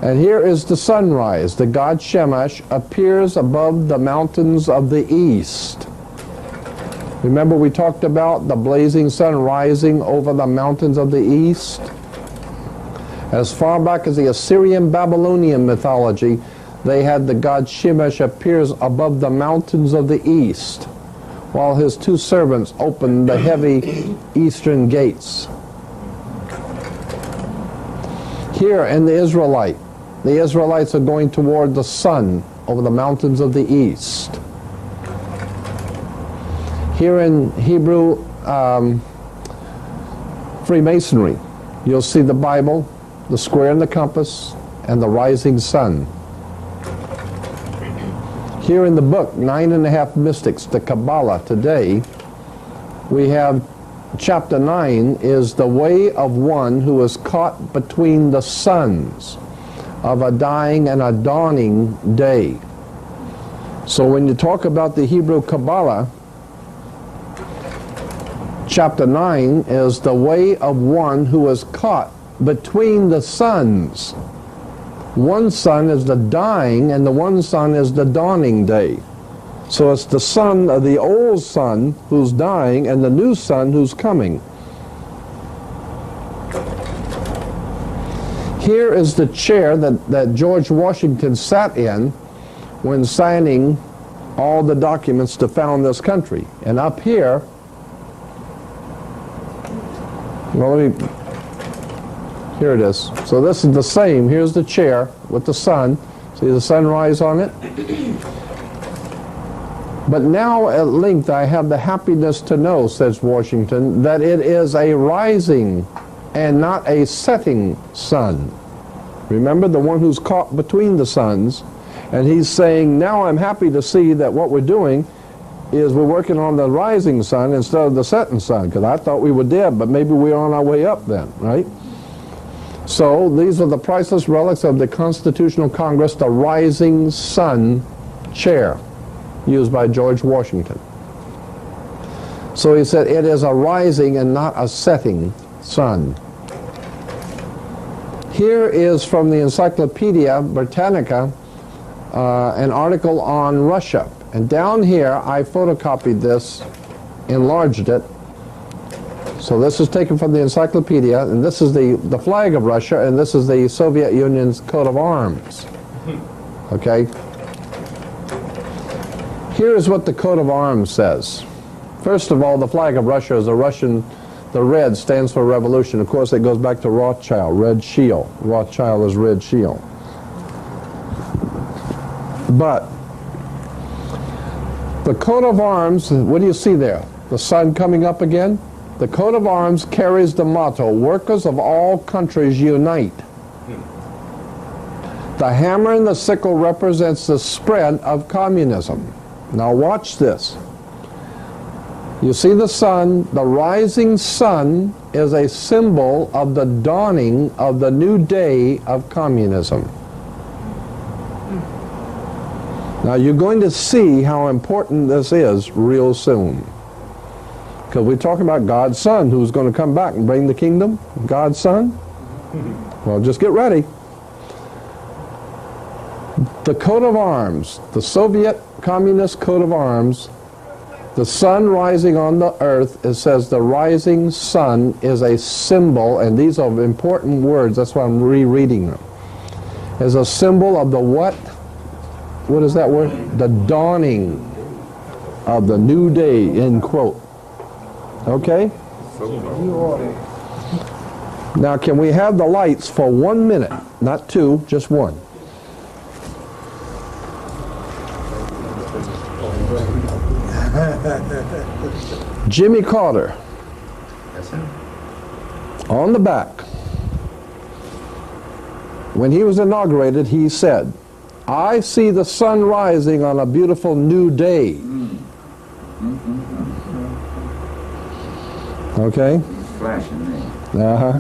Speaker 7: And here is the sunrise. The god Shamash appears above the mountains of the east. Remember we talked about the blazing sun rising over the mountains of the east? As far back as the Assyrian Babylonian mythology, they had the god Shamash appears above the mountains of the east, while his two servants opened the heavy eastern gates. Here in the Israelites are going toward the sun over the mountains of the east. Here in Hebrew Freemasonry, you'll see the Bible, the square and the compass, and the rising sun. Here in the book, 9.5 Mystics, the Kabbalah, today, we have chapter 9 is the way of one who is caught between the suns of a dying and a dawning day. So when you talk about the Hebrew Kabbalah, chapter 9 is the way of one who is caught between the suns. One sun is the dying and the one sun is the dawning day. So it's the sun of the old sun who's dying and the new sun who's coming. Here is the chair that George Washington sat in when signing all the documents to found this country. And up here, well, here it is. So this is the same. Here's the chair with the sun. See the sunrise on it? But now at length I have the happiness to know, says Washington, that it is a rising and not a setting sun. Remember, the one who's caught between the suns. And he's saying, now I'm happy to see that what we're doing is we're working on the rising sun instead of the setting sun, because I thought we were dead, but maybe we're on our way up then, right? So these are the priceless relics of the Constitutional Congress, the rising sun chair, used by George Washington. So he said it is a rising and not a setting sun. Here is from the Encyclopedia Britannica an article on Russia. And down here I photocopied this, enlarged it. So this is taken from the encyclopedia, and this is the flag of Russia, and this is the Soviet Union's coat of arms. Okay? Here's what the coat of arms says. First of all, the flag of Russia is a Russian, the red stands for revolution. Of course, it goes back to Rothschild, red shield. Rothschild is red shield. But the coat of arms, what do you see there? the sun coming up again? The coat of arms carries the motto, workers of all countries unite. The hammer and the sickle represents the spread of communism. Now watch this. You see the sun, the rising sun is a symbol of the dawning of the new day of communism. Now you're going to see how important this is real soon. Because we're talking about God's Son who's going to come back and bring the kingdom. God's Son? Well, just get ready. The coat of arms, the Soviet Communist coat of arms, the sun rising on the earth, it says the rising sun is a symbol, and these are important words, that's why I'm rereading them, is a symbol of the what? What is that word? The dawning of the new day, end quote. Okay? Now can we have the lights for 1 minute? Not two, just one. Jimmy Carter, on the back, when he was inaugurated, he said, "I see the sun rising on a beautiful new day." Okay?
Speaker 2: Flashing there.
Speaker 7: Uh-huh.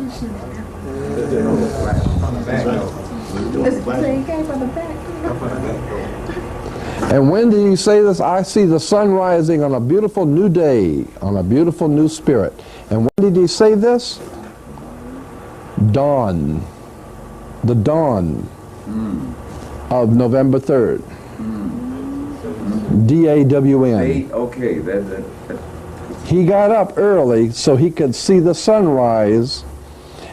Speaker 7: And when did he say this? I see the sun rising on a beautiful new day, on a beautiful new spirit. And when did he say this? Dawn. The dawn of November 3rd. D-A-W-N.
Speaker 2: Okay,
Speaker 7: He got up early so he could see the sunrise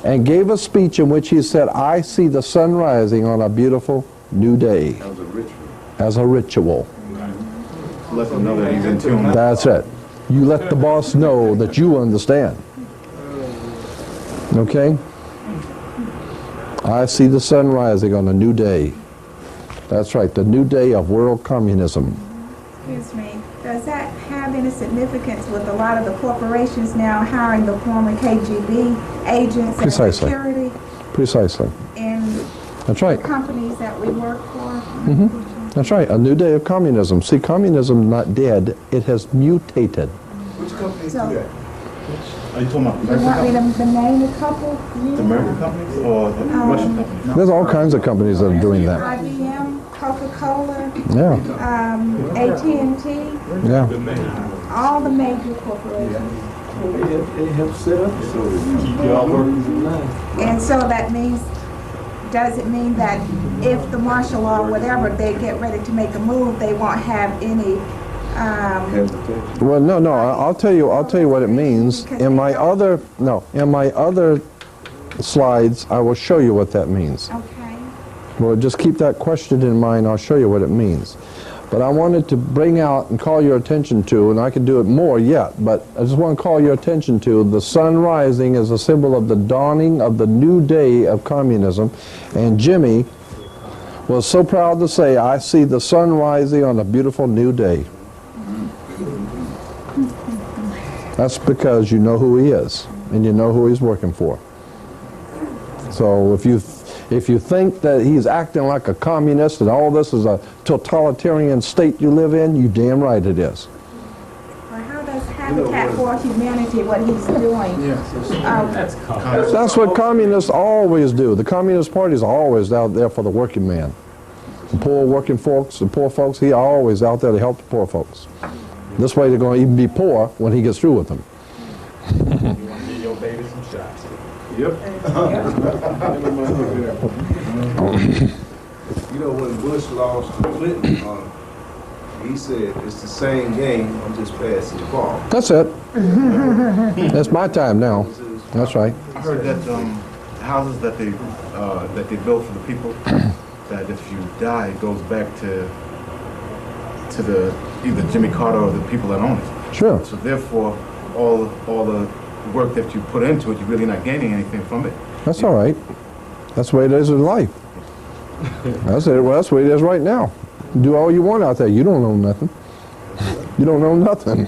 Speaker 7: and gave a speech in which he said, I see the sun rising on a beautiful new day.
Speaker 2: That was a ritual.
Speaker 7: As a ritual.
Speaker 6: Let them know that he's in tune.
Speaker 7: That's it. You let the boss know that you understand. Okay? I see the sun rising on a new day. That's right, the new day of world communism.
Speaker 9: Excuse me. Does that have any significance with a lot of the corporations now hiring the former KGB agents and security
Speaker 7: Precisely.
Speaker 9: in
Speaker 7: That's right.
Speaker 9: companies that we work for?
Speaker 7: That's right, a new day of communism. See, communism is not dead, it has mutated.
Speaker 6: Which companies
Speaker 9: So-
Speaker 6: do that? Are you talking about
Speaker 9: You want me to name a couple?
Speaker 6: the American companies or the Russian companies?
Speaker 7: There's all kinds of companies that are doing that.
Speaker 9: IBM, Coca-Cola,
Speaker 7: Yeah,
Speaker 9: AT&T,
Speaker 7: yeah.
Speaker 9: all the major corporations.
Speaker 10: It helps set up.
Speaker 6: Keep y'all working.
Speaker 9: And so that means, does it mean that if the martial law or whatever, they get ready to make a move, they won't have any,
Speaker 7: Well, no, I'll tell you what it means. In my other slides, I will show you what that means.
Speaker 9: okay.
Speaker 7: Well, just keep that question in mind, I'll show you what it means. But I wanted to bring out and call your attention to, and I can do it more yet, but I just want to call your attention to, the sun rising is a symbol of the dawning of the new day of communism. And Jimmy was so proud to say, I see the sun rising on a beautiful new day. That's because you know who he is, and you know who he's working for. So if you think that he's acting like a communist and all this is a totalitarian state you live in, you damn right it is.
Speaker 9: Well, how does Habitat for Humanity, what he's doing?
Speaker 7: That's what communists always do. The Communist Party is always out there for the working man. The poor working folks, the poor folks, he's always out there to help the poor folks. This way they're going to even be poor when he gets through with them.
Speaker 5: You want to give your baby some shots.
Speaker 6: Yep.
Speaker 12: You know, when Bush lost to Clinton, he said, it's the same game, I'm just passing the ball.
Speaker 7: That's it. That's my time now. That's right.
Speaker 6: I heard that houses that they build for the people, that if you die, it goes back to the either Jimmy Carter or the people that own it.
Speaker 7: Sure.
Speaker 6: So therefore, all the work that you put into it, you're really not gaining anything from it.
Speaker 7: That's all right. That's the way it is in life. That's it. Well, that's the way it is right now. Do all you want out there. You don't own nothing. You don't own nothing.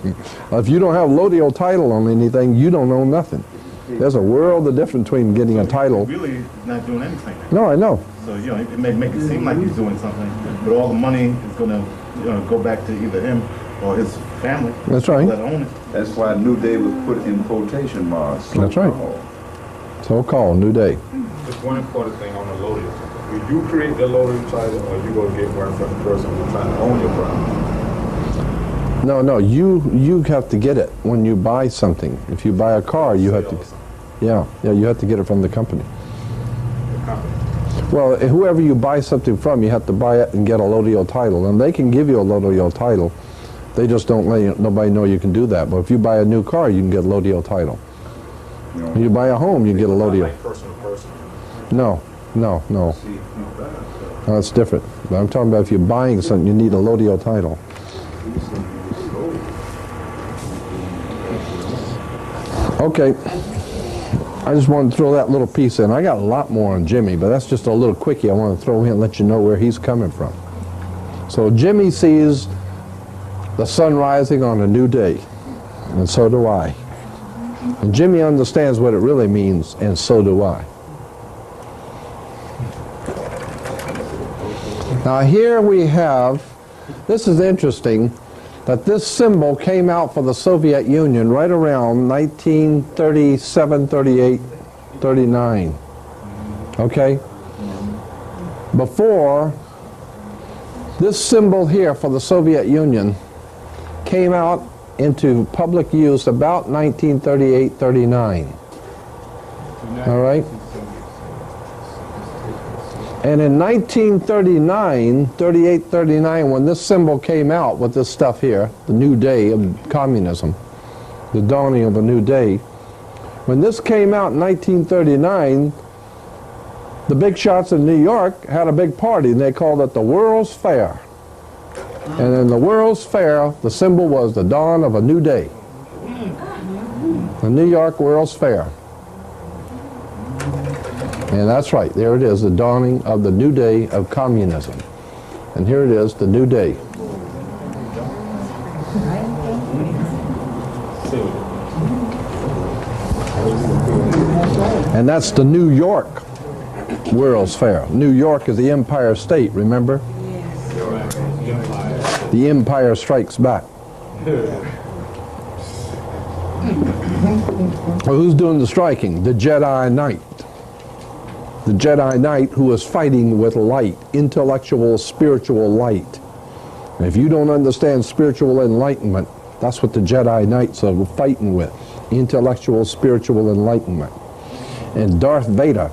Speaker 7: If you don't have Lodial title on anything, you don't own nothing. There's a world of difference between getting a title.
Speaker 6: He's really not doing anything.
Speaker 7: No, I know.
Speaker 6: So, you know, it may make it seem like he's doing something, but all the money is going to, you know, go back to either him or his family.
Speaker 7: That's right.
Speaker 6: That own it.
Speaker 2: That's why New Day was put in quotation marks.
Speaker 7: That's right. So-called New Day.
Speaker 3: Just one important thing on the Lodial. Will you create the Lodial title, or you go get one from the person who's trying to own your property?
Speaker 7: No, you have to get it when you buy something. If you buy a car, you have to, you have to get it from the company. Well, whoever you buy something from, you have to buy it and get a Lodial title, and they can give you a Lodial title. They just don't let nobody know you can do that. But if you buy a new car, you can get a Lodial title. If you buy a home, you get a Lodial. No. That's different. But I'm talking about if you're buying something, you need a Lodial title. Okay, I just want to throw that little piece in. I got a lot more on Jimmy, but that's just a little quickie I want to throw in and let you know where he's coming from. So Jimmy sees the sun rising on a new day, and so do I. And Jimmy understands what it really means, and so do I. Now here we have, this is interesting, that this symbol came out for the Soviet Union right around 1937, 38, 39. Okay? Before, this symbol here for the Soviet Union came out into public use about 1938, 39. All right? And in 1939, 38, 39, when this symbol came out with this stuff here, the new day of communism, the dawning of a new day, when this came out in 1939, the big shots in New York had a big party, and they called it the World's Fair. And in the World's Fair, the symbol was the dawn of a new day. The New York World's Fair. And that's right, there it is, the dawning of the new day of communism. And here it is, the new day. And that's the New York World's Fair. New York is the Empire State, remember? The Empire Strikes Back. Well, who's doing the striking? The Jedi Knight. The Jedi Knight who is fighting with light, intellectual, spiritual light. And if you don't understand spiritual enlightenment, that's what the Jedi Knights are fighting with, intellectual, spiritual enlightenment. And Darth Vader,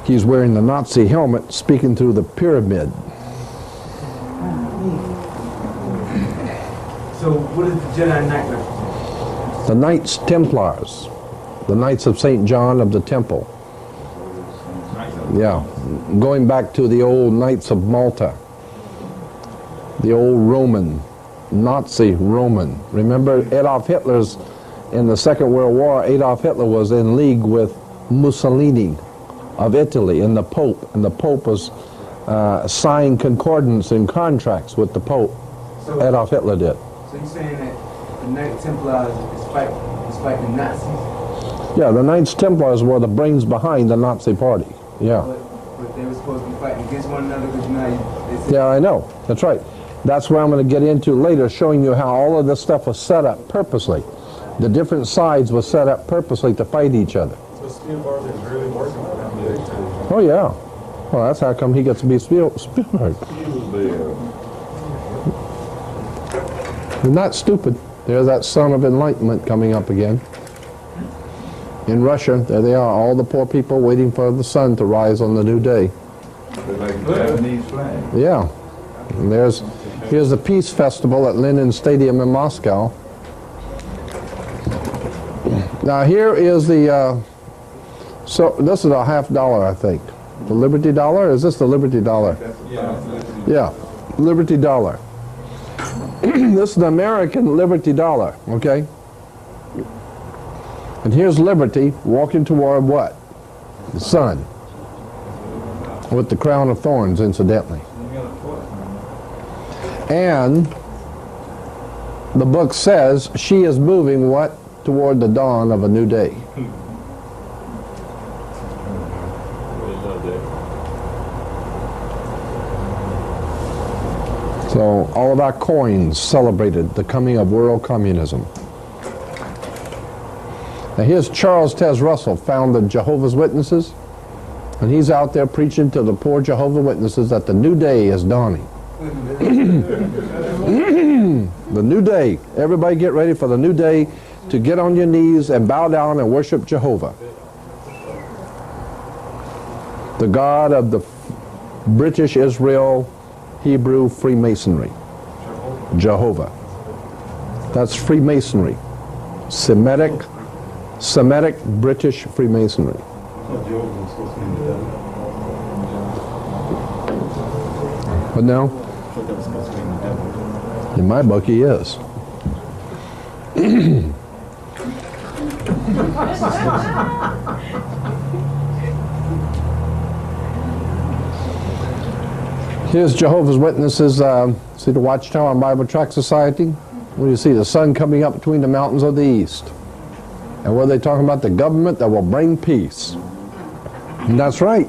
Speaker 7: he's wearing the Nazi helmet, speaking through the pyramid.
Speaker 13: So what is the Jedi Knight represent?
Speaker 7: The Knights Templars, the Knights of St. John of the Temple. Yeah, going back to the old Knights of Malta, the old Roman, Nazi Roman. Remember Adolf Hitler's, in the Second World War, Adolf Hitler was in league with Mussolini of Italy and the Pope was signed concordance and contracts with the Pope.
Speaker 13: So,
Speaker 7: Adolf Hitler did.
Speaker 13: So you're saying that the Knights Templars is fighting Nazis?
Speaker 7: Yeah, the Knights Templars were the brains behind the Nazi party. Yeah.
Speaker 13: But they were supposed to be fighting against one another because
Speaker 7: Yeah, I know. That's right. That's where I'm going to get into later, showing you how all of this stuff was set up purposely. The different sides were set up purposely to fight each other.
Speaker 3: So Spielberg is really working with them.
Speaker 7: Oh, yeah. Well, that's how come he gets to be Spielberg. They're not stupid. There's that son of enlightenment coming up again. In Russia, there they are, all the poor people waiting for the sun to rise on the new day.
Speaker 2: Like the Japanese flag.
Speaker 7: Yeah. And here's the Peace Festival at Lenin Stadium in Moscow. Now here is the, so this is a $50, I think. The Liberty Dollar? Is this the Liberty Dollar? Yeah, Liberty Dollar. This is the American Liberty Dollar, okay? And here's Liberty walking toward what? The sun. With the crown of thorns, incidentally. And the book says she is moving what? Toward the dawn of a new day. So all of our coins celebrated the coming of world communism. Now here's Charles Tez Russell, founded Jehovah's Witnesses, and he's out there preaching to the poor Jehovah's Witnesses that the new day is dawning. The new day. Everybody get ready for the new day to get on your knees and bow down and worship Jehovah, the God of the British Israel Hebrew Freemasonry. Jehovah. That's Freemasonry. Semitic British Freemasonry. But now, in my book he is. Here's Jehovah's Witnesses. See the Watchtower and Bible Tract Society? Where you see the sun coming up between the mountains of the east. And what are they talking about? The government that will bring peace. And that's right.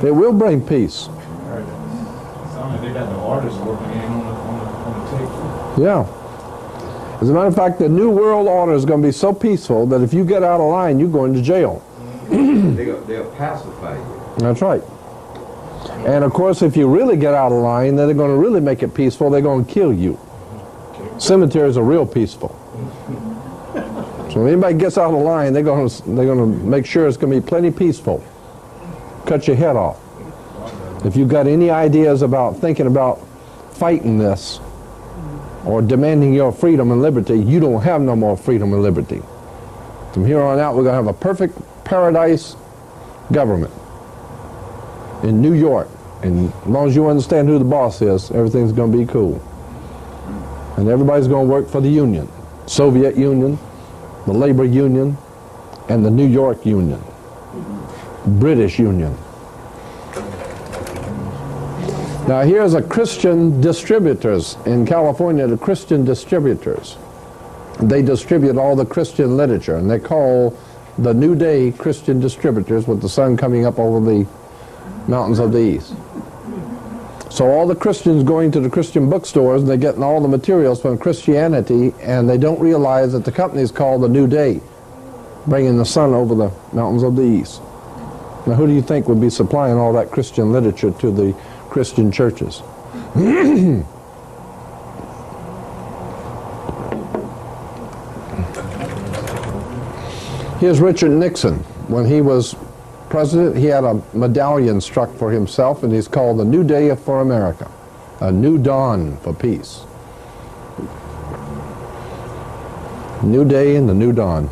Speaker 7: It will bring peace.
Speaker 3: They got the artists working in on the tape.
Speaker 7: Yeah. As a matter of fact, the New World Order is going to be so peaceful that if you get out of line, you go into jail.
Speaker 2: They'll pacify you.
Speaker 7: That's right. And of course, if you really get out of line, then they're going to really make it peaceful. They're going to kill you. Cemeteries are real peaceful. So when anybody gets out of line, they're going to make sure it's going to be plenty peaceful. Cut your head off. If you've got any ideas about thinking about fighting this or demanding your freedom and liberty, you don't have no more freedom and liberty. From here on out, we're going to have a perfect paradise government in New York. And as long as you understand who the boss is, everything's going to be cool. And everybody's going to work for the Union. Soviet Union, the Labor Union, and the New York Union. British Union. Now here's a Christian distributors in California, the Christian distributors. They distribute all the Christian literature, and they call the New Day Christian distributors with the sun coming up over the mountains of the east. So all the Christians going to the Christian bookstores, and they're getting all the materials from Christianity, and they don't realize that the company is called the New Day, bringing the sun over the mountains of the east. Now who do you think would be supplying all that Christian literature to the Christian churches? Here's Richard Nixon. When he was president, he had a medallion struck for himself, and he's called the New Day for America, a new dawn for peace. New day and the new dawn.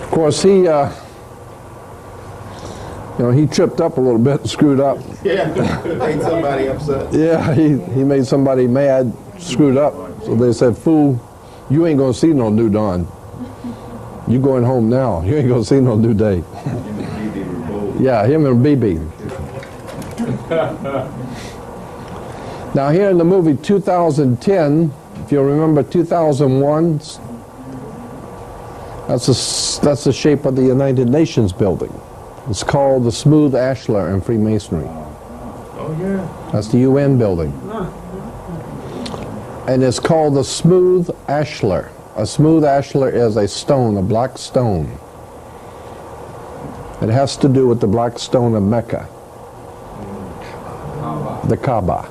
Speaker 7: Of course, he he tripped up a little bit and screwed up.
Speaker 12: Yeah, made somebody upset.
Speaker 7: Yeah, he made somebody mad, screwed up. So they said, "Fool, you ain't gonna see no new dawn. You going home now. You ain't gonna see no new day." Yeah, him and BB. Now here in the movie 2010, if you remember 2001, that's the shape of the United Nations building. It's called the Smooth Ashlar in Freemasonry.
Speaker 12: Oh yeah.
Speaker 7: That's the UN building. And it's called the Smooth Ashlar. A smooth ashlar is a stone, a black stone. It has to do with the black stone of Mecca. The Kaaba.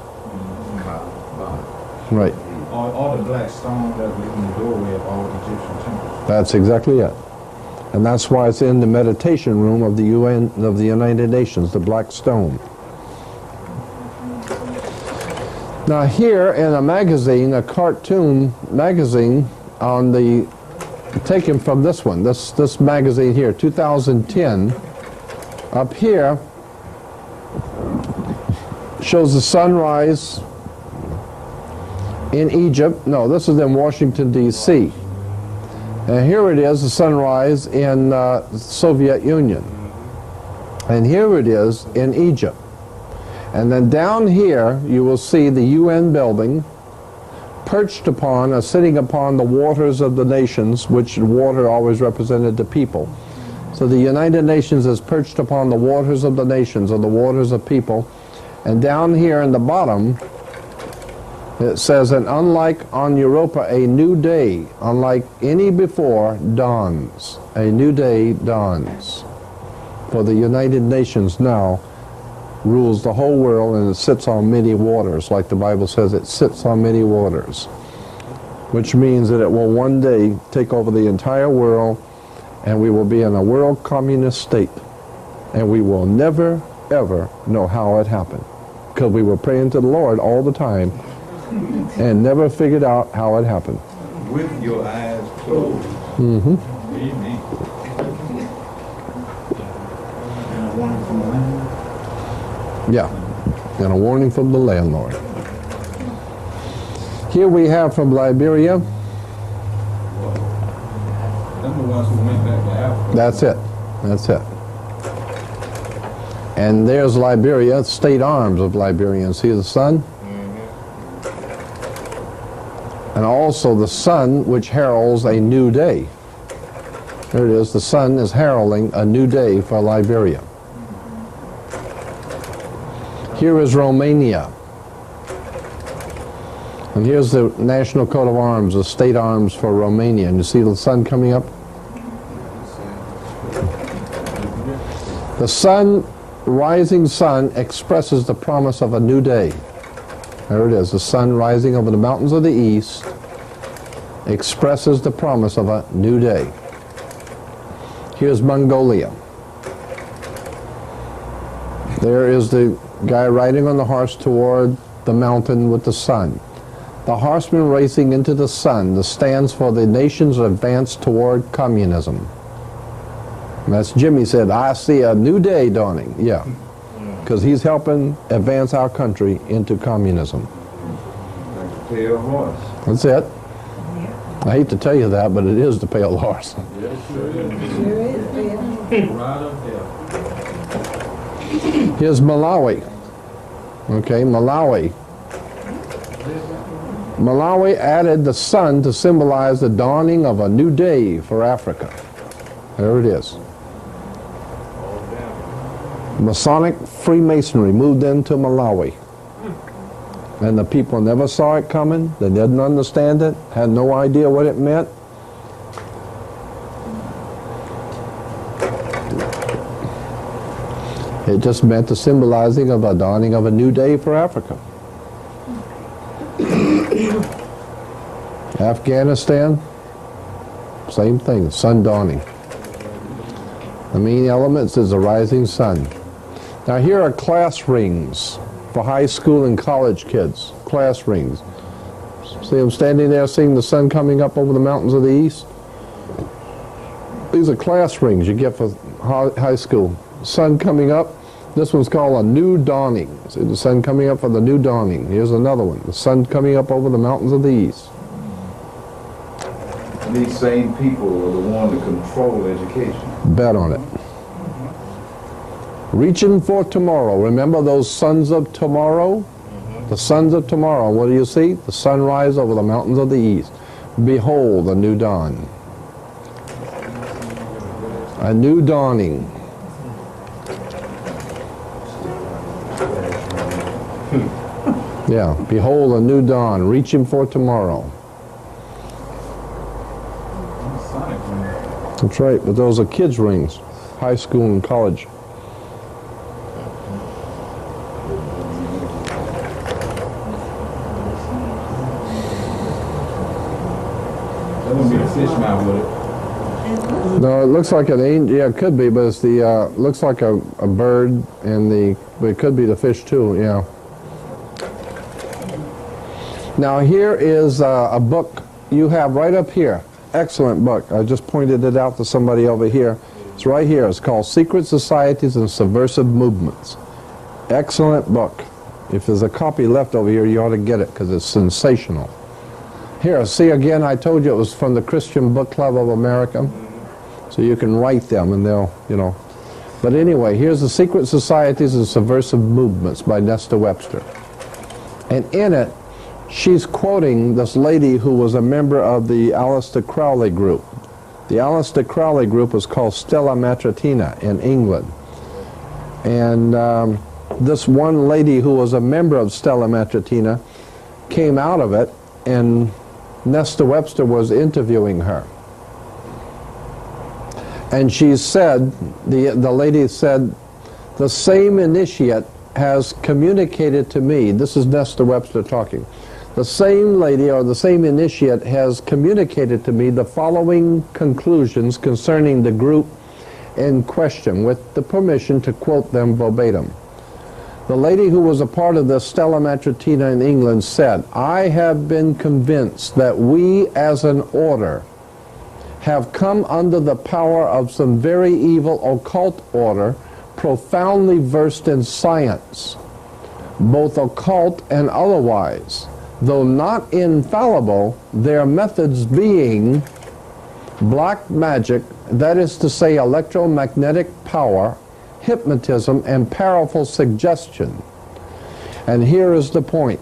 Speaker 7: Right.
Speaker 3: All the black stones that were in the doorway of all Egyptian temples.
Speaker 7: That's exactly it. And that's why it's in the meditation room of the UN, of the United Nations, the black stone. Now here in a magazine, a cartoon magazine, on the, taken from this one, this magazine here, 2010, up here shows the sunrise in Egypt. No, this is in Washington, D.C. And here it is, the sunrise in the Soviet Union. And here it is in Egypt. And then down here, you will see the UN building perched upon or sitting upon the waters of the nations, which water always represented the people. So the United Nations is perched upon the waters of the nations, or the waters of people. And down here in the bottom, it says, and unlike on Europa, a new day, unlike any before, dawns. A new day dawns. For the United Nations now rules the whole world, and it sits on many waters, like the Bible says it sits on many waters, which means that it will one day take over the entire world, and we will be in a world communist state, and we will never, ever know how it happened, because we were praying to the Lord all the time and never figured out how it happened.
Speaker 4: With your eyes closed.
Speaker 7: Mm-hmm.
Speaker 4: Amen.
Speaker 7: Yeah, and a warning from the landlord. Here we have from Liberia.
Speaker 5: Them the ones who went back to Africa.
Speaker 7: That's it. That's it. And there's Liberia, state arms of Liberia. And see the sun? And also the sun, which heralds a new day. There it is. The sun is heralding a new day for Liberia. Here is Romania. And here's the national coat of arms, the state arms for Romania. And you see the sun coming up? The sun, rising sun, expresses the promise of a new day. There it is. The sun rising over the mountains of the east expresses the promise of a new day. Here's Mongolia. There is the guy riding on the horse toward the mountain with the sun. The horseman racing into the sun. This stands for the nation's advance toward communism. And that's Jimmy said, I see a new day dawning. Yeah, because he's helping advance our country into communism.
Speaker 4: Like the pale horse.
Speaker 7: That's it. I hate to tell you that, but it is the pale horse.
Speaker 4: Yes, sure is. Right up there.
Speaker 7: Here's Malawi. Okay, Malawi. Malawi added the sun to symbolize the dawning of a new day for Africa. There it is. Masonic Freemasonry moved into Malawi. And the people never saw it coming. They didn't understand it, had no idea what it meant. It just meant the symbolizing of a dawning of a new day for Africa. Afghanistan, same thing, sun dawning. The main elements is the rising sun. Now here are class rings for high school and college kids. Class rings. See them standing there seeing the sun coming up over the mountains of the east? These are class rings you get for high school. Sun coming up. This one's called a new dawning. See the sun coming up for the new dawning. Here's another one. The sun coming up over the mountains of the east.
Speaker 4: These same people are the one to control education.
Speaker 7: Bet on it. Reaching for tomorrow. Remember those sons of tomorrow? The sons of tomorrow. What do you see? The sunrise over the mountains of the east. Behold, a new dawn. A new dawning. Yeah, behold a new dawn, reaching for tomorrow. That's right, but those are kids' rings, high school and college.
Speaker 5: That wouldn't be a fish mouth, would it?
Speaker 7: No, it looks like an angel. Yeah, it could be, but it's the looks like a bird, and but it could be the fish too. Yeah. Now here is a book you have right up here. Excellent book. I just pointed it out to somebody over here. It's right here. It's called Secret Societies and Subversive Movements. Excellent book. If there's a copy left over here, you ought to get it because it's sensational. Here, see again, I told you it was from the Christian Book Club of America. So you can write them and they'll, you know. But anyway, here's The Secret Societies and Subversive Movements by Nesta Webster. And in it, she's quoting this lady who was a member of the Aleister Crowley group. The Aleister Crowley group was called Stella Matritina in England. And this one lady who was a member of Stella Matritina came out of it, and Nesta Webster was interviewing her. And she said, the lady said, the same initiate has communicated to me, this is Nesta Webster talking, the same lady or the same initiate has communicated to me the following conclusions concerning the group in question, with the permission to quote them verbatim. The lady who was a part of the Stella Matritina in England said, I have been convinced that we as an order have come under the power of some very evil occult order profoundly versed in science, both occult and otherwise, though not infallible, their methods being black magic, that is to say electromagnetic power, hypnotism, and powerful suggestion. And here is the point.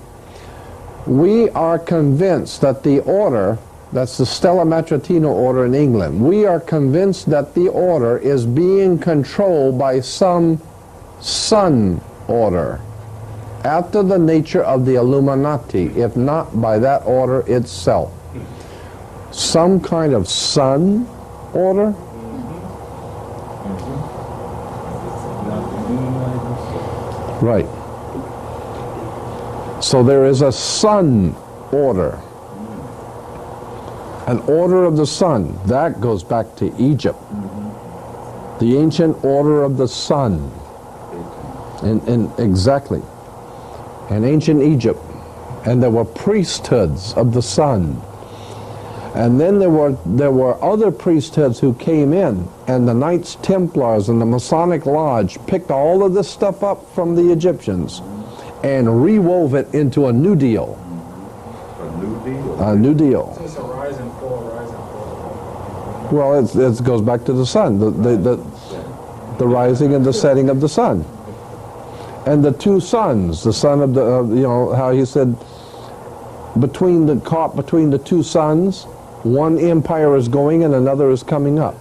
Speaker 7: We are convinced that the order, that's the Stella Matritina order in England, we are convinced that the order is being controlled by some sun order, after the nature of the Illuminati, if not by that order itself. Some kind of sun order? Right. So there is a sun order. An order of the sun. That goes back to Egypt. The ancient order of the sun. Exactly. In ancient Egypt. And there were priesthoods of the sun. And then there were other priesthoods who came in, and the Knights Templars and the Masonic Lodge picked all of this stuff up from the Egyptians and rewove it into a new deal.
Speaker 4: A new deal?
Speaker 7: A new deal.
Speaker 3: So it's a rise and fall, rise and fall.
Speaker 7: Well, it goes back to the sun, the rising and the setting of the sun. And the two suns, the sun of the, you know, how he said, between the two suns, one empire is going and another is coming up,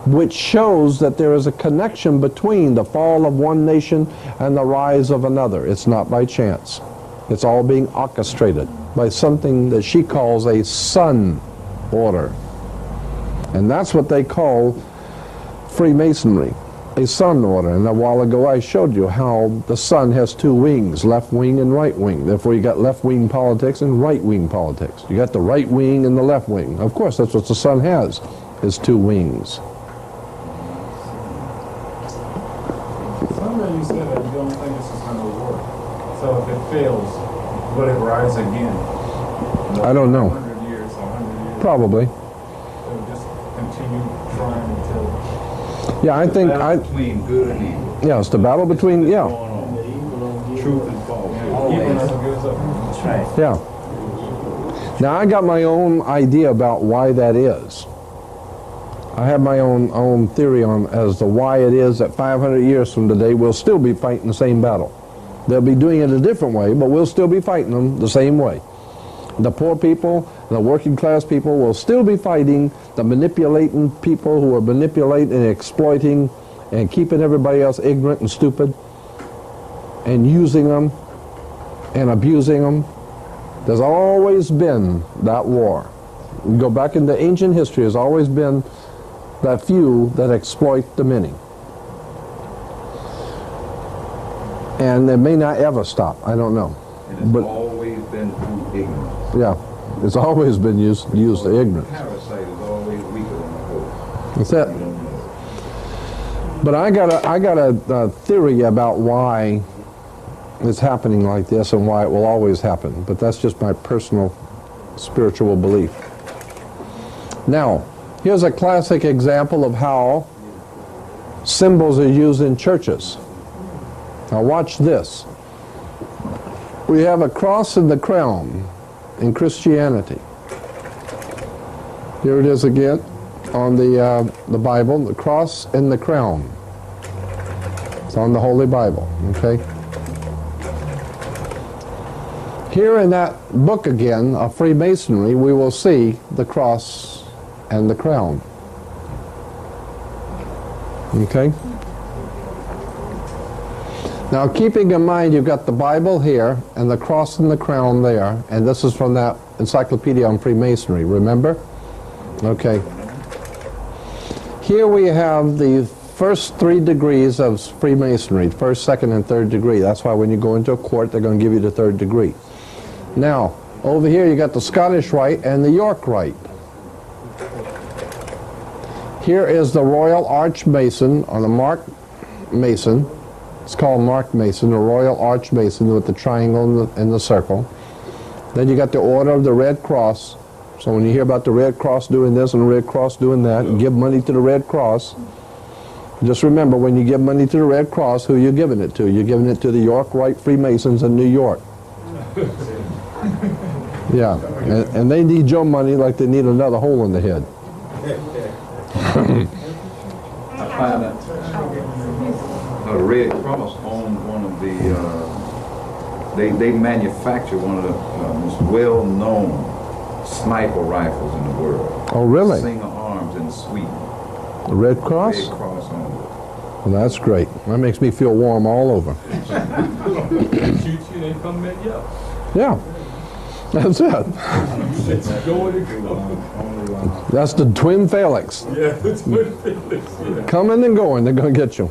Speaker 7: which shows that there is a connection between the fall of one nation and the rise of another. It's not by chance. It's all being orchestrated by something that she calls a sun order. And that's what they call Freemasonry, a sun order. And a while ago I showed you how the sun has two wings, left wing and right wing. Therefore you got left wing politics and right wing politics. You got the right wing and the left wing. Of course that's what the sun has, is two wings.
Speaker 3: Somewhere you said that you don't think this is going to work. So if it fails, will it rise again?
Speaker 7: I don't know.
Speaker 3: 100 years or 100 years?
Speaker 7: Probably.
Speaker 3: They'll just continue trying until...
Speaker 7: Yeah, I think
Speaker 4: between good and evil.
Speaker 7: Yeah, it's the battle between, yeah.
Speaker 4: Truth and false.
Speaker 3: That's right.
Speaker 7: Yeah. Now I got my own idea about why that is. I have my own theory on as to why it is that 500 years from today we'll still be fighting the same battle. They'll be doing it a different way, but we'll still be fighting them the same way. The poor people, the working class people will still be fighting the manipulating people who are manipulating and exploiting and keeping everybody else ignorant and stupid and using them and abusing them. There's always been that war. You go back into ancient history, there's always been that few that exploit the many. And it may not ever stop, I don't know.
Speaker 4: And it's always been through ignorance.
Speaker 7: Yeah, it's always been used to ignorance.
Speaker 4: The parasite is always weaker than the host.
Speaker 7: That's it. But I got a theory about why it's happening like this and why it will always happen. But that's just my personal spiritual belief. Now, here's a classic example of how symbols are used in churches. Now watch this. We have a cross and the crown in Christianity. Here it is again on the Bible, the cross and the crown. It's on the Holy Bible, okay? Here in that book again of Freemasonry, we will see the cross and the crown. Okay? Now, keeping in mind you've got the Bible here and the cross and the crown there, and this is from that encyclopedia on Freemasonry, remember? Okay. Here we have the first 3 degrees of Freemasonry, first, second, and third degree. That's why when you go into a court, they're going to give you the third degree. Now, over here you got the Scottish Rite and the York Rite. Here is the Royal Archmason, or the Mark Mason. It's called Mark Mason, the Royal Archmason with the triangle and the circle. Then you got the Order of the Red Cross. So when you hear about the Red Cross doing this and the Red Cross doing that, and give money to the Red Cross, just remember when you give money to the Red Cross, who you're giving it to. You're giving it to the York Rite Freemasons in New York. Yeah, and they need your money like they need another hole in the head.
Speaker 4: I find that the Red Cross owns one of the, they manufacture one of the most well-known sniper rifles in the world.
Speaker 7: Oh, really?
Speaker 4: Singer Arms in Sweden.
Speaker 7: The Red Cross?
Speaker 4: Red Cross owns it.
Speaker 7: Well, that's great. That makes me feel warm all over. Yeah, that's it. That's the twin Felix.
Speaker 5: Yeah, the twin Felix. Yeah.
Speaker 7: Coming and going, they're going to get you.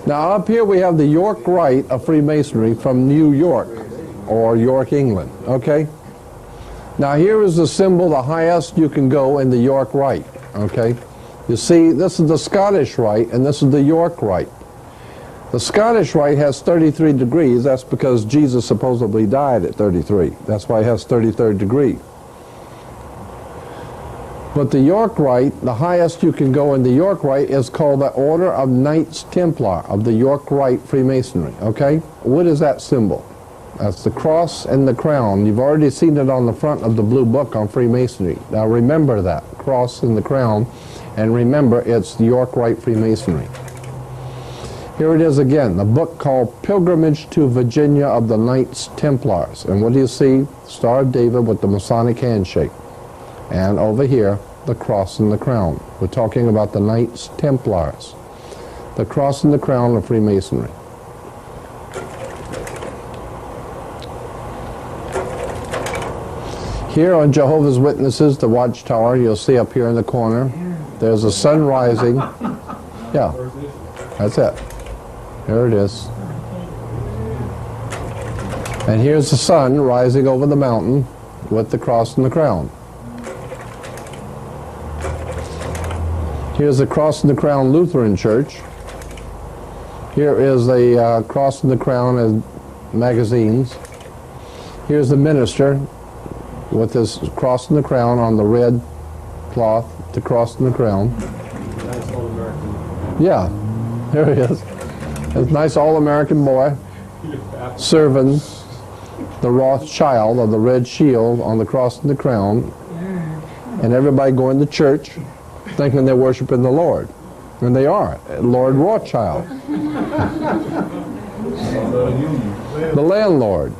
Speaker 7: Now up here we have the York Rite of Freemasonry from New York, or York, England, okay? Now here is the symbol, the highest you can go in the York Rite, okay? You see, this is the Scottish Rite, and this is the York Rite. The Scottish Rite has 33 degrees. That's because Jesus supposedly died at 33. That's why it has 33rd degree. But the York Rite, the highest you can go in the York Rite, is called the Order of Knights Templar of the York Rite Freemasonry, okay? What is that symbol? That's the cross and the crown. You've already seen it on the front of the blue book on Freemasonry. Now remember that, cross and the crown, and remember it's the York Rite Freemasonry. Here it is again, the book called Pilgrimage to Virginia of the Knights Templars. And what do you see? Star of David with the Masonic handshake. And over here, the cross and the crown. We're talking about the Knights Templars. The cross and the crown of Freemasonry. Here on Jehovah's Witnesses, the Watchtower, you'll see up here in the corner, there's a sun rising. Yeah, that's it. There it is. And here's the sun rising over the mountain with the cross and the crown. Here's the Cross and the Crown Lutheran Church. Here is the Cross and the Crown as magazines. Here's the minister with his cross and the crown on the red cloth, the cross and the crown. Yeah, there he is. This nice all-American boy serving the Rothschild of the red shield on the cross and the crown, and everybody going to church thinking they're worshiping the Lord. And they are, Lord Rothschild. The landlord.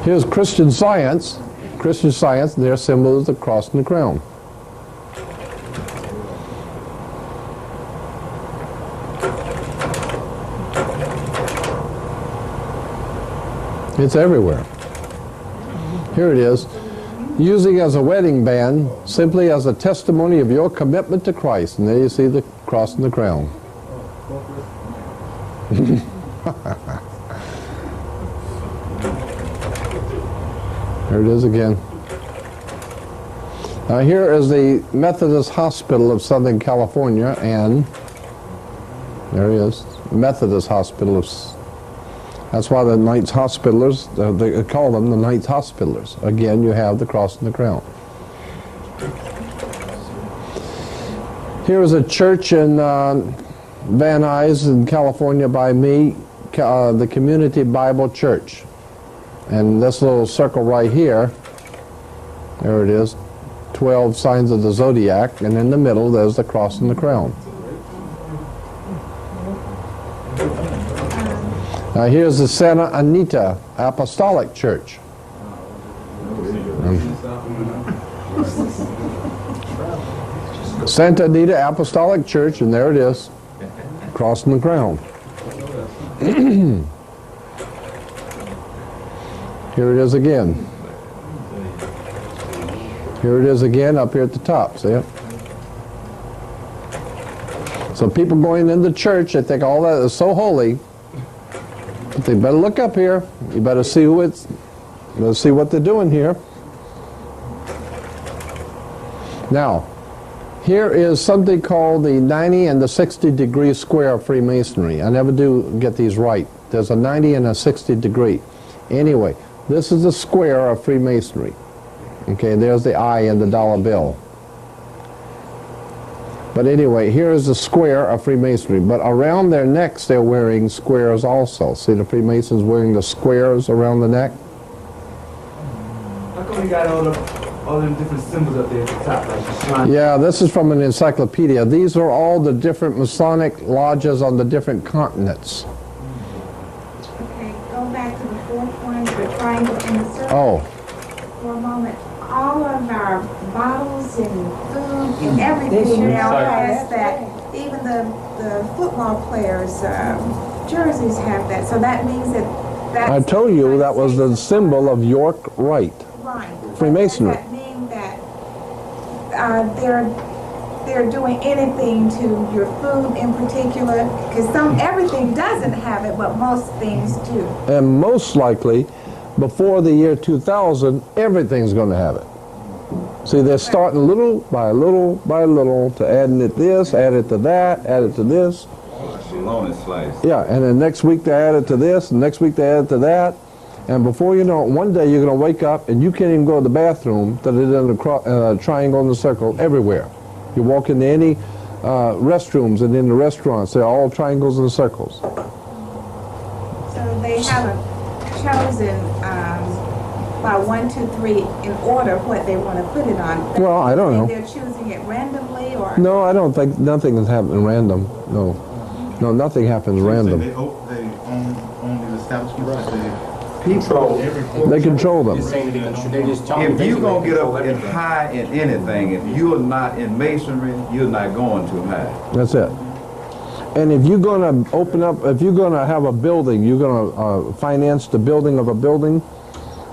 Speaker 7: Here's Christian Science. Christian Science, their symbol is the cross and the crown. It's everywhere. Here it is. Using as a wedding band, simply as a testimony of your commitment to Christ. And there you see the cross and the crown. Here it is again. Now here is the Methodist Hospital of Southern California, and there he is, Methodist Hospital of. That's why the Knights Hospitallers, they call them the Knights Hospitallers. Again, you have the cross and the crown. Here is a church in Van Nuys in California by me, the Community Bible Church. And this little circle right here There it is. 12 signs of the zodiac, and in the middle there's the cross and the crown. Now here's the Santa Anita Apostolic Church. Santa Anita Apostolic Church, and there it is, cross and the crown. Here it is again. Here it is again up here at the top, see it? So people going into church, they think all that is so holy, but they better look up here. You better see who it's, you better see what they're doing here. Now, here is something called the 90 and the 60 degree square of Freemasonry. I never do get these right. There's a 90 and a 60 degree. Anyway, this is the square of Freemasonry. Okay, there's the I in the dollar bill. But anyway, here is the square of Freemasonry. But around their necks, they're wearing squares also. See the Freemasons wearing the squares around the neck?
Speaker 13: How come you got all them different symbols up there at the top, like the shrine?
Speaker 7: Yeah, this is from an encyclopedia. These are all the different Masonic lodges on the different continents.
Speaker 9: Okay, go back to the fourth one, the triangle in the circle.
Speaker 7: Oh.
Speaker 9: For a moment, all of our bottles and food and everything now has that. Even the football players' jerseys have that. So that means that
Speaker 7: I told you that was the symbol of York Rite.
Speaker 9: Right.
Speaker 7: Freemasonry.
Speaker 9: Does that mean that they're doing anything to your food in particular? Because everything doesn't have it, but most things do.
Speaker 7: And most likely, before the year 2000, everything's going to have it. See, they're starting little by little by little to adding it this, add it to that, add it to this.
Speaker 4: Bologna slice.
Speaker 7: Yeah, and then next week they add it to this, and next week they add it to that. And before you know it, one day you're going to wake up and you can't even go to the bathroom that is in the triangle and the circle everywhere. You walk into any restrooms and in the restaurants, they're all triangles and circles.
Speaker 9: So they haven't chosen by 1, 2, 3 in order what they want to put it on.
Speaker 7: Well, I don't know.
Speaker 9: They're choosing it randomly, or
Speaker 7: No, I don't think nothing is happening random. No, no, nothing happens random.
Speaker 6: They own these establishments.
Speaker 7: They control them.
Speaker 4: If you're going to get up in high in anything, if you're not in masonry, you're not going too high.
Speaker 7: That's it. And if you're going to open up, if you're going to have a building, you're going to finance the building of a building,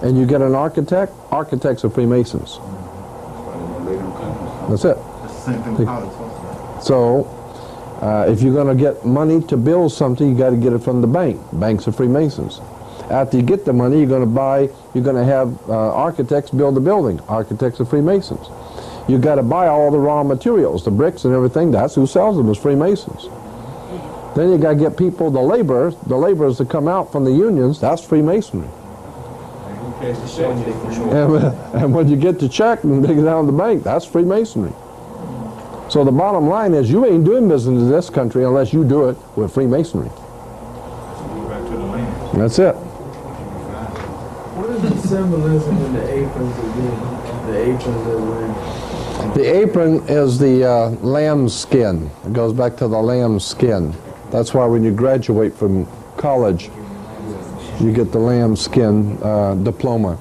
Speaker 7: and you get an architect, architects are Freemasons. That's it.
Speaker 6: Same thing with politics.
Speaker 7: So, if you're going to get money to build something, you got to get it from the bank. Banks are Freemasons. After you get the money, you're going to have architects build the building. Architects are Freemasons. You got to buy all the raw materials, the bricks and everything. That's who sells them, is Freemasons. Then you got to get people, the laborers that come out from the unions. That's Freemasonry. And when you get the check and dig it down the bank, that's Freemasonry. So the bottom line is, you ain't doing business in this country unless you do it with Freemasonry. That's it.
Speaker 10: What is the symbolism in the aprons again? The aprons that we're in?
Speaker 7: The apron is the lamb's skin. It goes back to the lamb's skin. That's why when you graduate from college, you get the lamb's skin diploma.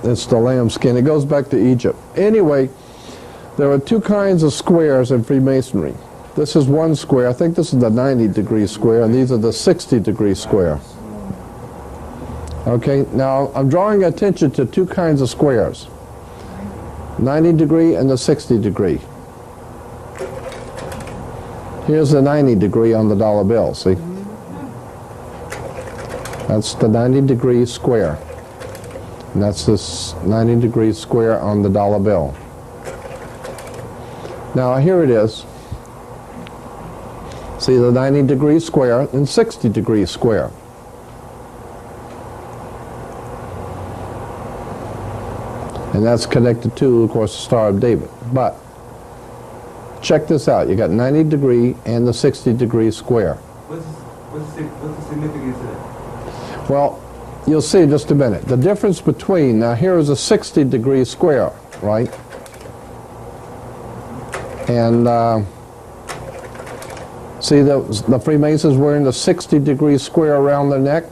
Speaker 7: It's the lamb's skin. It goes back to Egypt. Anyway, there are two kinds of squares in Freemasonry. This is one square. I think this is the 90-degree square, and these are the 60-degree square. Okay, now I'm drawing attention to two kinds of squares. 90-degree and the 60-degree. Here's the 90-degree on the dollar bill, see? That's the 90-degree square. And that's this 90-degree square on the dollar bill. Now here it is. See the 90-degree square and 60-degree square. And that's connected to, of course, the Star of David. But check this out. You got 90-degree and the 60-degree square.
Speaker 13: What's the significance of that?
Speaker 7: Well, you'll see in just a minute. The difference between, now here is a 60-degree square, right? And see the Freemasons wearing the 60-degree square around their neck?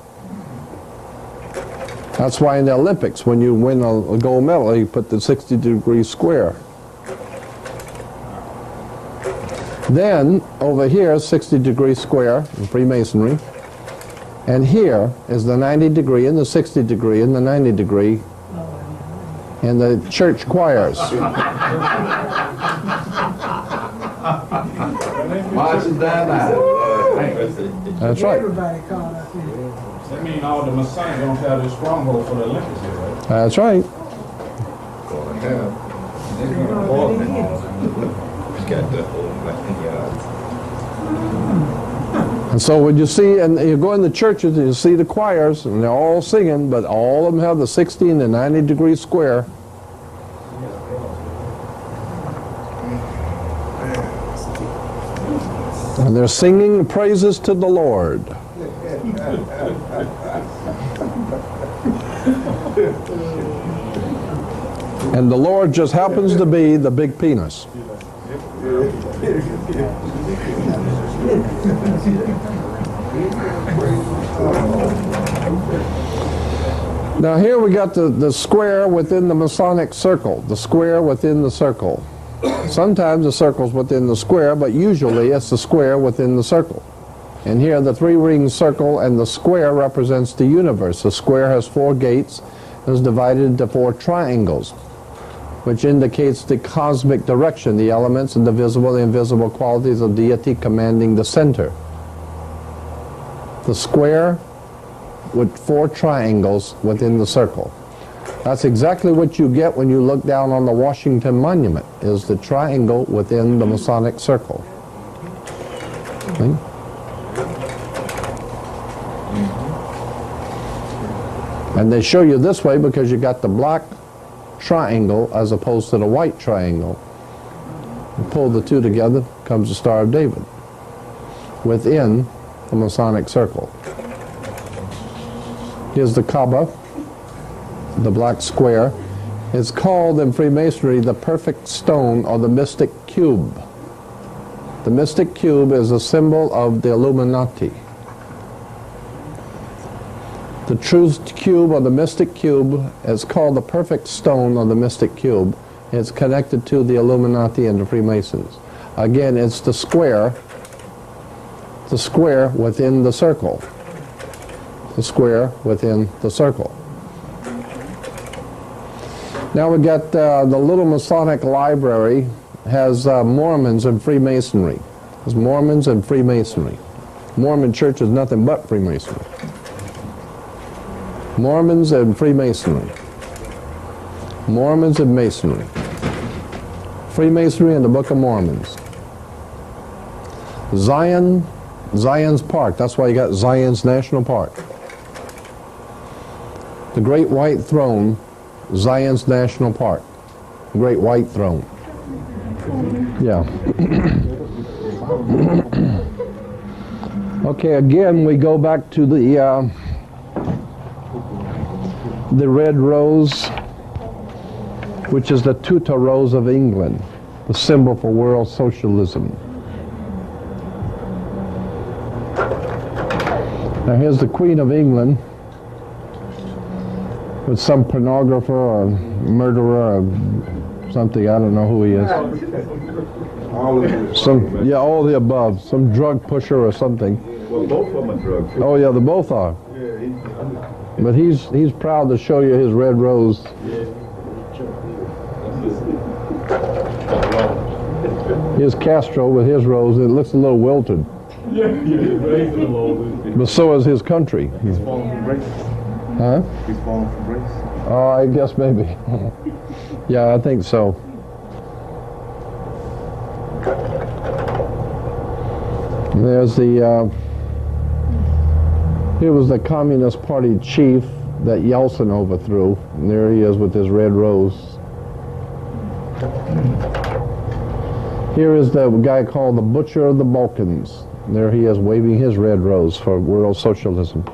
Speaker 7: That's why in the Olympics, when you win a gold medal, you put the 60-degree square. Then, over here, 60-degree square in Freemasonry. And here is the 90-degree and the 60-degree and the 90-degree in the church choirs.
Speaker 2: Marching down now.
Speaker 7: That's right.
Speaker 11: Everybody called up here.
Speaker 3: That means all the Masonic don't have this stronghold for the Olympics here, right?
Speaker 7: That's right.
Speaker 12: Gonna have. They're gonna hold them all. Got the whole
Speaker 7: And so when you see, and you go in the churches and you see the choirs, and they're all singing, but all of them have the 60 and the 90-degree square. And they're singing praises to the Lord. And the Lord just happens to be the big penis. Now here we got the square within the Masonic circle, the square within the circle. Sometimes the circle's within the square, but usually it's the square within the circle. And here the three-ring circle and the square represents the universe. The square has 4 gates and is divided into 4 triangles, which indicates the cosmic direction, the elements and the visible and invisible qualities of deity commanding the center. The square with 4 triangles within the circle. That's exactly what you get when you look down on the Washington Monument, is the triangle within the Masonic circle. See? And they show you this way because you got the black triangle as opposed to the white triangle. You pull the two together, comes the Star of David within the Masonic circle. Here's the Kaaba, the black square. It's called in Freemasonry the perfect stone or the mystic cube. The mystic cube is a symbol of the Illuminati. The truth cube or the mystic cube is called the perfect stone or the mystic cube. It's connected to the Illuminati and the Freemasons. Again, it's the square within the circle. The square within the circle. Now we got the little Masonic library has Mormons and Freemasonry. There's Mormons and Freemasonry. Mormon church is nothing but Freemasonry. Mormons and Freemasonry. Mormons and Masonry. Freemasonry and the Book of Mormons. Zion's Park. That's why you got Zion's National Park. The Great White Throne, Zion's National Park. The Great White Throne. Yeah. Okay, again we go back to the red rose, which is the tuta rose of England, the symbol for world socialism. Now here's the Queen of England with some pornographer or murderer or something, I don't know who he is. Yeah, all the above. Some drug pusher or something.
Speaker 4: Well, both of them are drug pushers.
Speaker 7: Oh yeah, they both are. But he's proud to show you his red rose. Here's Castro with his rose. It looks a little wilted. But so is his country.
Speaker 6: He's fallen from grace.
Speaker 7: Huh?
Speaker 6: He's fallen from grace.
Speaker 7: Oh, I guess maybe. Yeah, I think so. There's the, here was the Communist Party chief that Yeltsin overthrew. And there he is with his red rose. Here is the guy called the Butcher of the Balkans. And there he is waving his red rose for world socialism.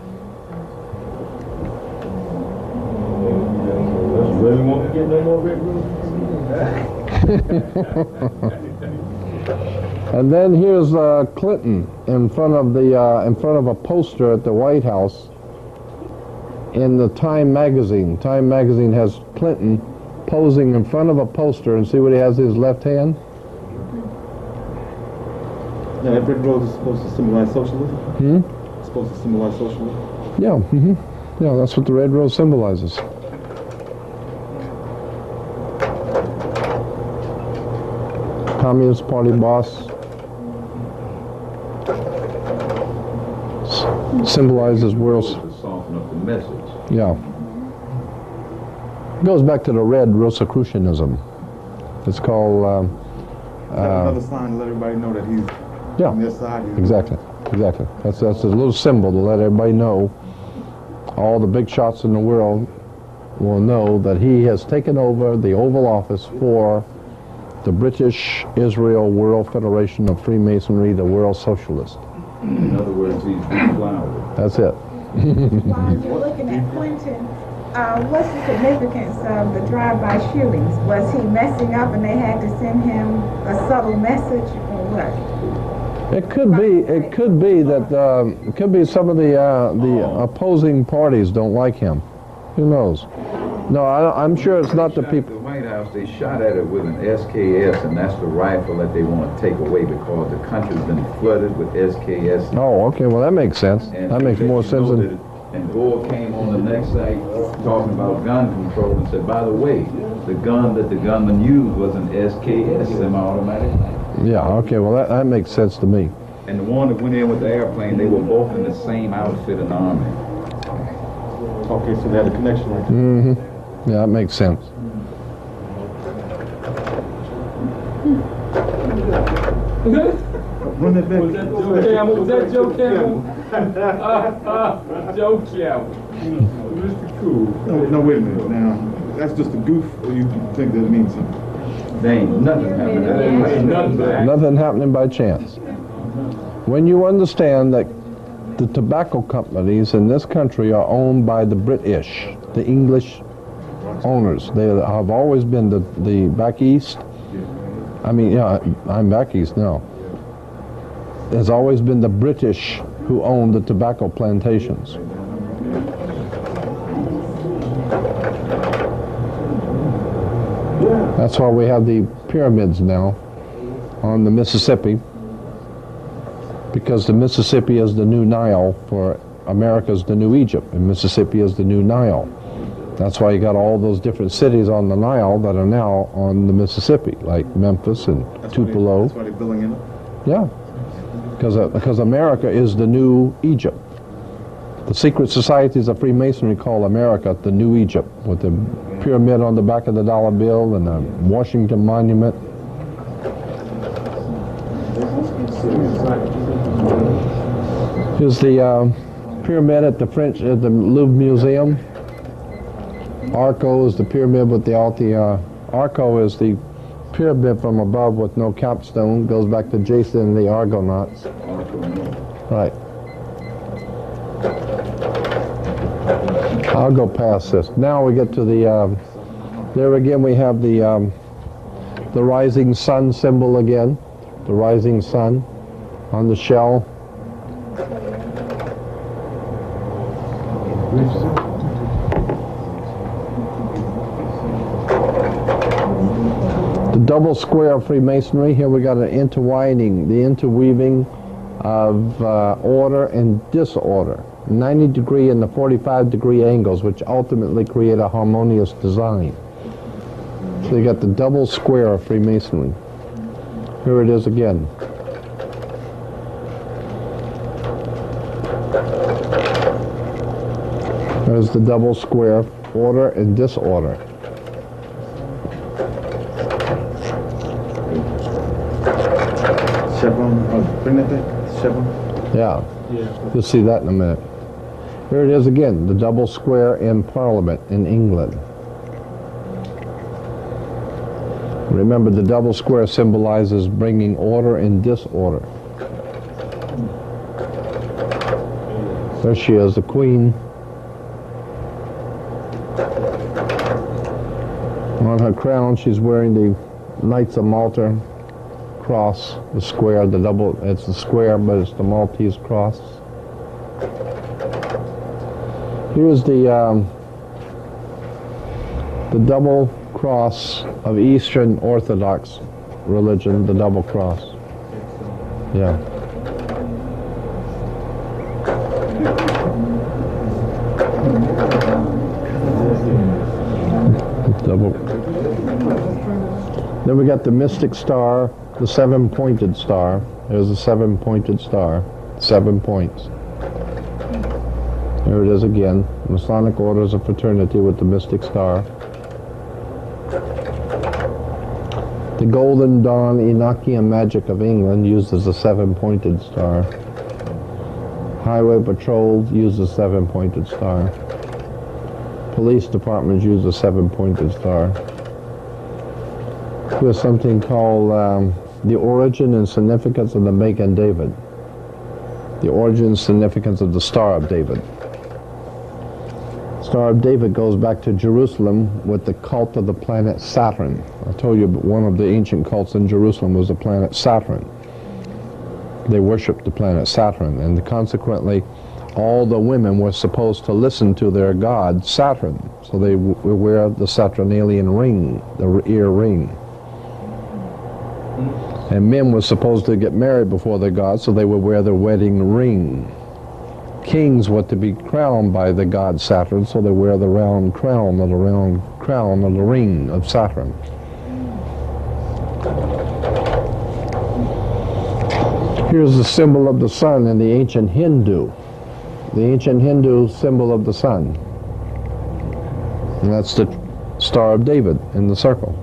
Speaker 3: really want to get no more red roses?
Speaker 7: And then here's Clinton in front of a poster at the White House in the Time magazine. Time magazine has Clinton posing in front of a poster, and see what he has in his left hand?
Speaker 6: Now, that red rose is supposed to symbolize socialism?
Speaker 7: Hmm?
Speaker 6: It's supposed to symbolize socialism?
Speaker 7: Yeah, yeah, that's what the red rose symbolizes. Communist Party boss. Symbolizes world.
Speaker 4: To soften up the message.
Speaker 7: Yeah. Goes back to the red Rosicrucianism. It's called.
Speaker 6: Another sign to let everybody know that he's on their side.
Speaker 7: Exactly. That's a little symbol to let everybody know. All the big shots in the world will know that he has taken over the Oval Office for the British Israel World Federation of Freemasonry, the World Socialist.
Speaker 4: In other words, he's deflowered.
Speaker 7: That's it.
Speaker 9: While you're looking at Clinton, what's the significance of the drive-by shootings? Was he messing up and they had to send him a subtle message, or what?
Speaker 7: It could be that it could be some of the opposing parties don't like him. Who knows? No, I'm sure it's not the people.
Speaker 2: The White House, they shot at it with an SKS, and that's the rifle that they want to take away because the country's been flooded with SKS.
Speaker 7: Oh, okay. Well, that makes sense.
Speaker 2: And
Speaker 7: that makes more sense than.
Speaker 2: And Gore came on the next site talking about gun control and said, by the way, the gun that the gunman used was an SKS, semi-automatic.
Speaker 7: Yeah. Okay. Well, that makes sense to me.
Speaker 2: And the one that went in with the airplane, they were both in the same outfit in the Army.
Speaker 6: Okay, so they had a connection right there.
Speaker 7: Mm-hmm. Yeah, that makes sense.
Speaker 6: Run that back.
Speaker 3: Was that Joe Campbell? Joe Campbell. Mr. Cool.
Speaker 6: No, wait a minute. Now, that's just a goof, or you think that means something?
Speaker 2: There ain't nothing happening.
Speaker 7: Nothing happening by chance. When you understand that the tobacco companies in this country are owned by the British, the English owners. They have always been the back east. I mean, yeah, I'm back east now. There's always been the British who own the tobacco plantations. That's why we have the pyramids now on the Mississippi, because the Mississippi is the new Nile for America's the new Egypt, and Mississippi is the new Nile. That's why you got all those different cities on the Nile that are now on the Mississippi, like Memphis and Tupelo.
Speaker 6: That's why they're building it up?
Speaker 7: Yeah, because America is the new Egypt. The secret societies of Freemasonry call America the new Egypt, with the pyramid on the back of the dollar bill and the Washington Monument. Here's the pyramid at the Louvre Museum. Arco is the pyramid with the Arco is the pyramid from above with no capstone. Goes back to Jason and the Argonauts. Right. I'll go past this. Now we get to the. There again we have the rising sun symbol again. The rising sun on the shell. The double square of Freemasonry. Here we got an intertwining, the interweaving of order and disorder. 90-degree and the 45-degree angles, which ultimately create a harmonious design. So you got the double square of Freemasonry. Here it is again. There's the double square, order and disorder.
Speaker 6: Chevron, bring that back, chevron.
Speaker 7: Yeah, you'll see that in a minute. Here it is again, the double square in Parliament in England. Remember, the double square symbolizes bringing order and disorder. There she is, the Queen. her crown, she's wearing the Knights of Malta cross, the square, the double, it's the square, but it's the Maltese cross. Here's the double cross of Eastern Orthodox religion, the double cross. Yeah. Double. Then we got the mystic star, the seven-pointed star. There's a seven-pointed star, 7 points. There it is again, Masonic Orders of Fraternity with the mystic star. The Golden Dawn Enochian Magic of England uses a seven-pointed star. Highway Patrol uses a seven-pointed star. Police departments use a seven-pointed star. There's something called the origin and significance of the Magen David. The origin and significance of the Star of David. Star of David goes back to Jerusalem with the cult of the planet Saturn. I told you one of the ancient cults in Jerusalem was the planet Saturn. They worshipped the planet Saturn, and consequently all the women were supposed to listen to their god Saturn. So they wear the Saturnalian ring, the ear ring. And men were supposed to get married before their god, so they would wear their wedding ring. Kings were to be crowned by the god Saturn, so they wear the round crown of the ring of Saturn. Here's the symbol of the sun in the ancient Hindu. The ancient Hindu symbol of the sun. And that's the Star of David in the circle.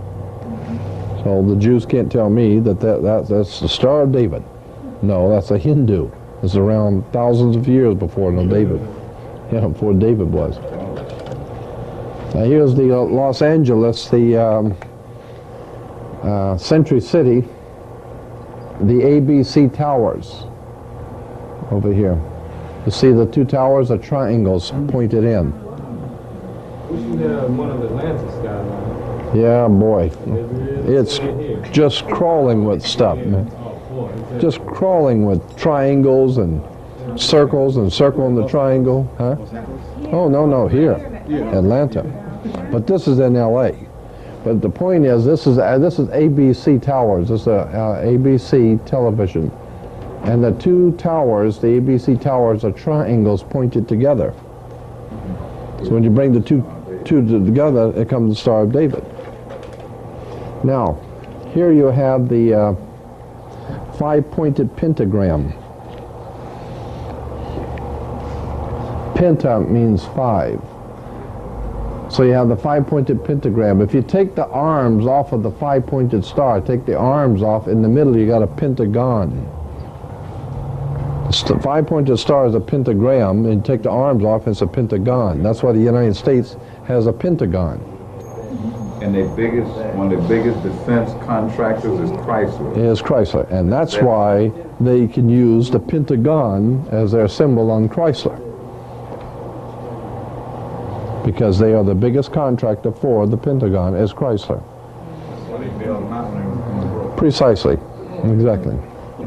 Speaker 7: So the Jews can't tell me that that's the Star of David. No, that's a Hindu. It's around thousands of years before David. Yeah, before David was. Now here's the Los Angeles, the Century City, the ABC Towers over here. You see the two towers are triangles pointed in.
Speaker 10: We should have one of Atlantis skyline.
Speaker 7: Yeah, boy. It's just crawling with stuff, man. Just crawling with triangles and circles and circle in the triangle. Huh? Oh, no, here. Atlanta. But this is in L.A. But the point is, this is ABC Towers. This is ABC television. And the two towers, the ABC towers, are triangles pointed together. So when you bring the two together, it comes the Star of David. Now, here you have the five-pointed pentagram. Penta means five. So you have the five-pointed pentagram. If you take the arms off of the five-pointed star, take the arms off, in the middle you got a pentagon. The five-pointed star is a pentagram, and take the arms off, it's a pentagon. That's why the United States has a pentagon.
Speaker 2: And one of the biggest defense contractors is Chrysler.
Speaker 7: Is Chrysler, and that's why they can use the pentagon as their symbol on Chrysler. Because they are the biggest contractor for the Pentagon is Chrysler. Precisely, exactly.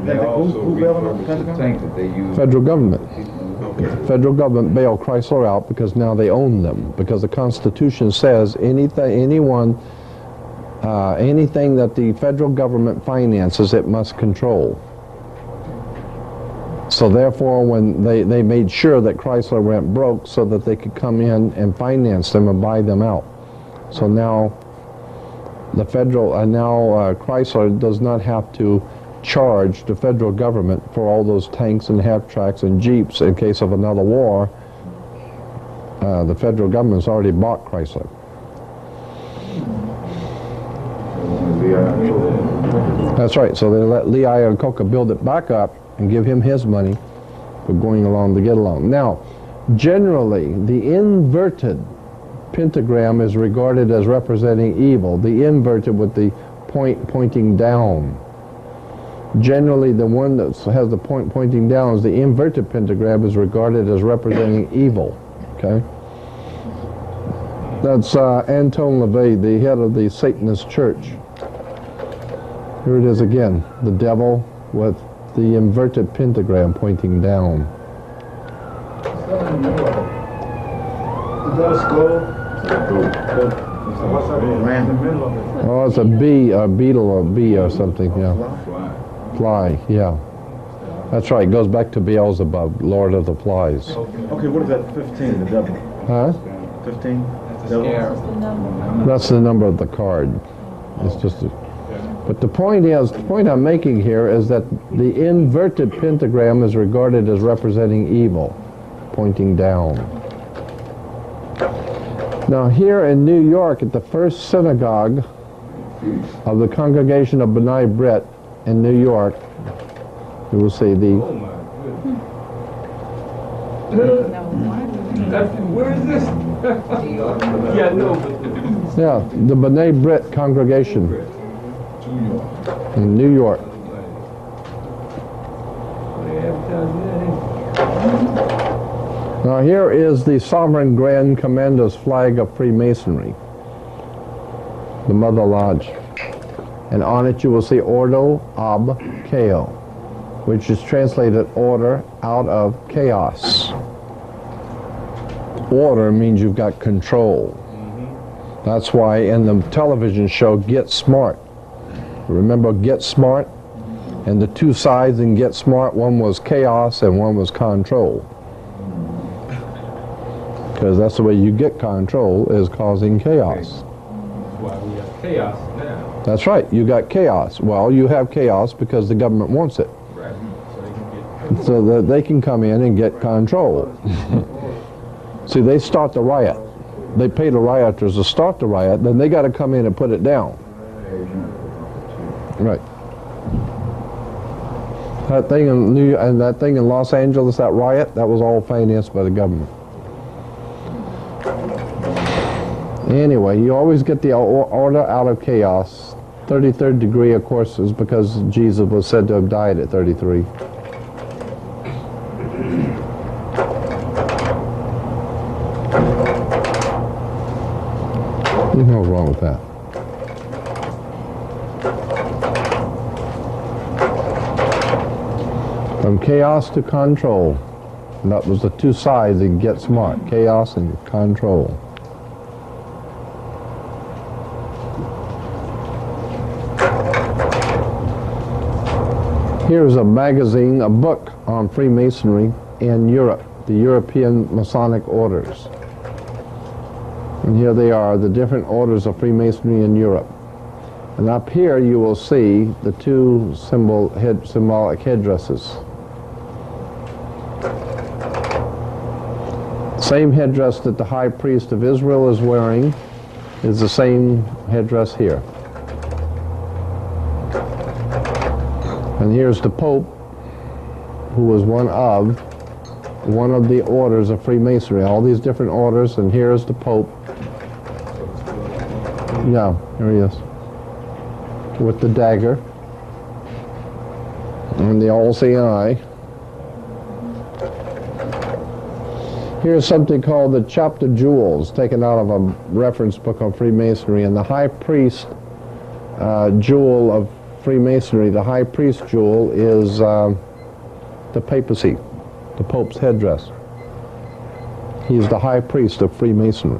Speaker 2: They also think that they use
Speaker 7: federal government. Federal government bailed Chrysler out because now they own them. Because the Constitution says anything that the federal government finances, it must control. So therefore, when they made sure that Chrysler went broke so that they could come in and finance them and buy them out. So now the federal, Chrysler does not have to charge the federal government for all those tanks and half-tracks and jeeps in case of another war. The federal government's already bought Chrysler. That's right. So they let Lee Iacocca build it back up and give him his money for going along to get along. Now, generally, the inverted pentagram is regarded as representing evil. The inverted with the point pointing down. Generally, the one that has the point pointing down is the inverted pentagram is regarded as representing evil. Okay? That's Anton LaVey, the head of the Satanist church. Here it is again, the devil with the inverted pentagram pointing down.
Speaker 10: Is that a skull?
Speaker 7: Oh, it's a bee, a beetle, or bee or something, yeah. Fly, yeah. That's right, it goes back to Beelzebub, Lord of the Flies.
Speaker 6: Okay, what is that? 15, the devil.
Speaker 7: Huh?
Speaker 6: 15?
Speaker 7: That's the number of the card. It's just a, but the point I'm making here is that the inverted pentagram is regarded as representing evil, pointing down. Now here in New York, at the first synagogue of the congregation of B'nai B'rith in New York, you will see the...
Speaker 10: Where is this? Yeah, no.
Speaker 7: Yeah, the B'nai B'rith congregation in New York. Now here is the Sovereign Grand Commander's flag of Freemasonry, the Mother Lodge. And on it you will see Ordo Ab Chao, which is translated order out of chaos. Order means you've got control. That's why in the television show Get Smart, remember Get Smart? And the two sides in Get Smart, one was chaos and one was control. Because that's the way you get control, is causing chaos.
Speaker 10: That's why we have chaos now.
Speaker 7: That's right, you got chaos. Well, you have chaos because the government wants it.
Speaker 10: Right.
Speaker 7: So that they can come in and get control. See, they start the riot. They pay the rioters to start the riot, then they got to come in and put it down. Right. That thing in that thing in Los Angeles, that riot, that was all financed by the government. Anyway, you always get the order out of chaos. 33rd degree, of course, is because Jesus was said to have died at 33. There's no wrong with that. From chaos to control. And that was the two sides in Get Smart, chaos and control. Here's a magazine, a book on Freemasonry in Europe, the European Masonic orders. And here they are, the different orders of Freemasonry in Europe. And up here you will see the two symbolic headdresses. Same headdress that the High Priest of Israel is wearing is the same headdress here. And here's the Pope, who was one of the orders of Freemasonry, all these different orders, and here's the Pope. Yeah, here he is, with the dagger and the all-seeing eye. Here's something called the Chapter Jewels, taken out of a reference book on Freemasonry, and the High Priest jewel of Freemasonry, the High Priest jewel, is the papacy, the Pope's headdress. He's the High Priest of Freemasonry.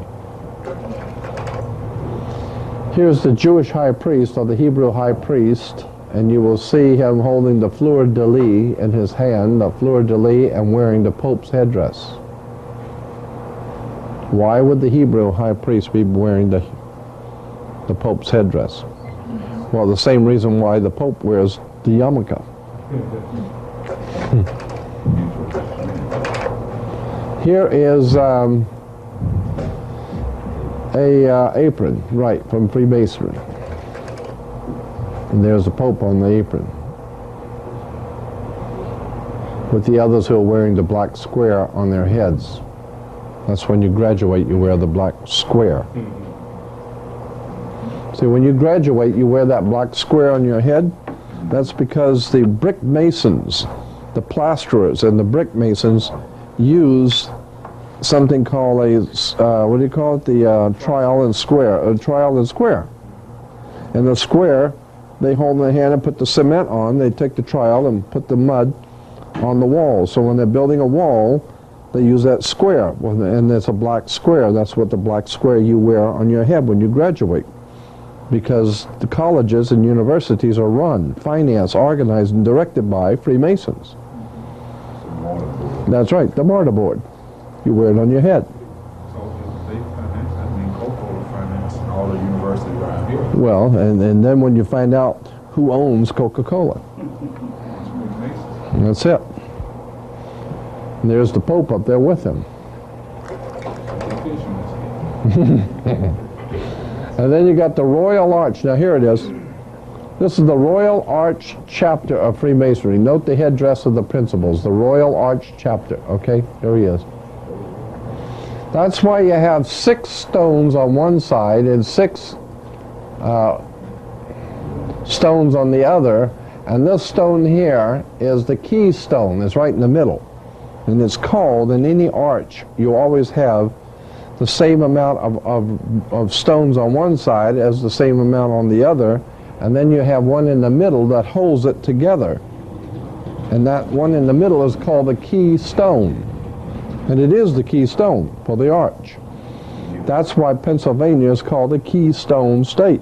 Speaker 7: Here's the Jewish High Priest, or the Hebrew High Priest, and you will see him holding the fleur-de-lis in his hand, the fleur-de-lis, and wearing the Pope's headdress. Why would the Hebrew High Priest be wearing the Pope's headdress? Well, the same reason why the Pope wears the yarmulke. Here is a apron, right, from Freemasonry. And there's the Pope on the apron, with the others who are wearing the black square on their heads. That's when you graduate, you wear the black square. See, when you graduate, you wear that black square on your head. That's because the brick masons, the plasterers and the brick masons use something called a, what do you call it, the trial and square, a trial and square. And the square, they hold in their hand and put the cement on, they take the trial and put the mud on the wall. So when they're building a wall, they use that square, and it's a black square. That's what the black square you wear on your head when you graduate. Because the colleges and universities are run, financed, organized, and directed by Freemasons. That's right, the martyr board. You wear it on your head.
Speaker 3: All the universities around here.
Speaker 7: Well, and then when you find out who owns Coca-Cola. That's it. And there's the Pope up there with him. And then you got the Royal Arch. Now here it is. This is the Royal Arch chapter of Freemasonry. Note the headdress of the principals. The Royal Arch chapter. Okay, here he is. That's why you have 6 stones on one side and 6 stones on the other. And this stone here is the keystone. It's right in the middle. And it's called, in any arch, you always have the same amount of stones on one side as the same amount on the other. And then you have one in the middle that holds it together. And that one in the middle is called the keystone. And it is the keystone for the arch. That's why Pennsylvania is called the Keystone State.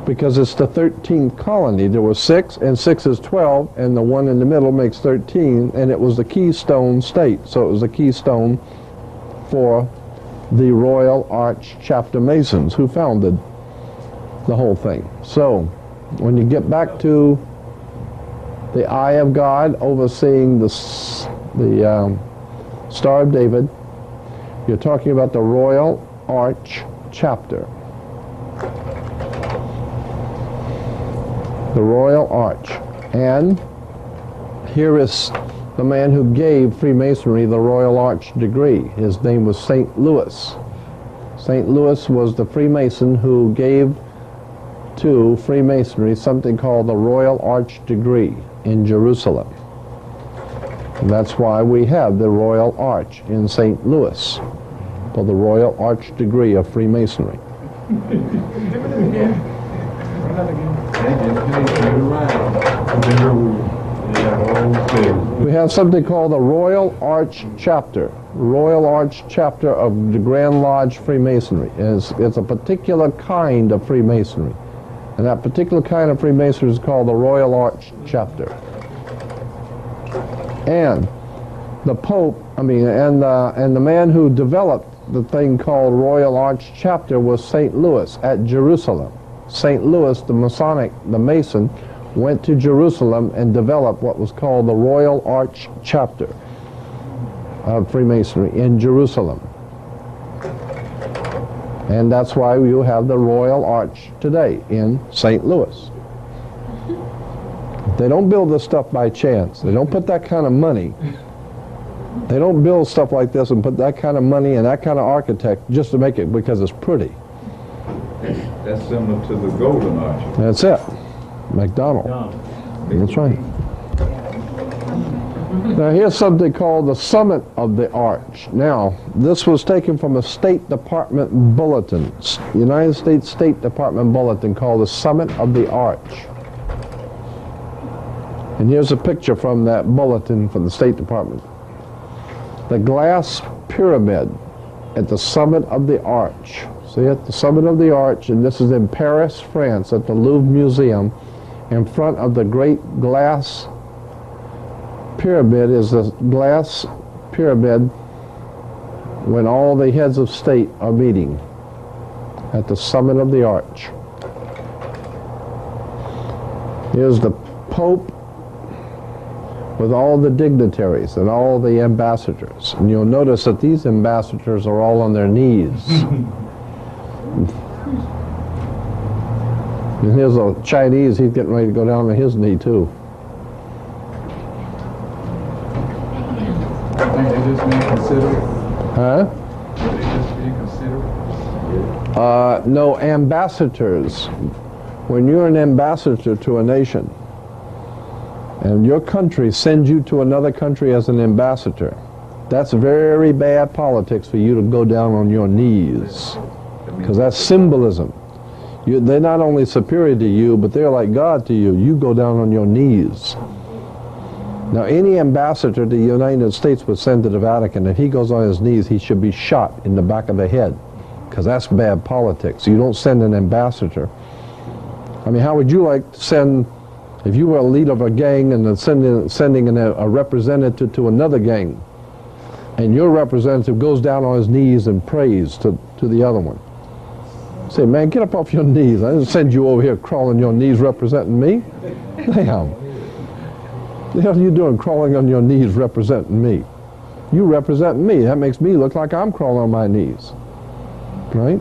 Speaker 7: Because it's the 13th colony. There were 6, and 6 is 12, and the one in the middle makes 13, and it was the Keystone State. So it was the keystone for the Royal Arch Chapter Masons who founded the whole thing. So when you get back to the Eye of God overseeing the Star of David, you're talking about the Royal Arch Chapter. The Royal Arch. And here is the man who gave Freemasonry the Royal Arch degree. His name was St. Louis. St. Louis was the Freemason who gave to Freemasonry something called the Royal Arch degree in Jerusalem. And that's why we have the Royal Arch in St. Louis for the Royal Arch degree of Freemasonry. We have something called the Royal Arch Chapter. Royal Arch Chapter of the Grand Lodge Freemasonry. It's a particular kind of Freemasonry. And that particular kind of Freemasonry is called the Royal Arch Chapter. And the Pope, and the man who developed the thing called Royal Arch Chapter was St. Louis at Jerusalem. St. Louis, the Mason, went to Jerusalem and developed what was called the Royal Arch Chapter of Freemasonry in Jerusalem. And that's why you have the Royal Arch today in St. Louis. They don't build this stuff by chance. They don't put that kind of money. They don't build stuff like this and put that kind of money and that kind of architect just to make it because it's pretty.
Speaker 4: That's similar to the Golden Arch.
Speaker 7: That's it. McDonald. That's right. Now here's something called the Summit of the Arch. Now, this was taken from a State Department bulletin, United States State Department bulletin called the Summit of the Arch. And here's a picture from that bulletin from the State Department. The glass pyramid at the summit of the arch. See, at the summit of the arch, and this is in Paris, France, at the Louvre Museum, in front of the great glass pyramid is the glass pyramid when all the heads of state are meeting at the summit of the arch. Here's the Pope with all the dignitaries and all the ambassadors. And you'll notice that these ambassadors are all on their knees. And here's a Chinese, he's getting ready to go down on his knee too. Huh? No, ambassadors. When you're an ambassador to a nation, and your country sends you to another country as an ambassador, That's very bad politics for you to go down on your knees, because that's symbolism. They're not only superior to you, but they're like God to you. You go down on your knees. Now, any ambassador to the United States would send to the Vatican. If he goes on his knees, he should be shot in the back of the head, because that's bad politics. You don't send an ambassador. I mean, how would you like to send, if you were a leader of a gang and sending a representative to another gang, and your representative goes down on his knees and prays to the other one? Say, man, get up off your knees. I didn't send you over here crawling on your knees representing me. Damn. The hell are you doing crawling on your knees representing me? You represent me. That makes me look like I'm crawling on my knees. Right?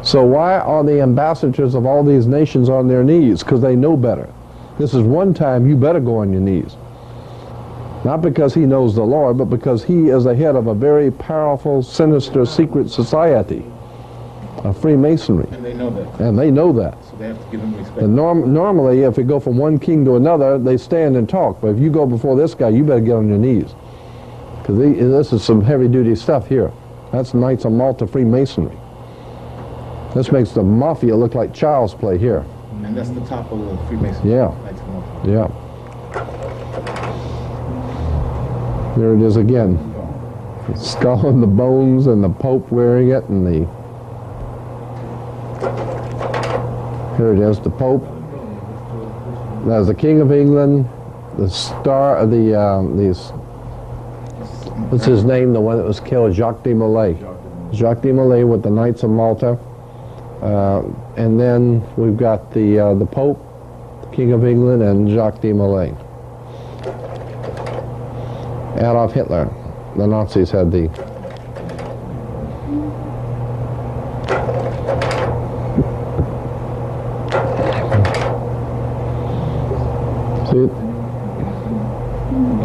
Speaker 7: So why are the ambassadors of all these nations on their knees? Because they know better. This is one time you better go on your knees. Not because he knows the Lord, but because he is the head of a very powerful, sinister, secret society. Freemasonry.
Speaker 3: And they know that.
Speaker 7: And they know that.
Speaker 3: So they have to give him respect.
Speaker 7: And normally, if we go from one king to another, they stand and talk. But if you go before this guy, you better get on your knees. Because this is some heavy-duty stuff here. That's Knights of Malta Freemasonry. This makes the mafia look like child's play here.
Speaker 3: And that's the top of the Freemasonry.
Speaker 7: Yeah.
Speaker 3: Knights of Malta.
Speaker 7: Yeah. There it is again. The skull and the bones and the Pope wearing it and the... Here it is, the Pope. There's the King of England, the star of the, what's his name, the one that was killed, Jacques de Molay. Jacques de Molay with the Knights of Malta. And then we've got the Pope, the King of England, and Jacques de Molay. Adolf Hitler. The Nazis had the...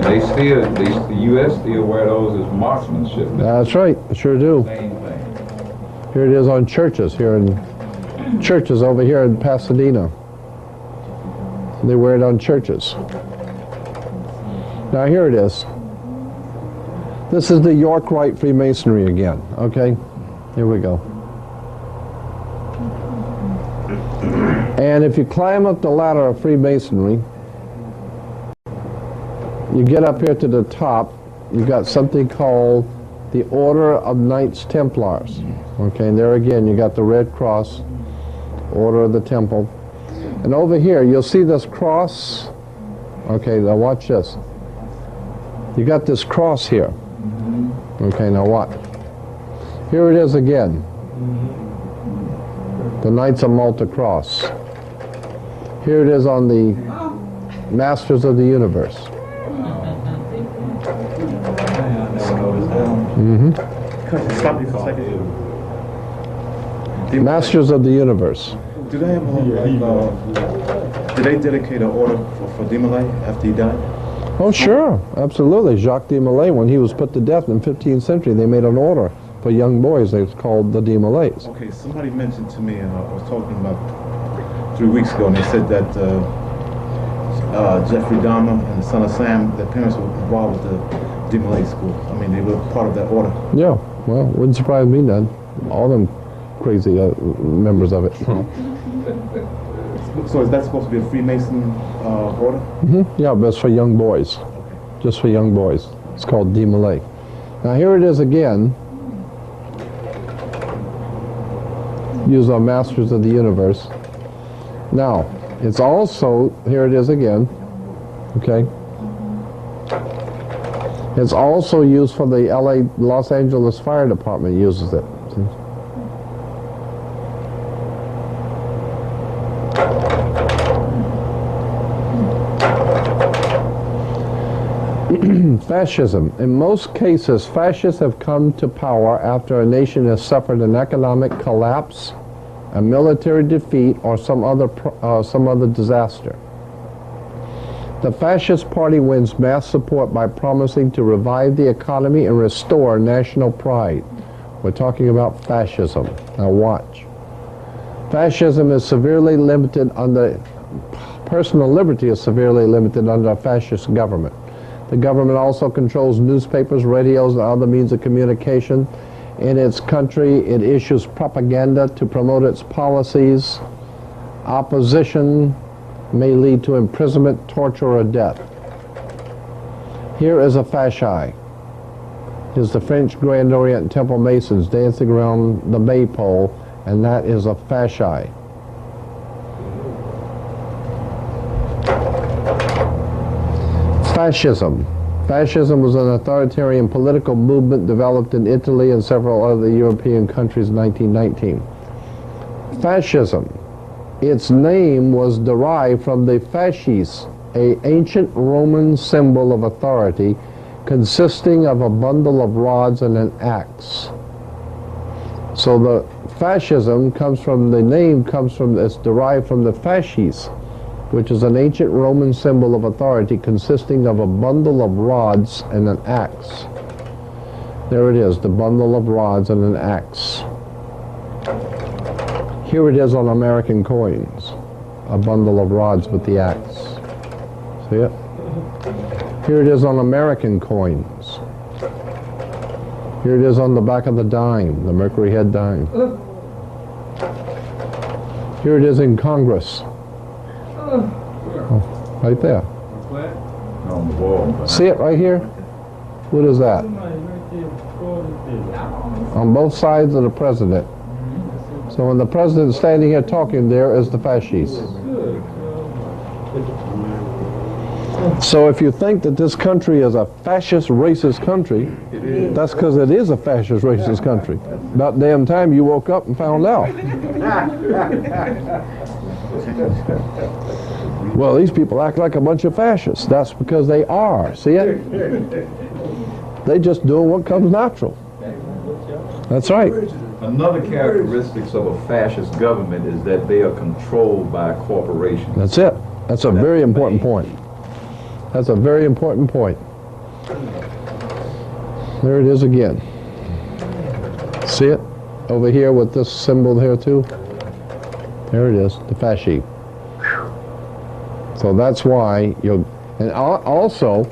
Speaker 4: They still, the U.S. still wear those as marksmanship.
Speaker 7: That's right, sure do.
Speaker 4: Same thing.
Speaker 7: Here it is on churches, here in churches over here in Pasadena. They wear it on churches. Now here it is. This is the York Rite Freemasonry again, okay? Here we go. And if you climb up the ladder of Freemasonry, you get up here to the top, you got something called the Order of Knights Templars. Okay, and there again, you got the Red Cross, Order of the Temple. And over here, you'll see this cross. Okay, now watch this. You got this cross here. Okay, now what? Here it is again. The Knights of Malta Cross. Here it is on the Masters of the Universe.
Speaker 6: Stop you for a second.
Speaker 7: Masters of the Universe.
Speaker 6: Do they have did they dedicate an order for de Molay after he died?
Speaker 7: Oh, sure, absolutely. Jacques de Molay, when he was put to death in the 15th century, they made an order for young boys. They was called the de Molays.
Speaker 6: Okay, somebody mentioned to me, I was talking about 3 weeks ago, and they said that Jeffrey Dahmer and the son of Sam, their parents were involved with the de Molay school. I mean, they were part of that order.
Speaker 7: Yeah, well, wouldn't surprise me none. All them crazy members of it.
Speaker 6: So is that supposed to be a Freemason order?
Speaker 7: Yeah, but it's for young boys. Just for young boys. It's called de Molay. Now here it is again. Use our Masters of the Universe. Now, it's also, here it is again, okay? It's also used for the Los Angeles Fire Department uses it. See? Fascism. In most cases, fascists have come to power after a nation has suffered an economic collapse, a military defeat, or some other disaster. The fascist party wins mass support by promising to revive the economy and restore national pride. We're talking about fascism. Now watch. Fascism is severely limited under, personal liberty is severely limited under a fascist government. The government also controls newspapers, radios, and other means of communication. In its country, it issues propaganda to promote its policies. Opposition may lead to imprisonment, torture, or death. Here is a fasci. Here's the French Grand Orient Temple Masons dancing around the maypole, and that is a fasci. Fascism. Fascism was an authoritarian political movement developed in Italy and several other European countries in 1919. Fascism, its name was derived from the fasces, an ancient Roman symbol of authority consisting of a bundle of rods and an axe. So the fascism comes from, the name comes from, it's derived from the fasces, which is an ancient Roman symbol of authority consisting of a bundle of rods and an axe. There it is, the bundle of rods and an axe. Here it is on American coins, a bundle of rods with the axe. See it? Here it is on American coins. Here it is on the back of the dime, the Mercury head dime. Here it is in Congress. Oh, right there.
Speaker 4: On the wall.
Speaker 7: See it right here? What is that? On both sides of the president. So when the president's standing here talking, there is the fasces. So if you think that this country is a fascist, racist country, that's because it is a fascist, racist country. About damn time you woke up and found out. Well, these people act like a bunch of fascists. That's because they are. See it? They just doing what comes natural. That's right.
Speaker 2: Another characteristic of a fascist government is that they are controlled by corporations.
Speaker 7: That's it. That's a very important point. That's a very important point. There it is again. See it? Over here with this symbol here too. There it is, the fasci. So that's why you'll, and also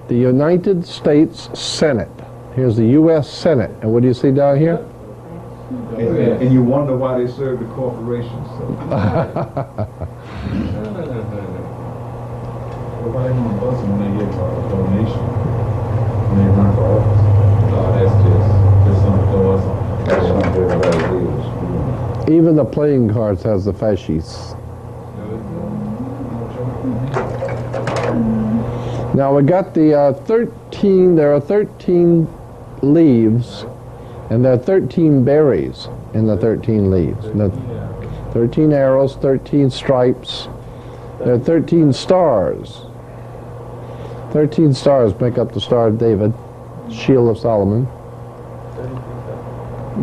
Speaker 7: the United States Senate. Here's the U.S. Senate. And what do you see down here?
Speaker 2: And you wonder why they serve the corporations.
Speaker 3: Nobody gonna bust them when they get a donation when they run for office. No, that's just something to throw us on.
Speaker 2: That's something everybody deals.
Speaker 7: Even the playing cards has the fasces. Now we got the 13, there are 13 leaves, and there are 13 berries in the 13 leaves. 13 arrows, 13 stripes, there are 13 stars. 13 stars make up the Star of David, Shield of Solomon.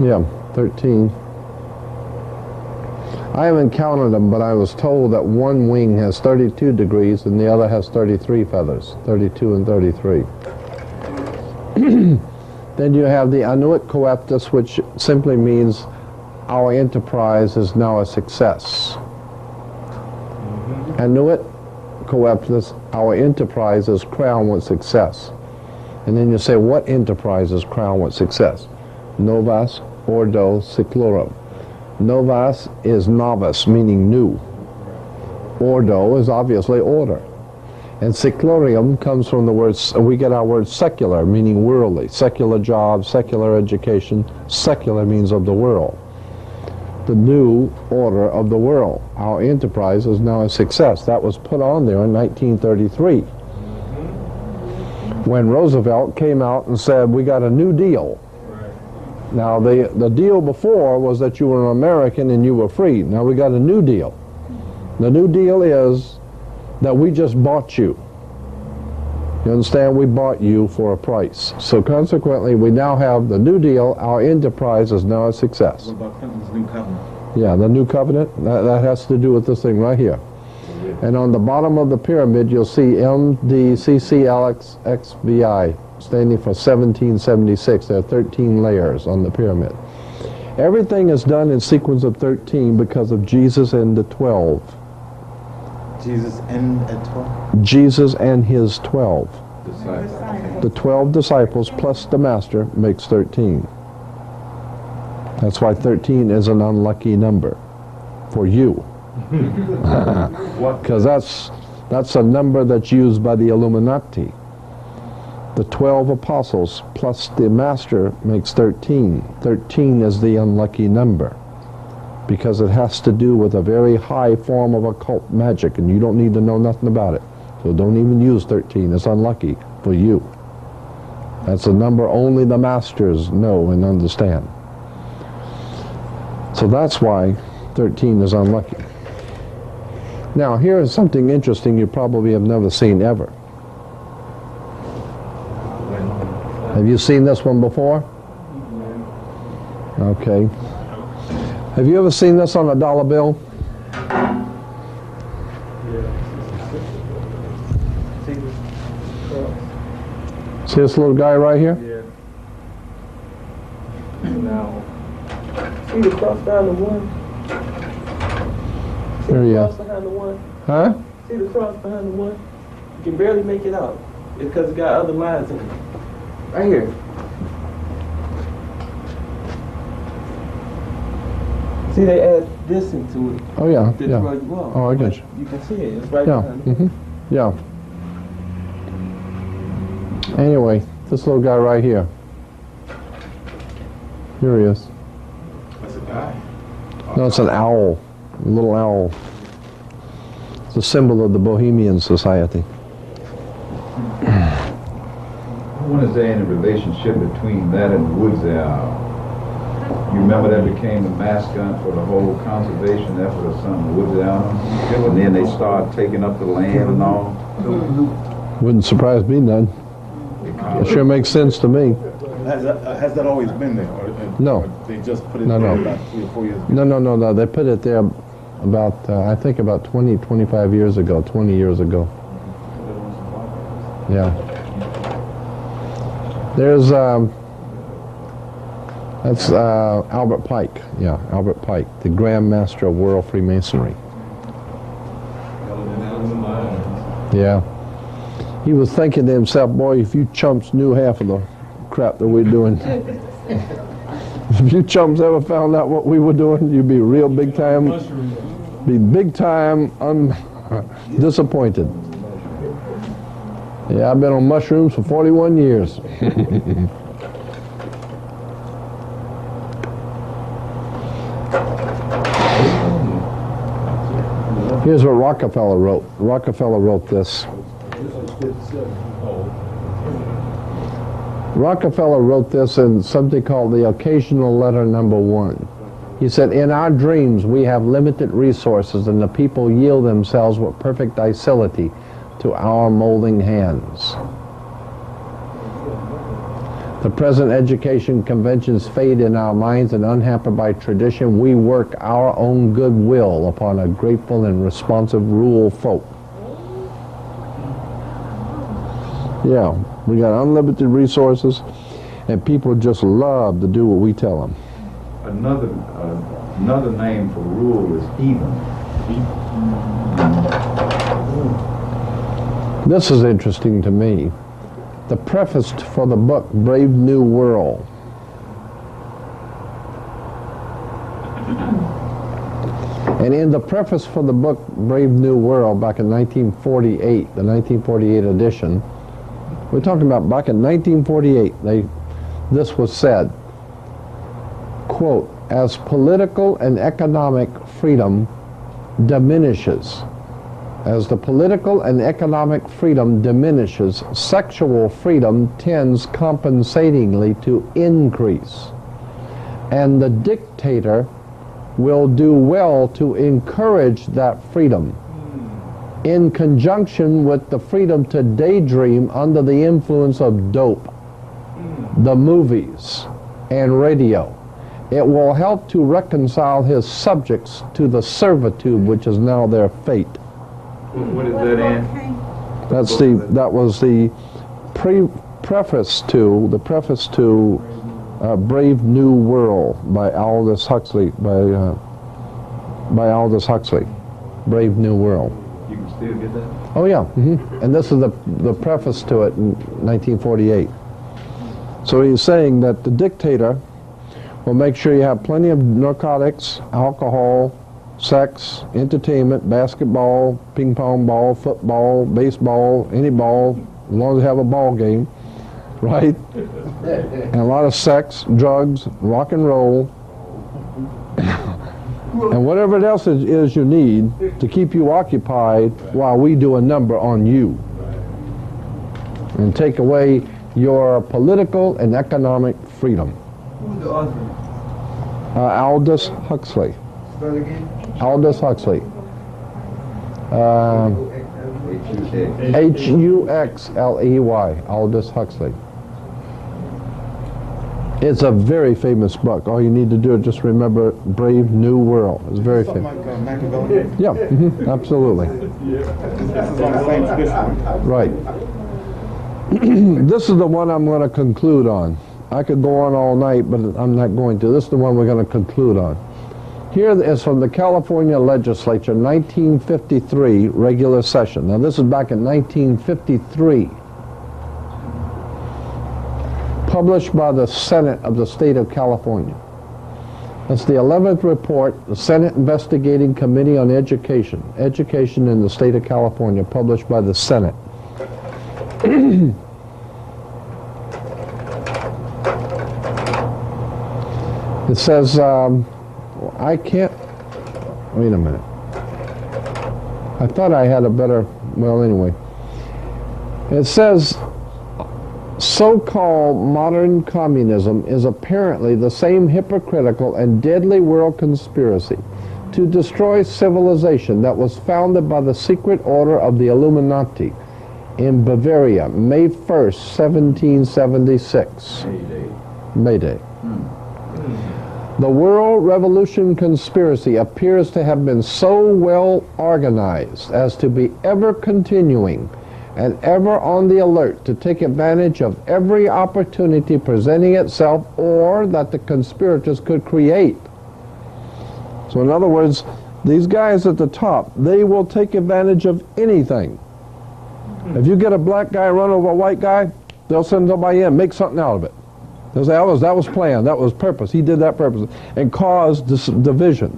Speaker 7: Yeah, 13. I haven't counted them, but I was told that one wing has 32 degrees and the other has 33 feathers, 32 and 33. Then you have the Anuit Coeptus, which simply means our enterprise is now a success. Anuit Coeptus, our enterprise is crowned with success. And then you say, what enterprise is crowned with success? Novas Ordo Seclorum. Novas is novice, meaning new. Ordo is obviously order. And seclorium comes from the word, we get our word secular, meaning worldly. Secular job, secular education. Secular means of the world. The new order of the world. Our enterprise is now a success. That was put on there in 1933. When Roosevelt came out and said, we got a new deal. Now, the deal before was that you were an American and you were free. Now we got a new deal. The new deal is that we just bought you. You understand? We bought you for a price. So consequently, we now have the new deal. Our enterprise is now a success.
Speaker 6: What about Clinton's new covenant?
Speaker 7: Yeah, the new covenant, that has to do with this thing right here. And on the bottom of the pyramid, you'll see MDCCLXXVI, standing for 1776. There are 13 layers on the pyramid. Everything is done in sequence of 13 because of Jesus and the 12.
Speaker 6: Jesus and 12?
Speaker 7: Jesus and his 12.
Speaker 4: disciples.
Speaker 7: The 12 disciples plus the master makes 13. That's why 13 is an unlucky number for you. Because that's a number that's used by the Illuminati. The 12 apostles plus the master makes 13. 13 is the unlucky number because it has to do with a very high form of occult magic, and you don't need to know nothing about it. So don't even use 13. It's unlucky for you. That's a number only the masters know and understand. So that's why 13 is unlucky. Now, here is something interesting you probably have never seen ever. Have you seen this one before? Okay. Have you ever seen this on a dollar bill? See this little guy right here?
Speaker 10: Yeah. Now, see the cross behind the one? See
Speaker 7: There
Speaker 10: the
Speaker 7: you
Speaker 10: cross
Speaker 7: go.
Speaker 10: behind the one?
Speaker 7: Huh?
Speaker 10: See the cross behind the one? You can barely make it out. It's because it got other lines in it. Right here. See, they add this into it.
Speaker 7: Oh yeah,
Speaker 10: to
Speaker 7: yeah.
Speaker 10: throw you off.
Speaker 7: Oh, I get you.
Speaker 10: You can see it. It's right
Speaker 7: Yeah,
Speaker 10: behind it.
Speaker 7: mm-hmm. Yeah. Anyway, this little guy right here. Here he is.
Speaker 3: That's a guy.
Speaker 7: No, it's an owl. A little owl. It's a symbol of the Bohemian Society.
Speaker 4: When is there any relationship between that and the woods owl? You remember that became the mascot for the whole conservation effort or something, the woods owl? And then they started taking up the land and all.
Speaker 7: Wouldn't surprise me none. It sure makes sense to me.
Speaker 6: Has that always been there?
Speaker 7: No.
Speaker 6: Or they just put it
Speaker 7: No,
Speaker 6: there
Speaker 7: no.
Speaker 6: about 3 or 4 years ago?
Speaker 7: No. They put it there about, I think about 20, 25 years ago, 20 years ago. Yeah. There's, that's Albert Pike. Yeah, Albert Pike, the Grand Master of World Freemasonry. Yeah. He was thinking to himself, boy, if you chumps knew half of the crap that we're doing. If you chumps ever found out what we were doing, you'd be real big time, be big time disappointed. Yeah, I've been on mushrooms for 41 years. Here's what Rockefeller wrote. Rockefeller wrote this. Rockefeller wrote this in something called the Occasional Letter Number 1. He said, in our dreams we have limited resources and the people yield themselves with perfect docility to our molding hands. The present education conventions fade in our minds, and unhampered by tradition, we work our own goodwill upon a grateful and responsive rural folk. Yeah, we got unlimited resources, and people just love to do what we tell them.
Speaker 4: Another name for rule is heathen.
Speaker 7: This is interesting to me. The preface for the book, Brave New World. And in the preface for the book, Brave New World, back in 1948, the 1948 edition, we're talking about back in 1948, this was said, quote, as political and economic freedom diminishes, as the political and economic freedom diminishes, sexual freedom tends compensatingly to increase. And the dictator will do well to encourage that freedom in conjunction with the freedom to daydream under the influence of dope, the movies, and radio. It will help to reconcile his subjects to the servitude which is now their fate.
Speaker 4: What is that in?
Speaker 7: That was the preface to Brave New World by Aldous Huxley. By Aldous Huxley, Brave New World.
Speaker 2: You can still get that?
Speaker 7: Oh yeah, and this is the preface to it in 1948. So he's saying that the dictator will make sure you have plenty of narcotics, alcohol, sex, entertainment, basketball, ping pong ball, football, baseball, any ball, as long as you have a ball game, right? And a lot of sex, drugs, rock and roll, and whatever else is you need to keep you occupied while we do a number on you and take away your political and economic freedom.
Speaker 13: Who's the author?
Speaker 7: Aldous Huxley.
Speaker 13: Spell again?
Speaker 7: Aldous Huxley. Huxley. Aldous Huxley. It's a very famous book. All you need to do is just remember Brave New World. It's very famous.
Speaker 6: Something like Machiavelli?
Speaker 7: Yeah, absolutely.
Speaker 6: This is on the same tradition.
Speaker 7: Right. This is the one I'm going to conclude on. I could go on all night, but I'm not going to. This is the one we're going to conclude on. Here is from the California Legislature, 1953 regular session. Now this is back in 1953. Published by the Senate of the state of California. That's the 11th report, the Senate Investigating Committee on Education. Education in the state of California, published by the Senate. It says, I can't, wait a minute. I thought I had a better, well anyway. It says, so-called modern communism is apparently the same hypocritical and deadly world conspiracy to destroy civilization that was founded by the secret order of the Illuminati in Bavaria, May 1st, 1776. May Day. The World Revolution conspiracy appears to have been so well organized as to be ever continuing and ever on the alert to take advantage of every opportunity presenting itself or that the conspirators could create. So in other words, these guys at the top, they will take advantage of anything. If you get a black guy run over a white guy, they'll send somebody in, make something out of it. They'll say, that was planned, that was purpose, he did that purpose, and cause this division.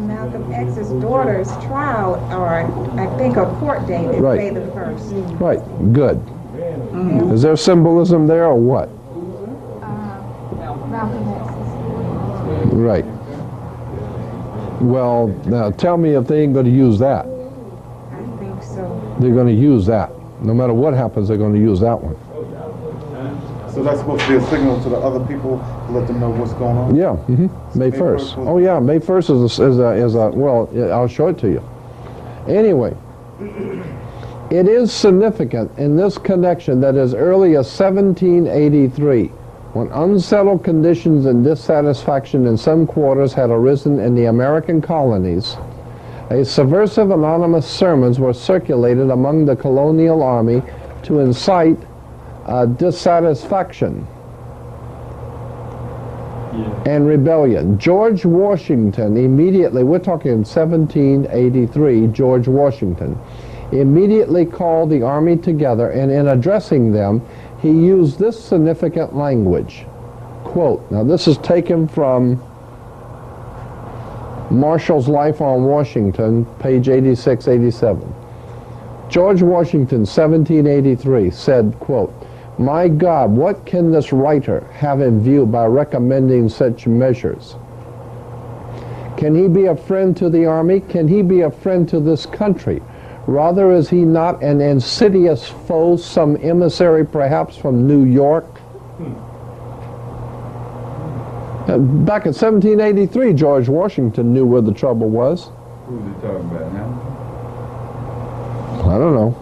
Speaker 9: Malcolm X's daughter's trial, or I think a court date is May the 1st.
Speaker 7: Right, good. Is there symbolism there or what?
Speaker 9: Malcolm X's.
Speaker 7: Right. Well, now tell me if they ain't going to use that.
Speaker 9: I think so.
Speaker 7: They're going to use that. No matter what happens, they're going to use that one.
Speaker 6: So that's supposed to be a signal to the other people to let them know what's going on?
Speaker 7: Yeah, May 1st. Oh yeah, May 1st is a well, I'll show it to you. Anyway, it is significant in this connection that as early as 1783, when unsettled conditions and dissatisfaction in some quarters had arisen in the American colonies, a subversive anonymous sermons were circulated among the colonial army to incite dissatisfaction and rebellion. George Washington immediately, we're talking 1783, George Washington immediately called the army together, and in addressing them, he used this significant language. Quote, now this is taken from Marshall's Life on Washington, page 86, 87. George Washington, 1783, said, quote, "My God, what can this writer have in view by recommending such measures? Can he be a friend to the army? Can he be a friend to this country? Rather, is he not an insidious foe, some emissary perhaps from New York?" Back in 1783, George Washington knew where the trouble was.
Speaker 2: Who's he talking about now?
Speaker 7: I don't know.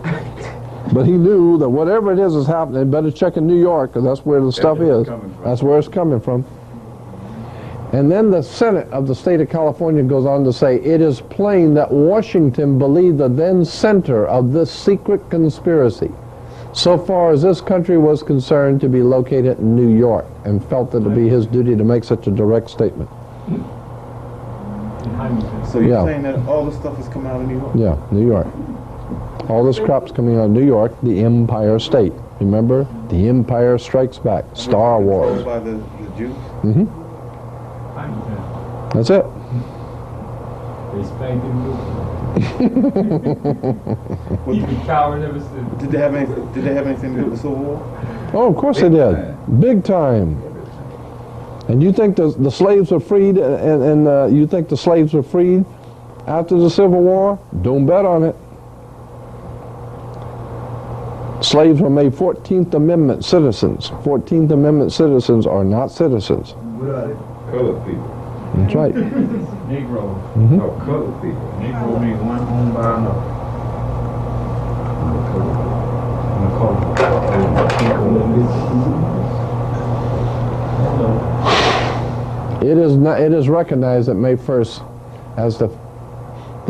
Speaker 7: But he knew that whatever it is happening, better check in New York, because that's where the stuff is. That's where it's coming from. And then the Senate of the state of California goes on to say, it is plain that Washington believed the then center of this secret conspiracy, so far as this country was concerned, to be located in New York, and felt it to be his duty to make such a direct statement.
Speaker 6: So you're
Speaker 7: Yeah.
Speaker 6: saying that all this stuff is coming out of New York?
Speaker 7: Yeah, New York. All this crap's coming out of New York, the Empire State. Remember? The Empire Strikes Back. Star Wars.
Speaker 6: By the Jews?
Speaker 7: Mm-hmm. That's it.
Speaker 3: They spanked him. Even coward ever since.
Speaker 6: Did they have anything to do with the Civil War?
Speaker 7: Oh, of course they did. Big time. And you think the slaves were freed, and you think the slaves were freed after the Civil War? Don't bet on it. Slaves were made 14th Amendment citizens. 14th Amendment citizens are not citizens.
Speaker 4: What are they? Colored people.
Speaker 7: That's right.
Speaker 5: Negro.
Speaker 7: Mm-hmm.
Speaker 4: No, colored people.
Speaker 5: Negro means one owned by another.
Speaker 7: It is recognized that May 1st as the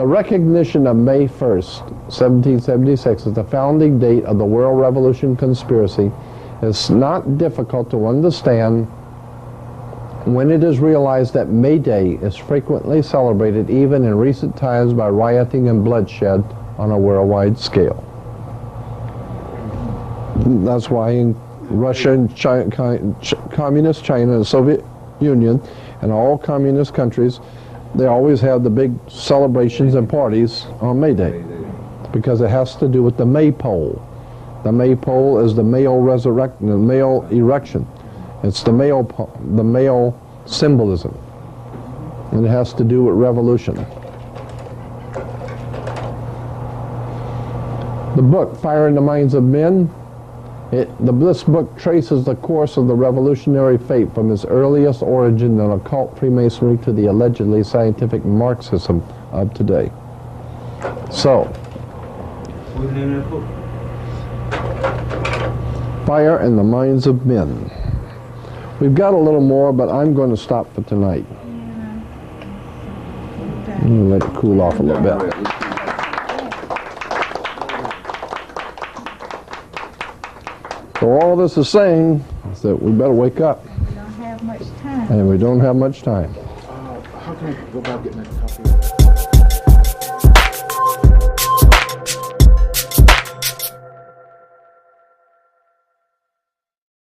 Speaker 7: recognition of May 1st, 1776 as the founding date of the World Revolution conspiracy is not difficult to understand when it is realized that May Day is frequently celebrated even in recent times by rioting and bloodshed on a worldwide scale. That's why in Russia and Communist China and the Soviet Union and all communist countries, they always have the big celebrations and parties on May Day because it has to do with the maypole. The maypole is the male resurrection, the male erection. It's the male symbolism, and it has to do with revolution. The book, Fire in the Minds of Men, this book traces the course of the revolutionary fate from its earliest origin in occult Freemasonry to the allegedly scientific Marxism of today. So,
Speaker 3: What's the name of that book?
Speaker 7: Fire in the Minds of Men. We've got a little more, but I'm going to stop for tonight. I'm going to let it cool off a little bit. So all this is saying is that we better wake up.
Speaker 9: We don't have much time.
Speaker 7: And we don't have much time.
Speaker 6: How can we go about getting that copy?